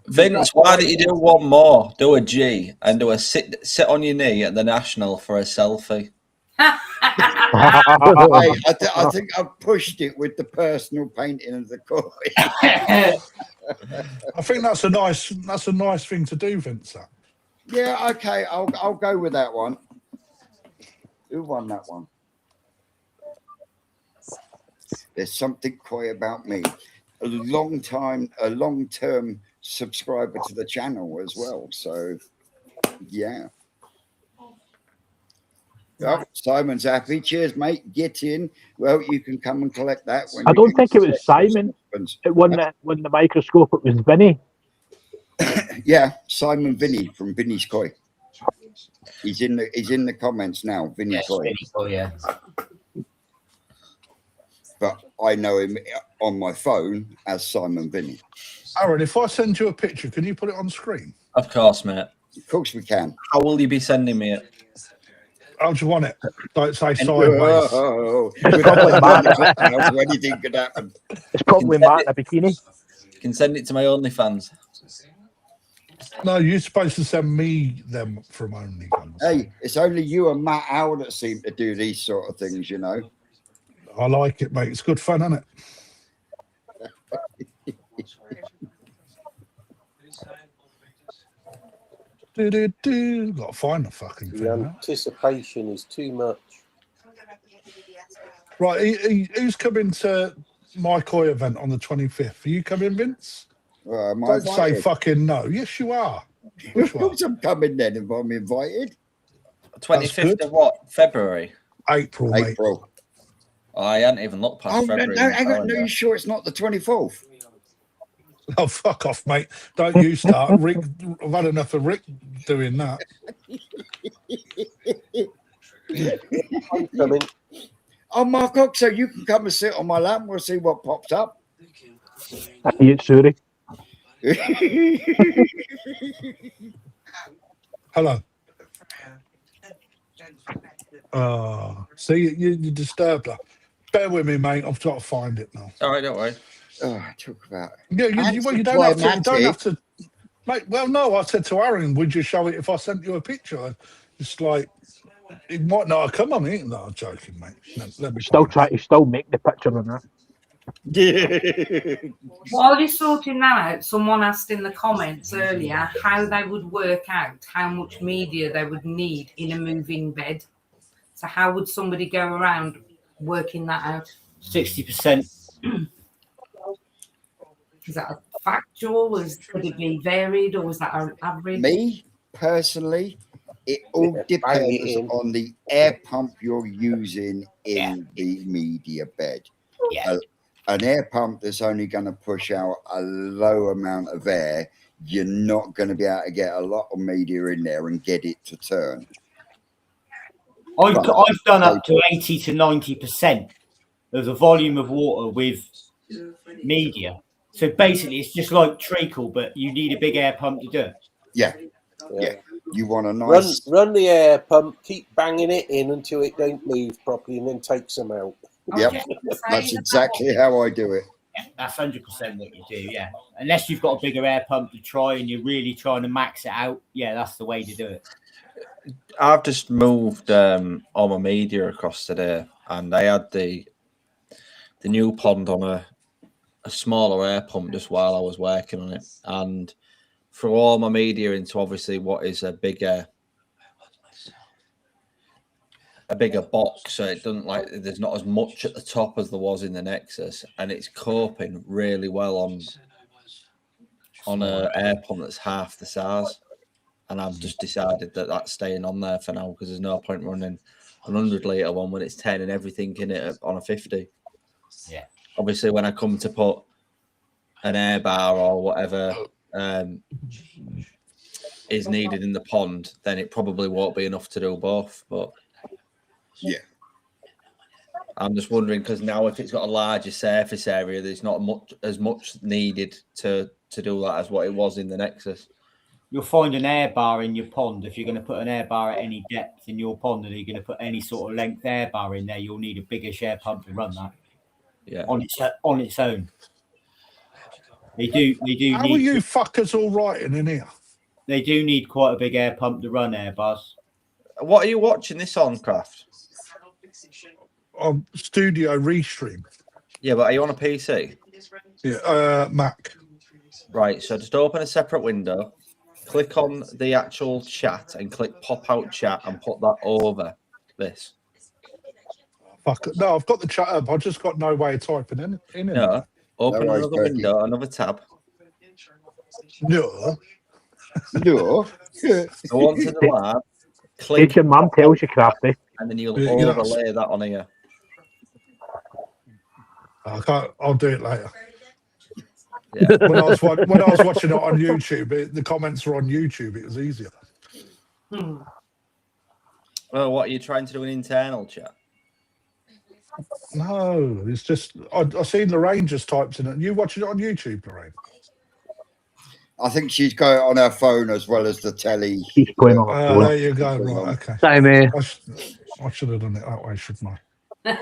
Vince, why don't you do one more? Do a G and do a sit on your knee at the National for a selfie. I think I pushed it with the personal painting of the coin. I think that's a nice thing to do, Vince. That. Yeah, okay, I'll go with that one. Who won that one? There's something coy about me. A long-term subscriber to the channel as well. So, yeah. Oh, Simon's happy. Cheers, mate. Get in. Well, you can come and collect that. When I you don't get think it to was the Simon. happens. It won the microscope. It was Vinny. Yeah, Simon Vinny from Vinny's Koi. He's in the comments now. Vinny Yes, Koi. Vinny Koi, yeah. But I know him on my phone as Simon Vinny. Aaron, if I send you a picture, can you put it on screen? Of course, mate. Of course we can. How will you be sending me it? How do you want it? Don't say sideways. Oh, Probably Matt. anything could happen. It's probably Matt in a bikini. You can send it to my OnlyFans. No, you're supposed to send me them from OnlyFans. Hey, it's only you and Matt Howe that seem to do these sort of things, you know. I like it, mate. It's good fun, isn't it? Do. Got to find the fucking The thing. Now. anticipation is too much. Right, who's coming to my Koi event on the 25th? Are you coming, Vince? Am I Don't say invited? fucking no. Yes, you are. Which Of one? course I'm coming then if I'm invited. 25th good. of what? February? April, mate. April. I hadn't even looked past Oh, no, February. no, in the hang on. No, calendar. you sure it's not the 24th? Oh, fuck off, mate. Don't you start. Rick, I've had enough of Rick doing that. I'm coming. Oh, Mark Oxo, you can come and sit on my lap. We'll see what pops up. It's Suri. Hello. See, you disturbed her. Bear with me, mate. I've got to find it now. All right, don't worry. Oh, talk about Yeah, you don't have to. You don't have to, mate. Well, no, I said to Aaron, would you show it if I sent you a picture? It's like it might not have come on me. No, I'm joking, mate. No, let me Still find try to still make the picture on that. While you're sorting that out, someone asked in the comments earlier how they would work out how much media they would need in a moving bed. So how would somebody go around working that out? 60%. Is that a factual? Could it be varied, or was that an average? Me personally, it all Yeah, bang it depends in. on the air pump you're using in the media bed. Yeah. An air pump that's only going to push out a low amount of air, you're not going to be able to get a lot of media in there and get it to turn. I've done up to 80 to 90% of the volume of water with media. So basically, it's just like treacle, but you need a big air pump to do it. Yeah. Yeah. You want a nice. Run the air pump, keep banging it in until it don't move properly, and then take some out. Yep. That's exactly how I do it. That's 100% what you do, yeah. Unless you've got a bigger air pump to try and you're really trying to max it out, yeah, that's the way to do it. I've just moved all my media across today, and I had the new pond on a smaller air pump just while I was working on it, and threw all my media into obviously what is a bigger box, so it doesn't like there's not as much at the top as there was in the Nexus, and it's coping really well on a air pump that's half the size. And I've just decided that that's staying on there for now because there's no point running a 100-litre one when it's 10 and everything in it on a 50. Yeah. Obviously, when I come to put an air bar or whatever is needed in the pond, then it probably won't be enough to do both. But yeah, I'm just wondering because now if it's got a larger surface area, there's not as much needed to do that as what it was in the Nexus. You'll find an air bar in your pond. If you're going to put an air bar at any depth in your pond and you're going to put any sort of length air bar in there, you'll need a biggish air pump to run that. Yeah. On its own. They do How need are you fuckers all writing in here? They do need quite a big air pump to run air bars. What are you watching this on, Craft? On Studio Restream. Yeah, but are you on a PC? Yeah, Mac. Right, so just open a separate window, click on the actual chat and click pop out chat and put that over this. Fuck it. No, I've got the chat up. I've just got no way of typing in it. No, open No, another window, another tab. No. No. Go on to the lab, click, Take your mum tells you, Crafty. and then you'll Yeah, you know, overlay that on here. I can't. I'll do it later. Yeah. When I was watching it on YouTube, the comments were on YouTube. It was easier. Well, what are you trying to do an internal chat? No, it's just I seen Lorraine just types in it. You watching it on YouTube, Lorraine? I think she's got it on her phone as well as the telly. She's playing on her phone. There you go. Right. Okay. Same here. I should have done it that way, shouldn't I?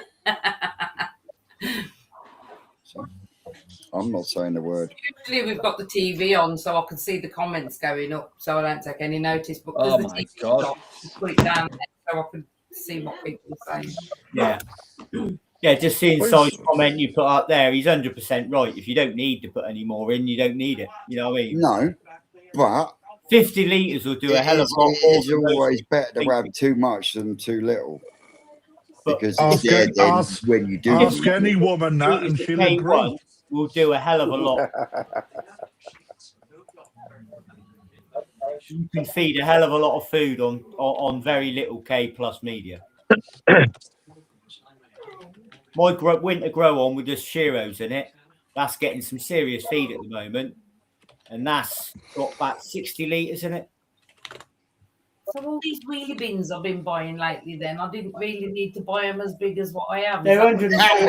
So, I'm not saying a word. Usually we've got the TV on so I can see the comments going up, so I don't take any notice. But Oh because my the TV's God. off, I put it down there so I can see what people are saying. Yeah. Yeah, just seeing Where's- Si's comment you put up there, he's 100% right. If you don't need to put any more in, you don't need it. You know what I mean? No, but 50 litres will do a hell of a lot more. it's than those always better to 50. have too much than too little. But Because Ask it's there her- then ask- when you do Ask need any it. woman that, and she'll agree. K1 will do a hell of a lot. You can feed a hell of a lot of food on very little K plus media. My winter grow on with just Shiros in it, that's getting some serious feed at the moment. And that's got about 60 litres in it. So all these wheelie bins I've been buying lately, then I didn't really need to buy them as big as what I have. They're 140 litre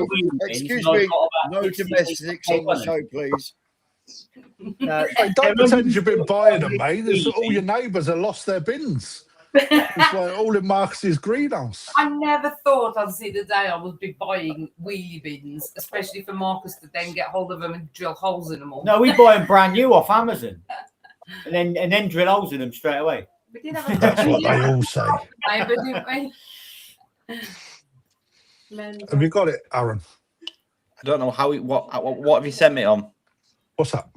wheelie bins. Excuse and I've me, got about no 60 domestics on the show, please. No, Hey, don't pretend you've been buying them, mate. It's all your neighbours have lost their bins. It's like all in Marcus's greenhouse. I never thought I'd see the day I would be buying wheelie bins, especially for Marcus to then get hold of them and drill holes in them all. No, we buy them brand new off Amazon, and then drill holes in them straight away. We did have a That's what they all say. neighbour, didn't we? Have you got it, Aaron? I don't know how it. What have you sent me on? What's that?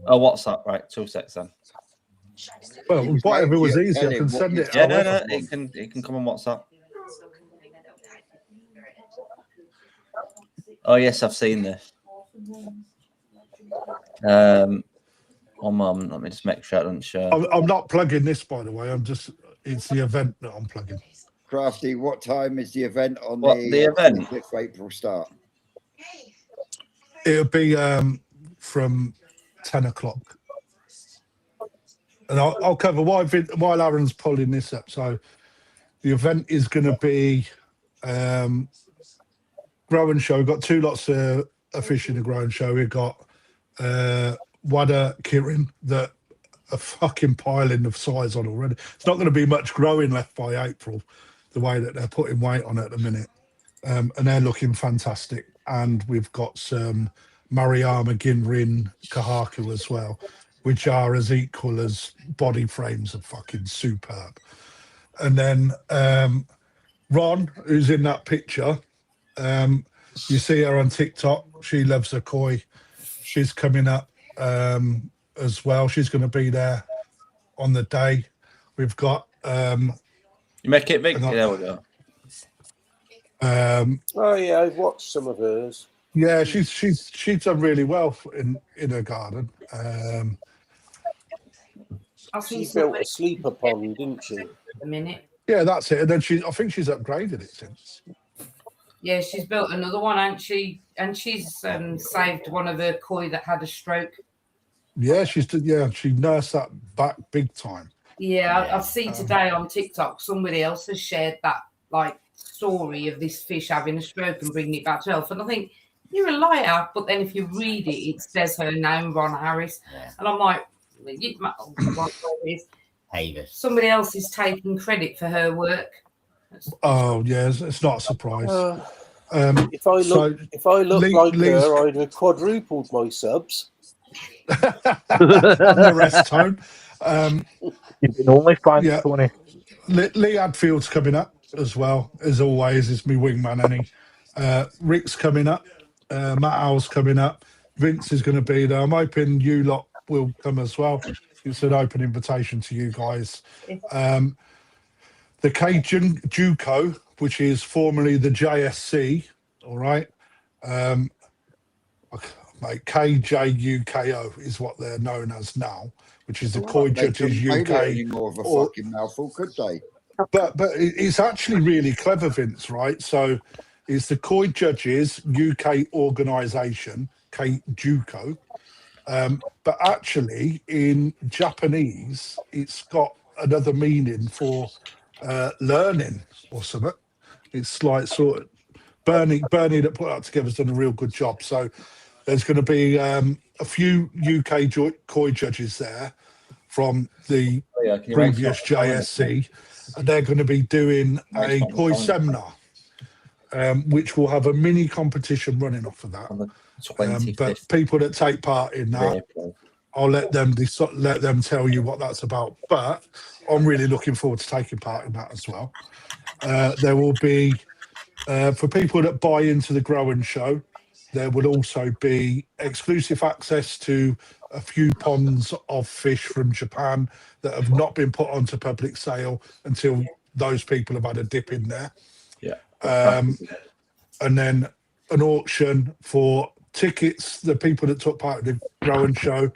Oh, WhatsApp. Right, 2 seconds then. Well, whatever was Yeah, easy, I can what send you- it. Yeah, no, however. it can come on WhatsApp. Oh yes, I've seen this. One moment, let me just make sure I don't show. I'm not plugging this, by the way. It's the event that I'm plugging. Crafty, what time is the event on What, the event? 5th April start? It'll be from 10 o'clock. And I'll cover while Aaron's pulling this up. So the event is going to be grow and show. We've got 2 lots of fish in the grow and show. We've got Wada Kirin that are fucking piling the size on already. It's not going to be much growing left by April, the way that they're putting weight on at the minute. And they're looking fantastic. And we've got some Mariama, Ginrin, Kahaku as well, which are as equal as body frames are fucking superb. And then Ron, who's in that picture, you see her on TikTok. She loves her koi. She's coming up as well. She's going to be there on the day. We've got... You make it big? hang on. There we go. Oh yeah, I've watched some of hers. Yeah, she's done really well in her garden. I've She seen some built a sleeper pond, didn't she? a minute. Yeah, that's it. And then I think she's upgraded it since. Yeah, she's built another one, hasn't she? And she's saved one of her koi that had a stroke. Yeah, she nursed that back big time. Yeah, I've seen today on TikTok somebody else has shared that like story of this fish having a stroke and bringing it back to health. And I think you're a liar, but then if you read it, it says her name, Ron Harris, and I'm like, somebody else is taking credit for her work. Oh yeah, it's not a surprise. If I look like her, I'd have quadrupled my subs. And the rest tone. You've been only fans, Yeah. Tony. Lee Hadfield's coming up as well, as always, is my wingman, Annie. Rick's coming up. Matt Owl's coming up. Vince is going to be there. I'm hoping you lot will come as well. It's an open invitation to you guys. The K Juco, which is formerly the JSC, all right? Mate, KJUKO is what they're known as now, which is the Koi They Judges couldn't make it UK. any more of a or- fucking mouthful, could they? But it's actually really clever, Vince, right? So it's the Koi Judges UK organisation, KJUKO. But actually, in Japanese, it's got another meaning for learning or something. It's like sort of, Bernie that put that together has done a real good job. So there's going to be a few UK koi judges there from the previous JSC, and they're going to be doing a koi seminar, which will have a mini competition running off of that. But people that take part in that, I'll let them tell you what that's about. But I'm really looking forward to taking part in that as well. There will be, for people that buy into the Grow and Show, there will also be exclusive access to a few ponds of fish from Japan that have not been put onto public sale until those people have had a dip in there. And then an auction for tickets, the people that took part in the Grow and Show,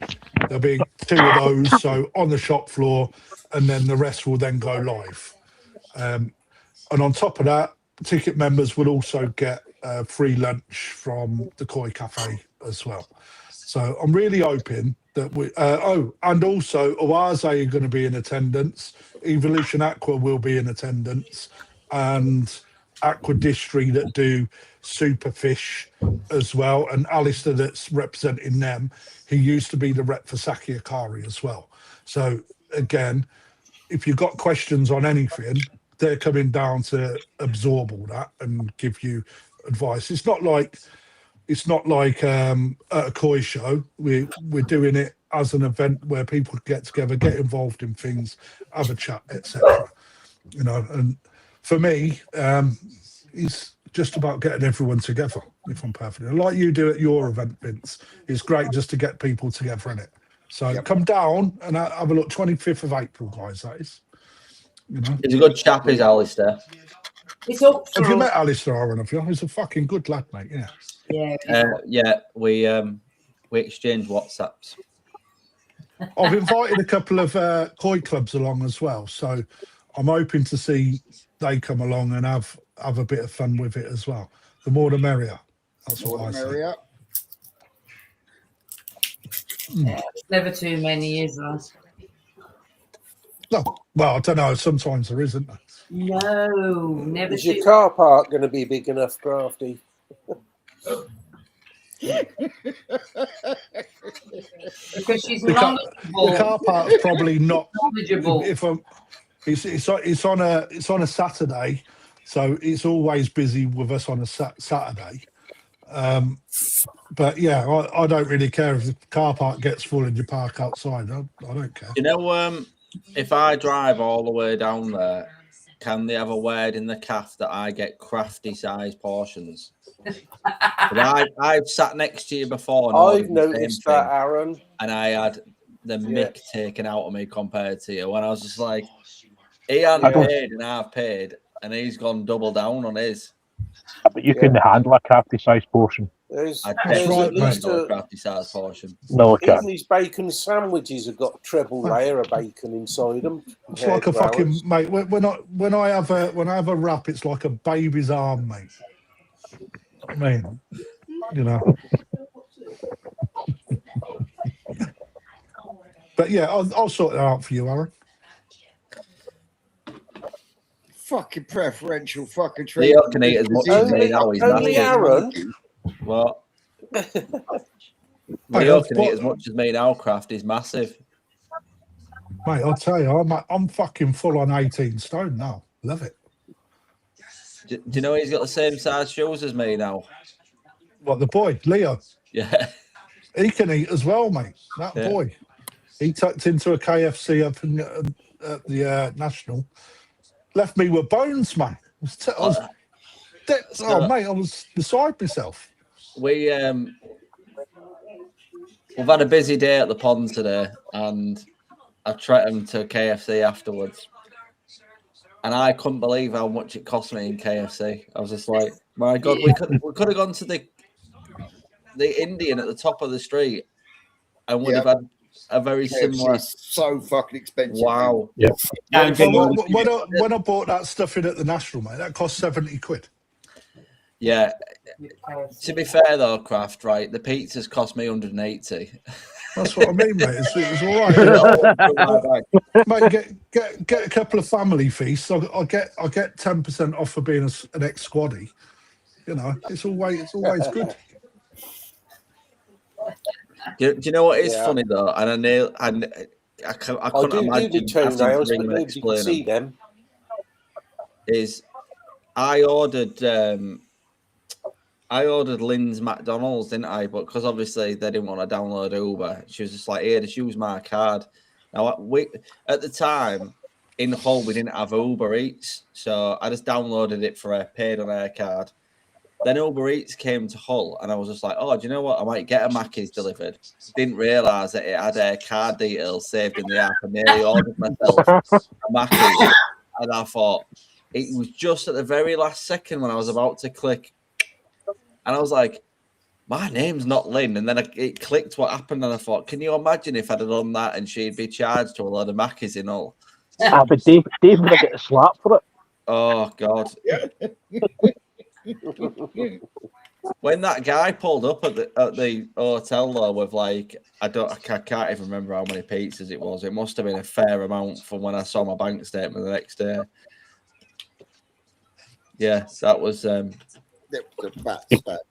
there'll be 2 of those, so on the shop floor, and then the rest will then go live. And on top of that, ticket members will also get free lunch from the Koi Cafe as well. So I'm really hoping that we... and also Oase are going to be in attendance, Evolution Aqua will be in attendance, and Aqua Distry that do Superfish as well, and Alistair that's representing them, he used to be the rep for Saki Akari as well. So again, if you've got questions on anything, they're coming down to absorb all that and give you advice. It's not like at a koi show. We're doing it as an event where people get together, get involved in things, have a chat, etc. You know, and for me, it's just about getting everyone together, if I'm perfectly. Like you do at your event, Vince, it's great just to get people together in it. So come down and have a look. 25th of April, guys, that is. You know, he's a good chap, is Alistair. It's up have you met Alistair, Aaron? Have you? He's a fucking good lad, mate. Yeah. We exchange WhatsApps. I've invited a couple of koi clubs along as well, so I'm hoping to see they come along and have a bit of fun with it as well. The more the merrier. That's what I say. There's never too many, is there? No, well, I don't know. Sometimes there isn't. No, never. Is your car park going to be big enough, Crafty? Because she's the car park's probably not knowledgeable. It's on a Saturday, so it's always busy with us on a Saturday. But yeah, I don't really care if the car park gets full and you park outside. I don't care. You know, if I drive all the way down there, can they have a word in the calf that I get Crafty size portions? I've sat next to you before. And I've noticed that, Aaron. And I had the mick taken out of me compared to you. When I was just like, he hadn't paid and I've paid, and he's gone double down on his. But you can handle a crafty size portion. There's at least a crafty size portion. No, I can't. Even these bacon sandwiches have got a treble layer of bacon inside them. It's like a fucking mate. When I have a wrap, it's like a baby's arm, mate. I mean, you know. But yeah, I'll sort it out for you, Aaron. Fucking preferential fucking Leo can eat as much as me now. He's only Aaron. What? Leo can eat as much as me now. Craft is massive. Mate, I'll tell you, I'm fucking full on 18 stone now. Love it. Do you know he's got the same size shoes as me now? What, the boy, Leo? Yeah. He can eat as well, mate. That boy. He tucked into a KFC up in at the National. Left me with bones, mate. I was beside myself. We've had a busy day at the pond today, and I treated him to KFC afterwards. And I couldn't believe how much it cost me in KFC. I was just like, my God, we could have gone to the Indian at the top of the street and would have had a very similar. So fucking expensive. Wow. Yeah. When I bought that stuff in at the National, mate, that cost 70 quid. Yeah. To be fair though, Craft, right? The pizzas cost me 180. That's what I mean, mate. It's all right. Mate, get a couple of family feasts. I get 10% off for being an ex-squaddy. You know, it's always good. Do you know what is Yeah. funny though? And I couldn't I do imagine the having to toenails, ring but and nobody can explain see them. them. Is I ordered Lynn's McDonald's, didn't I? But because obviously they didn't want to download Uber, she was just like, "Here, just use my card." Now we at the time in Hull we didn't have Uber Eats, so I just downloaded it for her, paid on her card. Then Uber Eats came to Hull, and I was just like, "Oh, do you know what? I might get a Mackey's delivered." Didn't realise that it had her card details saved in the app. I nearly ordered myself a Mackey's, and I thought it was just at the very last second when I was about to click, and I was like, "My name's not Lynn." And then it clicked what happened, and I thought, "Can you imagine if I'd have done that and she'd be charged to a load of Mackey's in Hull?" But Dave would have get a slap for it. Oh God. When that guy pulled up at the hotel though with like I can't even remember how many pizzas it was. It must have been a fair amount from when I saw my bank statement the next day. Yeah, that was You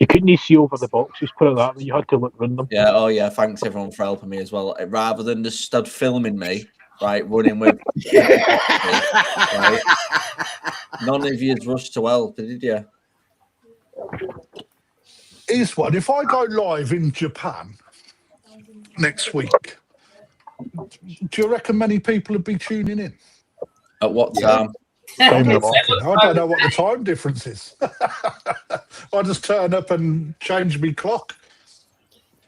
couldn't see over the boxes, put it that way. You had to look round them. yeah, oh yeah, thanks everyone for helping me as well. Rather than just stood filming me, right, running with right? None of you rushed to help, did you? Here's one. If I go live in Japan next week, do you reckon many people would be tuning in? At what time? I don't know what the time difference is. I just turn up and change my clock.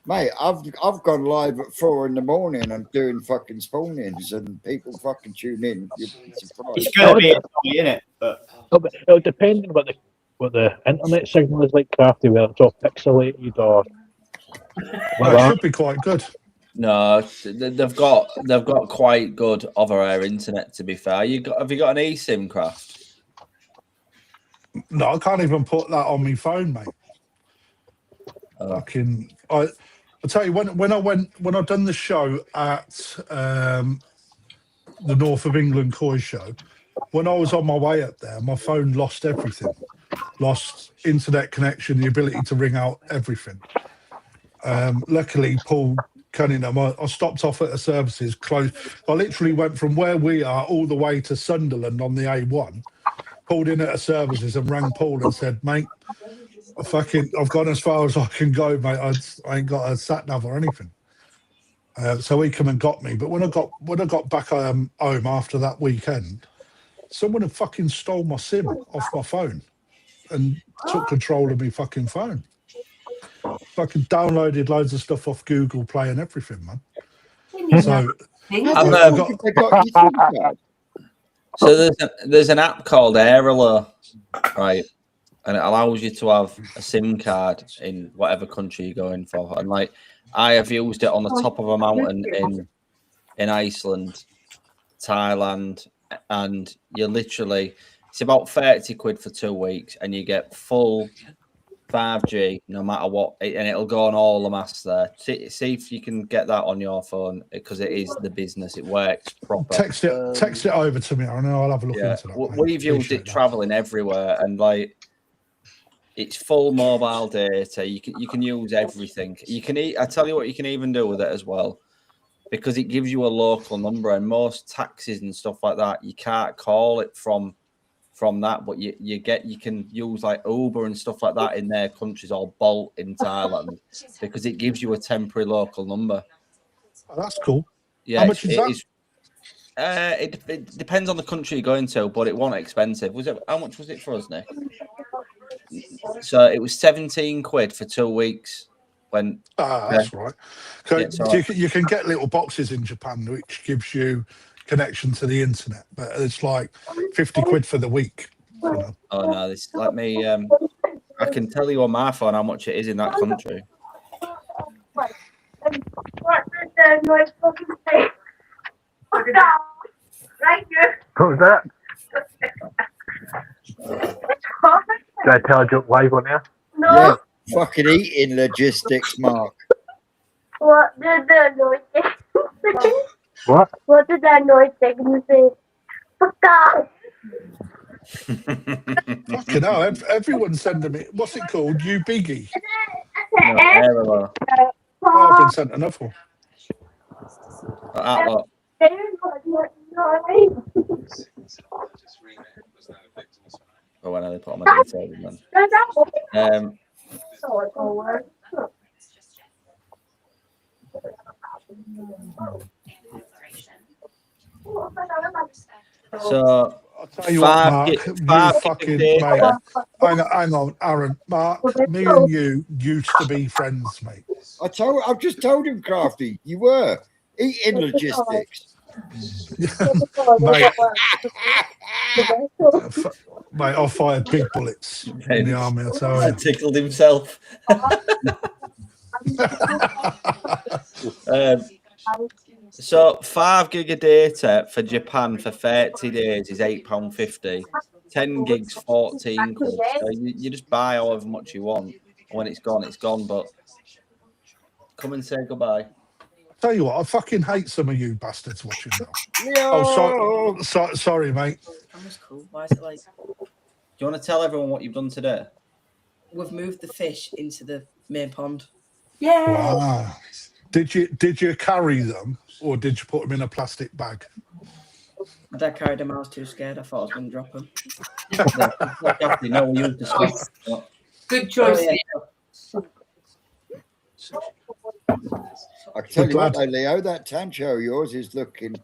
Mate, I've gone live at 4 a.m. and doing fucking spawnings, and people fucking tune in. You'd be surprised. It's going to be annoying, isn't it? But It'll depend on what the internet signal is like, Crafty, whether it's all pixelated or It should be quite good. No, they've got quite good over-air internet. To be fair, have you got an eSIM, Craft? No, I can't even put that on my phone, mate. I'll tell you when I done the show at the North of England Koi show. When I was on my way up there, my phone lost everything. Lost internet connection, the ability to ring out everything. Luckily, Paul Cunningham, I stopped off at the services close. I literally went from where we are all the way to Sunderland on the A1, pulled in at the services and rang Paul and said, "Mate, I've gone as far as I can go, mate. I ain't got a sat nav or anything." So he come and got me. But when I got back home after that weekend, someone had fucking stole my SIM off my phone and took control of my fucking phone. Fucking downloaded loads of stuff off Google Play and everything, man. So So there's an app called Airalo, right? And it allows you to have a SIM card in whatever country you're going for. And like I have used it on the top of a mountain in Iceland, Thailand, and you're literally it's about 30 quid for 2 weeks, and you get full 5G no matter what, and it'll go on all the masts there. See if you can get that on your phone, because it is the business. It works proper. Text it over to me, and I'll have a look into that. We've used it traveling everywhere, and like it's full mobile data. You can use everything. I tell you what, you can even do with it as well, because it gives you a local number, and most taxis and stuff like that you can't call it from that, but you can use like Uber and stuff like that in their countries, or Bolt in Thailand, because it gives you a temporary local number. Oh, that's cool. Yeah, how much is that? It depends on the country you're going to, but it wasn't expensive. How much was it for us, Nick? So it was 17 quid for 2 weeks. That's right. You can get little boxes in Japan which gives you connection to the internet, but it's like 50 quid for the week. You know? Oh no, let me I can tell you on my phone how much it is in that country. What did the noise fucking say? Right here. What was that? Did I tell a joke live on there? No. Yeah, fucking eating logistics, Mark. What did the noise say? What? What did that noise say? Fuck off. Fucking Fucking hell, everyone's sending me. What's it called? You biggie. No, Aerolor. Oh, I've been sent another one. That lot. Oh, when I put on my details in then. So I'll tell you what, Mark, five you fucking gig mate. data. Hang on, Aaron. Mark, me and you used to be friends, mate. I've just told him, Crafty, you were eating logistics. Mate, mate, I fired big bullets in the army, I tell you. Tickled himself. So 5 gig of data for Japan for 30 days is £8.50. 10 gigs, 14 quid. So you just buy however much you want. When it's gone, it's gone. But come and say goodbye. Tell you what, I fucking hate some of you bastards watching now. No. Oh, sorry, mate. That was cool. Why is it like Do you want to tell everyone what you've done today? we've moved the fish into the main pond? Yeah. Wow. Did you carry them or did you put them in a plastic bag? My dad carried them. I was too scared. I thought I was going to drop them. No, we used the stuff. Good choice. I can tell you what, though, Leo, that tancho of yours is looking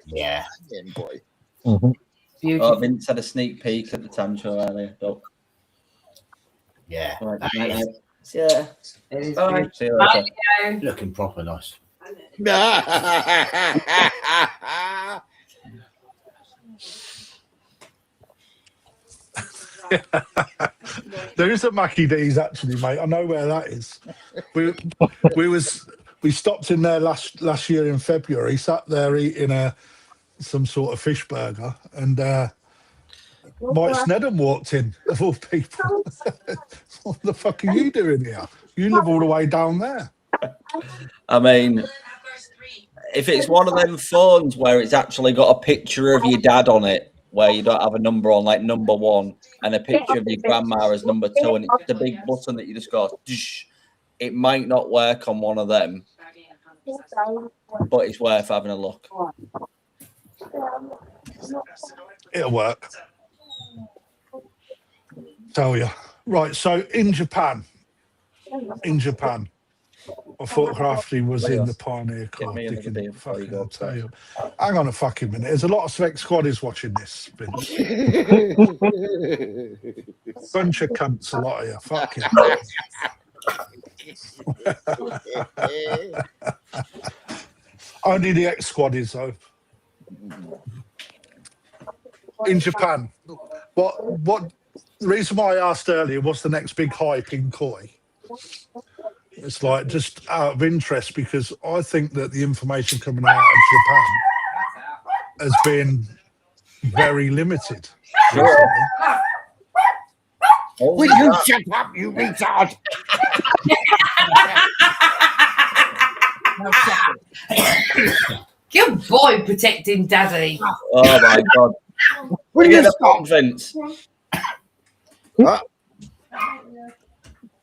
Yeah. boy. Oh, Vince had a sneak peek at the tancho earlier. Yeah. Right, Yeah. Bye. see you later. Bye. Looking proper nice. There is a Mackie D's actually, mate. I know where that is. We stopped in there last year in February. Sat there eating some sort of fish burger, and Mike Snedden walked in, of all people. What the fuck are you doing here? You live all the way down there. I mean, if it's one of them phones where it's actually got a picture of your dad on it, where you don't have a number on, like number 1, and a picture of your grandma as number 2, and it's the big button that you just go, Dsh, it might not work on one of them, but it's worth having a look. It'll work. Tell you. Right, so in Japan, I thought Crafty was in the Pioneer Club. Fucking, I'll tell you. Hang on a fucking minute. There's a lot of Spec Squaddies watching this, Vince. Bunch of cunts, a lot of you. Fucking. Only the ex-Squaddies, though. In Japan, what the reason why I asked earlier, what's the next big hype in koi? It's like just out of interest, because I think that the information coming out of Japan has been very limited. Will you shut up, you retard? Good boy, protecting Daddy. Oh my god! Will you Get a stop? pond, Vince.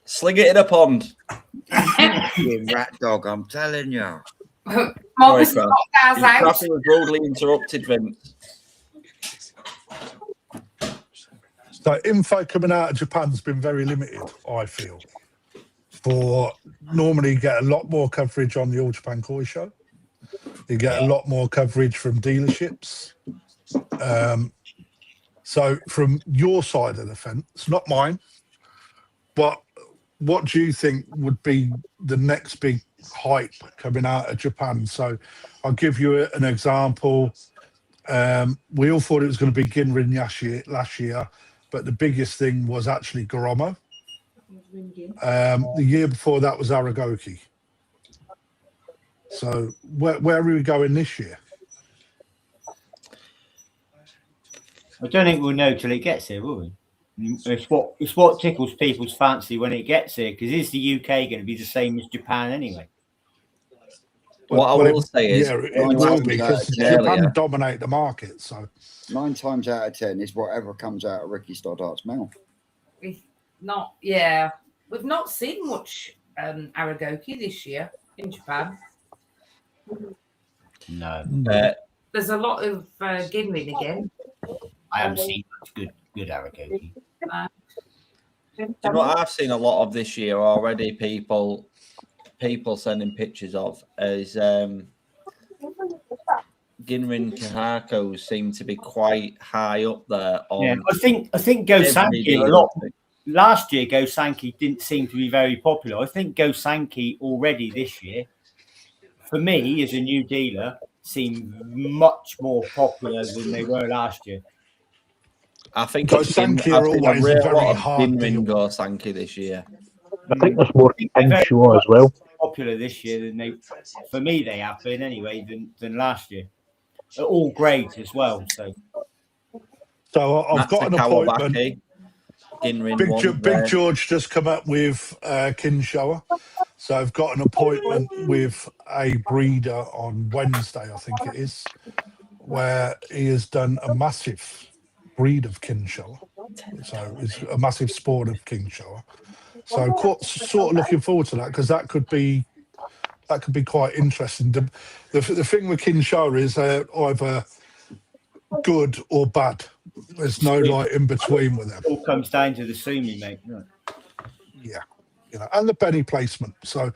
Sling it in a pond. You rat dog, I'm telling you. Marcus Sorry, knocked ours out. Crafty was rudely interrupted, Vince. So info coming out of Japan's been very limited, I feel. Normally you get a lot more coverage on the All Japan Koi Show. You get a lot more coverage from dealerships. So from your side of the fence, not mine, but what do you think would be the next big hype coming out of Japan? So I'll give you an example. We all thought it was going to be Ginrin last year, but the biggest thing was actually Goromo. The year before that was Aragoki. So where are we going this year? I don't think we'll know till it gets here, will we? It's what tickles people's fancy when it gets here, because is the UK going to be the same as Japan anyway? What I will say is, yeah, it will be, because Japan dominate the market. So 9 times out of 10 is whatever comes out of Ricky Stoddart's mouth. We've not seen much Aragoki this year in Japan. No, There's a lot of Ginrin again. I haven't seen much good Aragoki. Do you know what I've seen a lot of this year already? People sending pictures of is Ginrin Kahakos seem to be quite high up there. On Yeah, I think Go Sankey a lot. Last year, Go Sankey didn't seem to be very popular. I think Go Sankey already this year, for me as a new dealer, seem much more popular than they were last year. I think Go it's been, Sankey I've are seen a always real very lot of hard Ginrin deal. Go Sankey this year. I think there's more Kinshaw as well. Popular this year than they, for me, they have been anyway than last year. At all grades as well. So I've got an appointment. Ginrin Big George just come up with Kinshaw. So I've got an appointment with a breeder on Wednesday, I think it is, where he has done a massive breed of Kinshaw. So it's a massive spawn of Kinshaw. So sort of looking forward to that, because that could be quite interesting. The thing with Kinshaw is either good or bad. There's no like in between with them. It all comes down to the Sumi, mate. No. Yeah, and the penny placement. So,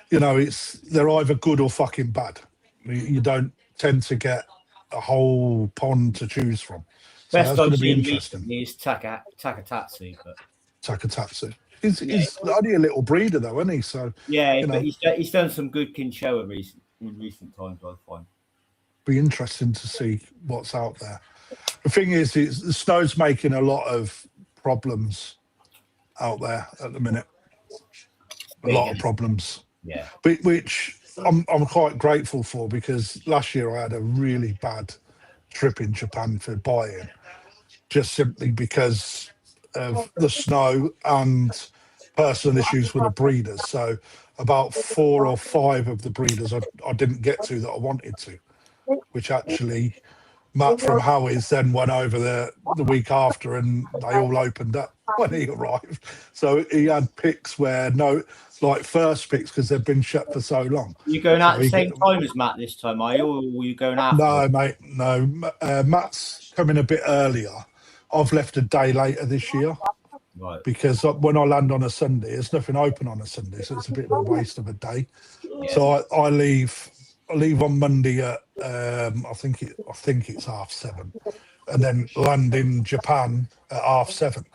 they're either good or fucking bad. You don't tend to get a whole pond to choose from. So Best that's going I've to be seen interesting. recently is Takatatsu, but Takatatsu. He's only a little breeder though, isn't he? So yeah, but he's done some good Kinshaw in recent times, I find. Be interesting to see what's out there. The thing is the snow's making a lot of problems out there at the minute. A lot of problems. Yeah. Which I'm quite grateful for, because last year I had a really bad trip in Japan for buying, just simply because of the snow and personal issues with the breeders. So about 4 or 5 of the breeders I didn't get to that I wanted to, which actually Matt from Howie's then went over there the week after, and they all opened up when he arrived. So he had picks where first picks, because they've been shut for so long. You going out at the same time as Matt this time, are you? Or were you going out? No, mate, no. Matt's coming a bit earlier. I've left a day later this year. Right. Because when I land on a Sunday, there's nothing open on a Sunday, so it's a bit of a waste of a day. Yeah. So I leave on Monday at I think it's 7:30, and then land in Japan at 7:30.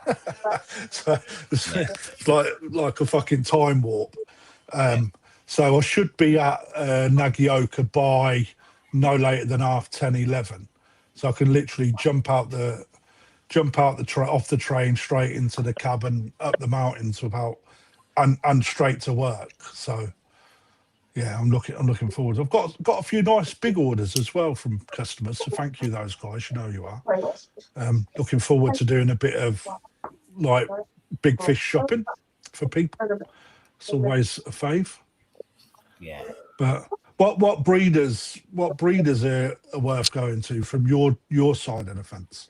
So it's like a fucking time warp. So I should be at Nagaoka by no later than 10:30, 11, so I can literally jump off the train straight into the cabin, up the mountains and straight to work. So yeah, I'm looking forward. I've got a few nice big orders as well from customers, so thank you those guys, you are. Looking forward to doing a bit of like big fish shopping for people. It's always a fave. Yeah. But what breeders are worth going to from your side of the fence?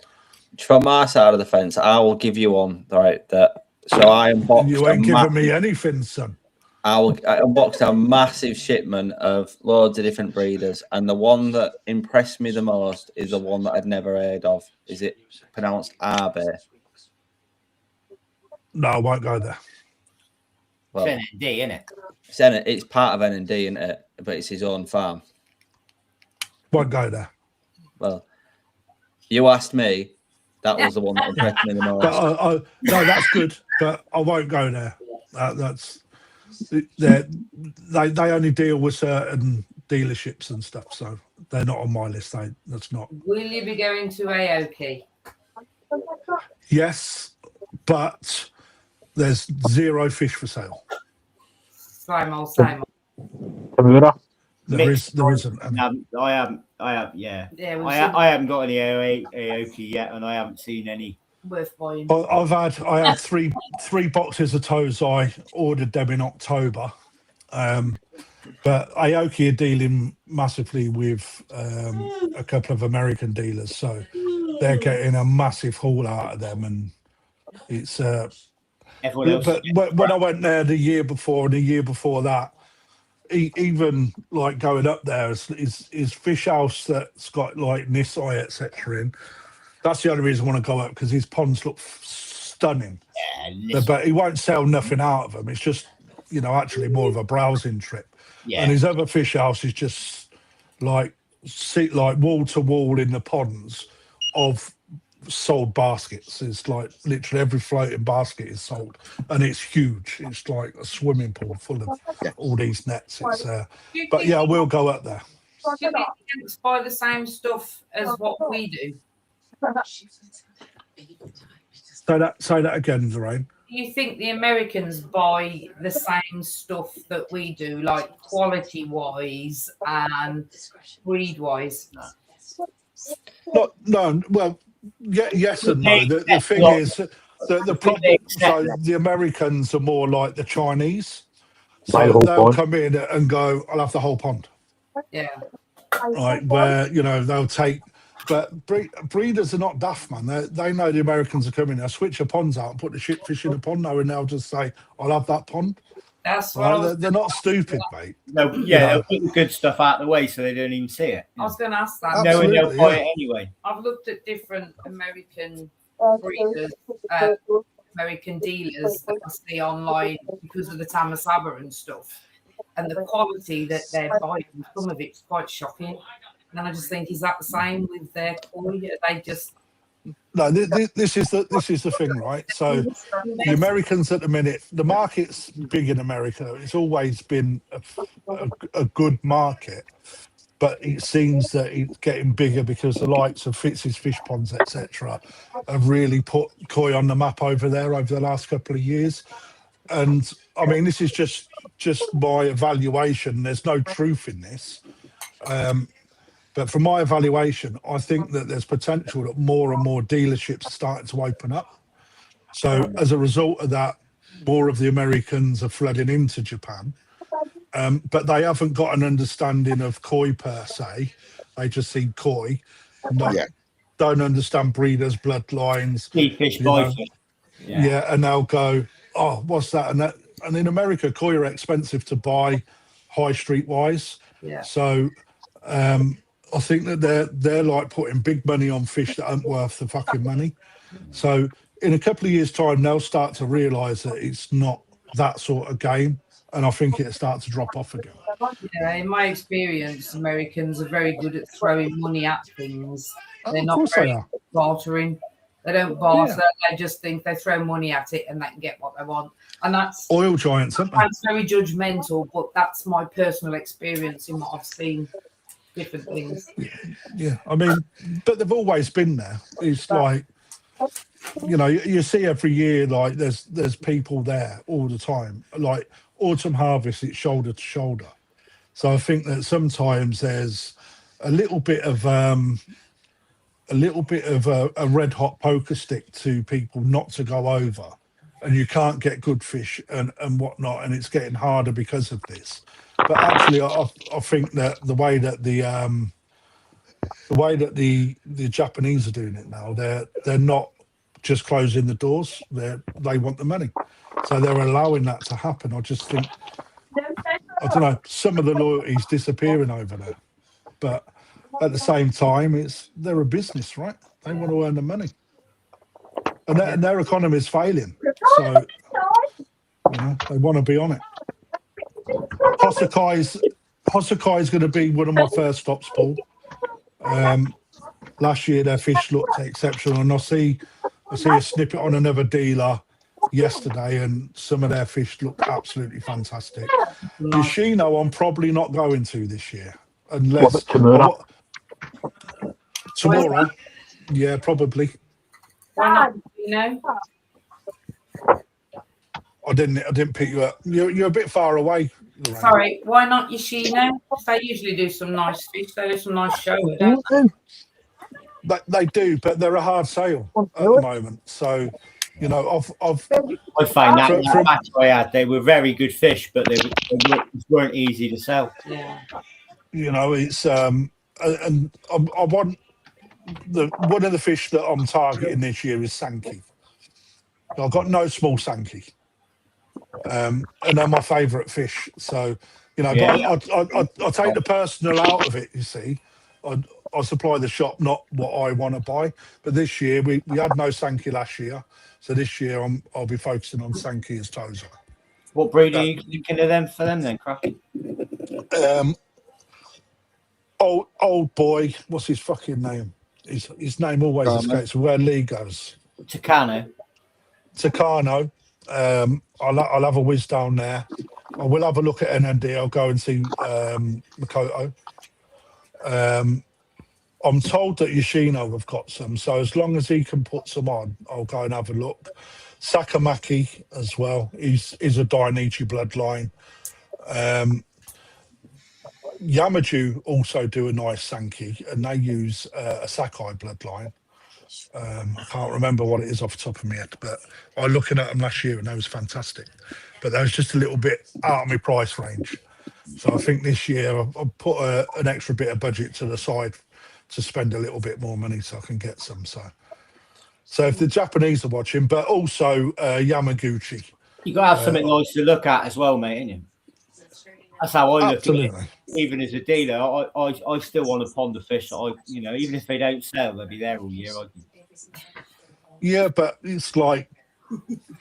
From my side of the fence, I will give you one. Right, so I unboxed. You ain't giving me anything, son. I unboxed a massive shipment of loads of different breeders, and the one that impressed me the most is the one that I'd never heard of. Is it pronounced Arbe? No, I won't go there. Well, it's NND, isn't it? It's part of NND, isn't it? But it's his own farm. Won't go there. Well, you asked me. That was the one that impressed me the most. But, no, that's good, but I won't go there. They only deal with certain dealerships and stuff, so they're not on my list. That's not. Will you be going to Aoki? Yes, but there's 0 fish for sale. Same. There isn't. I haven't. Yeah. I haven't got any Aoki yet, and I haven't seen any worth buying. I had three boxes of toes. I ordered them in October, but Aoki are dealing massively with a couple of American dealers, so they're getting a massive haul out of them, and it's. Everyone else. But when I went there the year before and the year before that, even like going up there is fish house that's got like Nisai etc. in. That's the only reason I want to go up, because his ponds look stunning. Yeah, but he won't sell nothing out of them. It's just, actually more of a browsing trip. Yeah. And his other fish house is just like wall to wall in the ponds of sold baskets. It's like literally every floating basket is sold, and it's huge. It's like a swimming pool full of all these nets. It's but yeah, we'll go up there. Do you think Americans buy the same stuff as what we do? Say that again, Lorraine. Do you think the Americans buy the same stuff that we do, like quality wise and breed wise? No. Well, yeah, yes and no. The thing is, the problem. So the Americans are more like the Chinese. So they'll come in and go, "I'll have the whole pond." Yeah. Right, where they'll take. But breeders are not daft, man. They know the Americans are coming. They'll switch the ponds out and put the shit fish in the pond, and they'll just say, "I'll have that pond." That's right. They're not stupid, mate. No, yeah, they'll put the good stuff out of the way so they don't even see it. I was going to ask that. No, and they'll buy it anyway. I've looked at different American breeders, American dealers that I see online because of the Tamasaba and stuff, and the quality that they're buying. Some of it's quite shocking. And I just think, is that the same with their koi? Are they just no? This is the thing, right? So the Americans at the minute, the market's big in America. It's always been a good market, but it seems that it's getting bigger because the likes of Fitz's Fish Ponds, etc., have really put koi on the map over there over the last couple of years. And I mean, this is just my evaluation. There's no truth in this. But from my evaluation, I think that there's potential that more and more dealerships are starting to open up. So as a result of that, more of the Americans are flooding into Japan. But they haven't got an understanding of koi per se. They just see koi. Don't understand breeders' bloodlines. Fish, boy. Yeah, and they'll go, "Oh, what's that?" And in America, koi are expensive to buy high street wise. Yeah. So I think that they're like putting big money on fish that aren't worth the fucking money. So in a couple of years' time, they'll start to realise that it's not that sort of game, and I think it'll start to drop off again. Yeah, in my experience, Americans are very good at throwing money at things. They're not course very they good are. at bartering. They don't barter. They just think they throw money at it and they can get what they want. And that's Oil giants, aren't they? that's very judgmental, but that's my personal experience in what I've seen. Different things. Yeah, I mean, but they've always been there. It's like, you see every year, like there's people there all the time. Like autumn harvest, it's shoulder to shoulder. So I think that sometimes there's a little bit of a red hot poker stick to people not to go over, and you can't get good fish and whatnot, and it's getting harder because of this. But actually, I think that the way that the Japanese are doing it now, they're not just closing the doors. They want the money, so they're allowing that to happen. I just think, I don't know, some of the loyalty's disappearing over there. But at the same time, they're a business, right? They want to earn the money, and their economy is failing. So they want to be on it. Hosakai is going to be one of my first stops, Paul. Last year their fish looked exceptional, and I see a snippet on another dealer yesterday, and some of their fish looked absolutely fantastic. Yoshino, I'm probably not going to this year unless Tamura? Tomorrow. Yeah, probably. Why not? I didn't pick you up. You're a bit far away, Lorraine. Sorry, why not Yoshino? They usually do some nice fish. They do some nice show, don't they? They do, but they're a hard sale at the moment. So, I find that match I had, they were very good fish, but they weren't easy to sell. Yeah. It's and I want one of the fish that I'm targeting this year is Sankey. I've got no small Sankey, and they're my favourite fish. So, you know, Yeah. but I take the personal out of it. You see, I supply the shop, not what I want to buy. But this year we had no Sankey last year, so this year I'll be focusing on Sankey as Tozer. What breed are you thinking of them for them then, Crafty? Old boy, what's his fucking name? His name always escapes me. Where Lee goes. Takano. I'll have a whiz down there. I will have a look at NND. I'll go and see Makoto. I'm told that Yoshino have got some, so as long as he can put some on, I'll go and have a look. Sakamaki as well. He's a Dainichi bloodline. Yamaju also do a nice Sankey, and they use a Sakai bloodline. I can't remember what it is off the top of my head, but I was looking at them last year and they was fantastic. But that was just a little bit out of my price range. So I think this year I've put an extra bit of budget to the side to spend a little bit more money so I can get some. So if the Japanese are watching, but also Yamaguchi. You got to have something nice to look at as well, mate, ain't you? That's how I look at it. Even as a dealer, I still want to pond the fish. Even if they don't sell, they'll be there all year. Yeah, but it's like,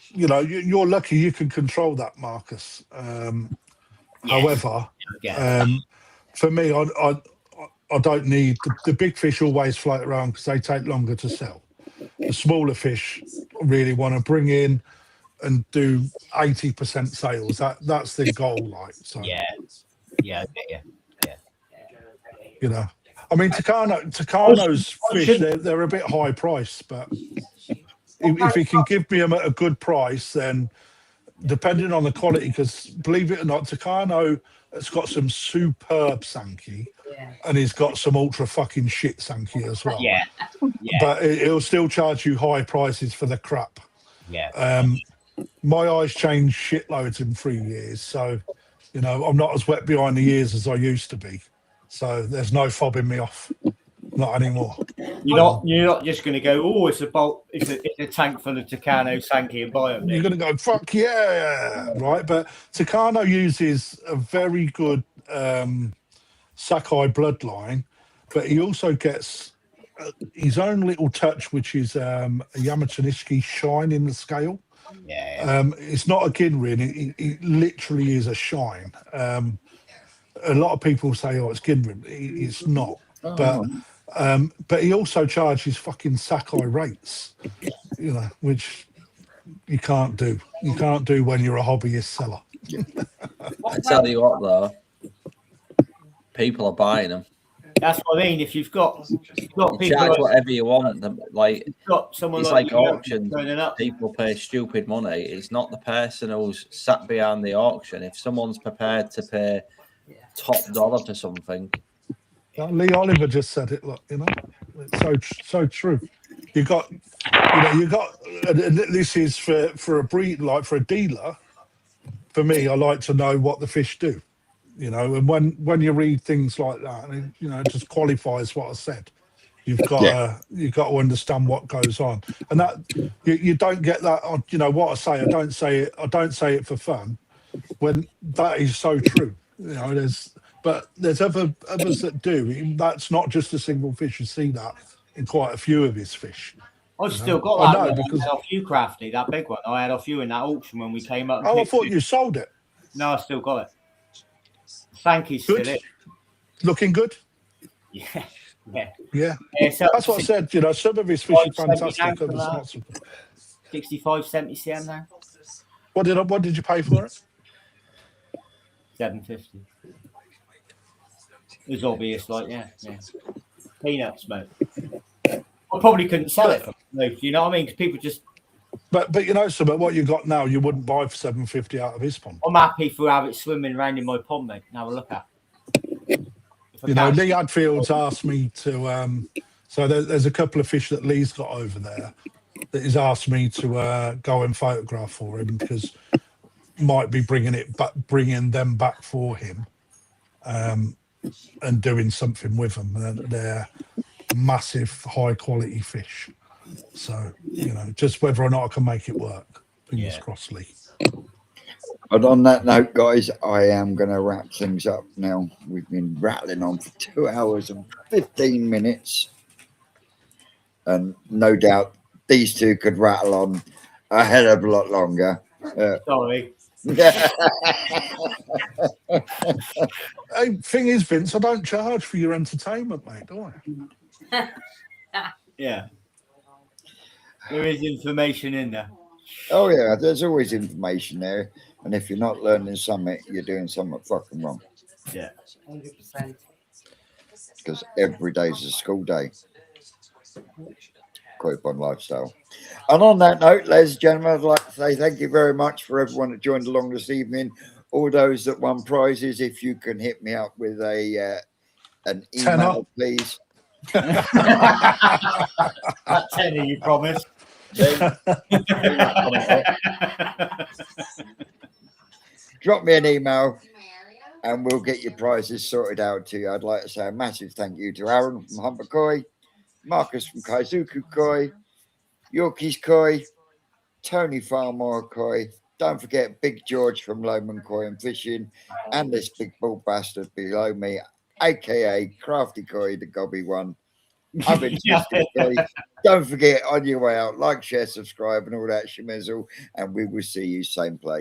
you're lucky you can control that, Marcus. However, for me, I don't need the big fish always float around because they take longer to sell. The smaller fish really want to bring in and do 80% sales. That's the goal, like. So yeah, I get you. I mean, Takano's fish, they're a bit high priced, but if he can give me them at a good price, then depending on the quality, because believe it or not, Takano has got some superb Sankey, and he's got some ultra fucking shit Sankey as well. Yeah. But it'll still charge you high prices for the crap. Yeah. My eyes changed shitloads in 3 years, so I'm not as wet behind the ears as I used to be. So there's no fobbing me off, not anymore. You're not just going to go, oh, it's a tank full of Takano Sankey and buy them. You're going to go, fuck yeah, right? But Takano uses a very good Sakai bloodline, but he also gets his own little touch, which is a Yamatanishiki shine in the scale. Yeah. It's not a Ginrin, it literally is a shine. A lot of people say, oh, it's Ginrin. It's not. But he also charges fucking Sakai rates, which you can't do. You can't do when you're a hobbyist seller. I tell you what, though, people are buying them. That's what I mean. If you've got people charge whatever you want, got someone it's like auctions. People pay stupid money. It's not the person who's sat behind the auction. If someone's prepared to pay top dollar for something. Lee Oliver just said it. Look, it's so true. You got. This is for a breed, like for a dealer. For me, I like to know what the fish do. And when you read things like that, and it just qualifies what I said. You've got to understand what goes on, and that you don't get that. What I say. I don't say it for fun. When that is so true. There's others that do. That's not just a single fish. You see that in quite a few of his fish. I've still got that one. I had off you, Crafty, that big one. I had off you in that auction when we came up. Oh, I thought you sold it. No, I still got it. Sankey's still it. Looking good? Yeah. That's what I said. Some of his fish are fantastic. 65, 70 cm now. What did you pay for it? 750. It was obvious, peanuts, mate. I probably couldn't sell it. You know what I mean? Because people just. But something. What you got now, you wouldn't buy for 750 out of his pond. I'm happy for have it swimming around in my pond, mate. Now have a look at. Lee Hadfield's asked me to. So there's a couple of fish that Lee's got over there that he's asked me to go and photograph for him because might be bringing them back for him, and doing something with them. massive, high quality fish. So, just whether or not I can make it work. Fingers crossed, Lee. But on that note, guys, I am going to wrap things up now. We've been rattling on for 2 hours and 15 minutes. And no doubt these two could rattle on a hell of a lot longer. Sorry. Hey, thing is, Vince, I don't charge for your entertainment, mate, do I? Yeah. There is information in there. Oh, yeah, there's always information there. And if you're not learning something, you're doing something fucking wrong. Yeah. 100%. Because every day is a school day. Koi Pond lifestyle. And on that note, ladies and gentlemen, I'd like to say thank you very much for everyone that joined along this evening. All those that won prizes, if you can hit me up with an email, please. That tenner you promised. Drop me an email and we'll get your prizes sorted out to you. I'd like to say a massive thank you to Aaron from Humber Koi, Marcus from Kaizuku Koi, Yorkies Koi, Tony Farmore Koi. Don't forget Big George from Lowman Koi and Fishing, and this big bull bastard below me, aka Crafty Koi, the gobby one. I've been Koi. Don't forget on your way out, like, share, subscribe, and all that shemizzle, and we will see you same place.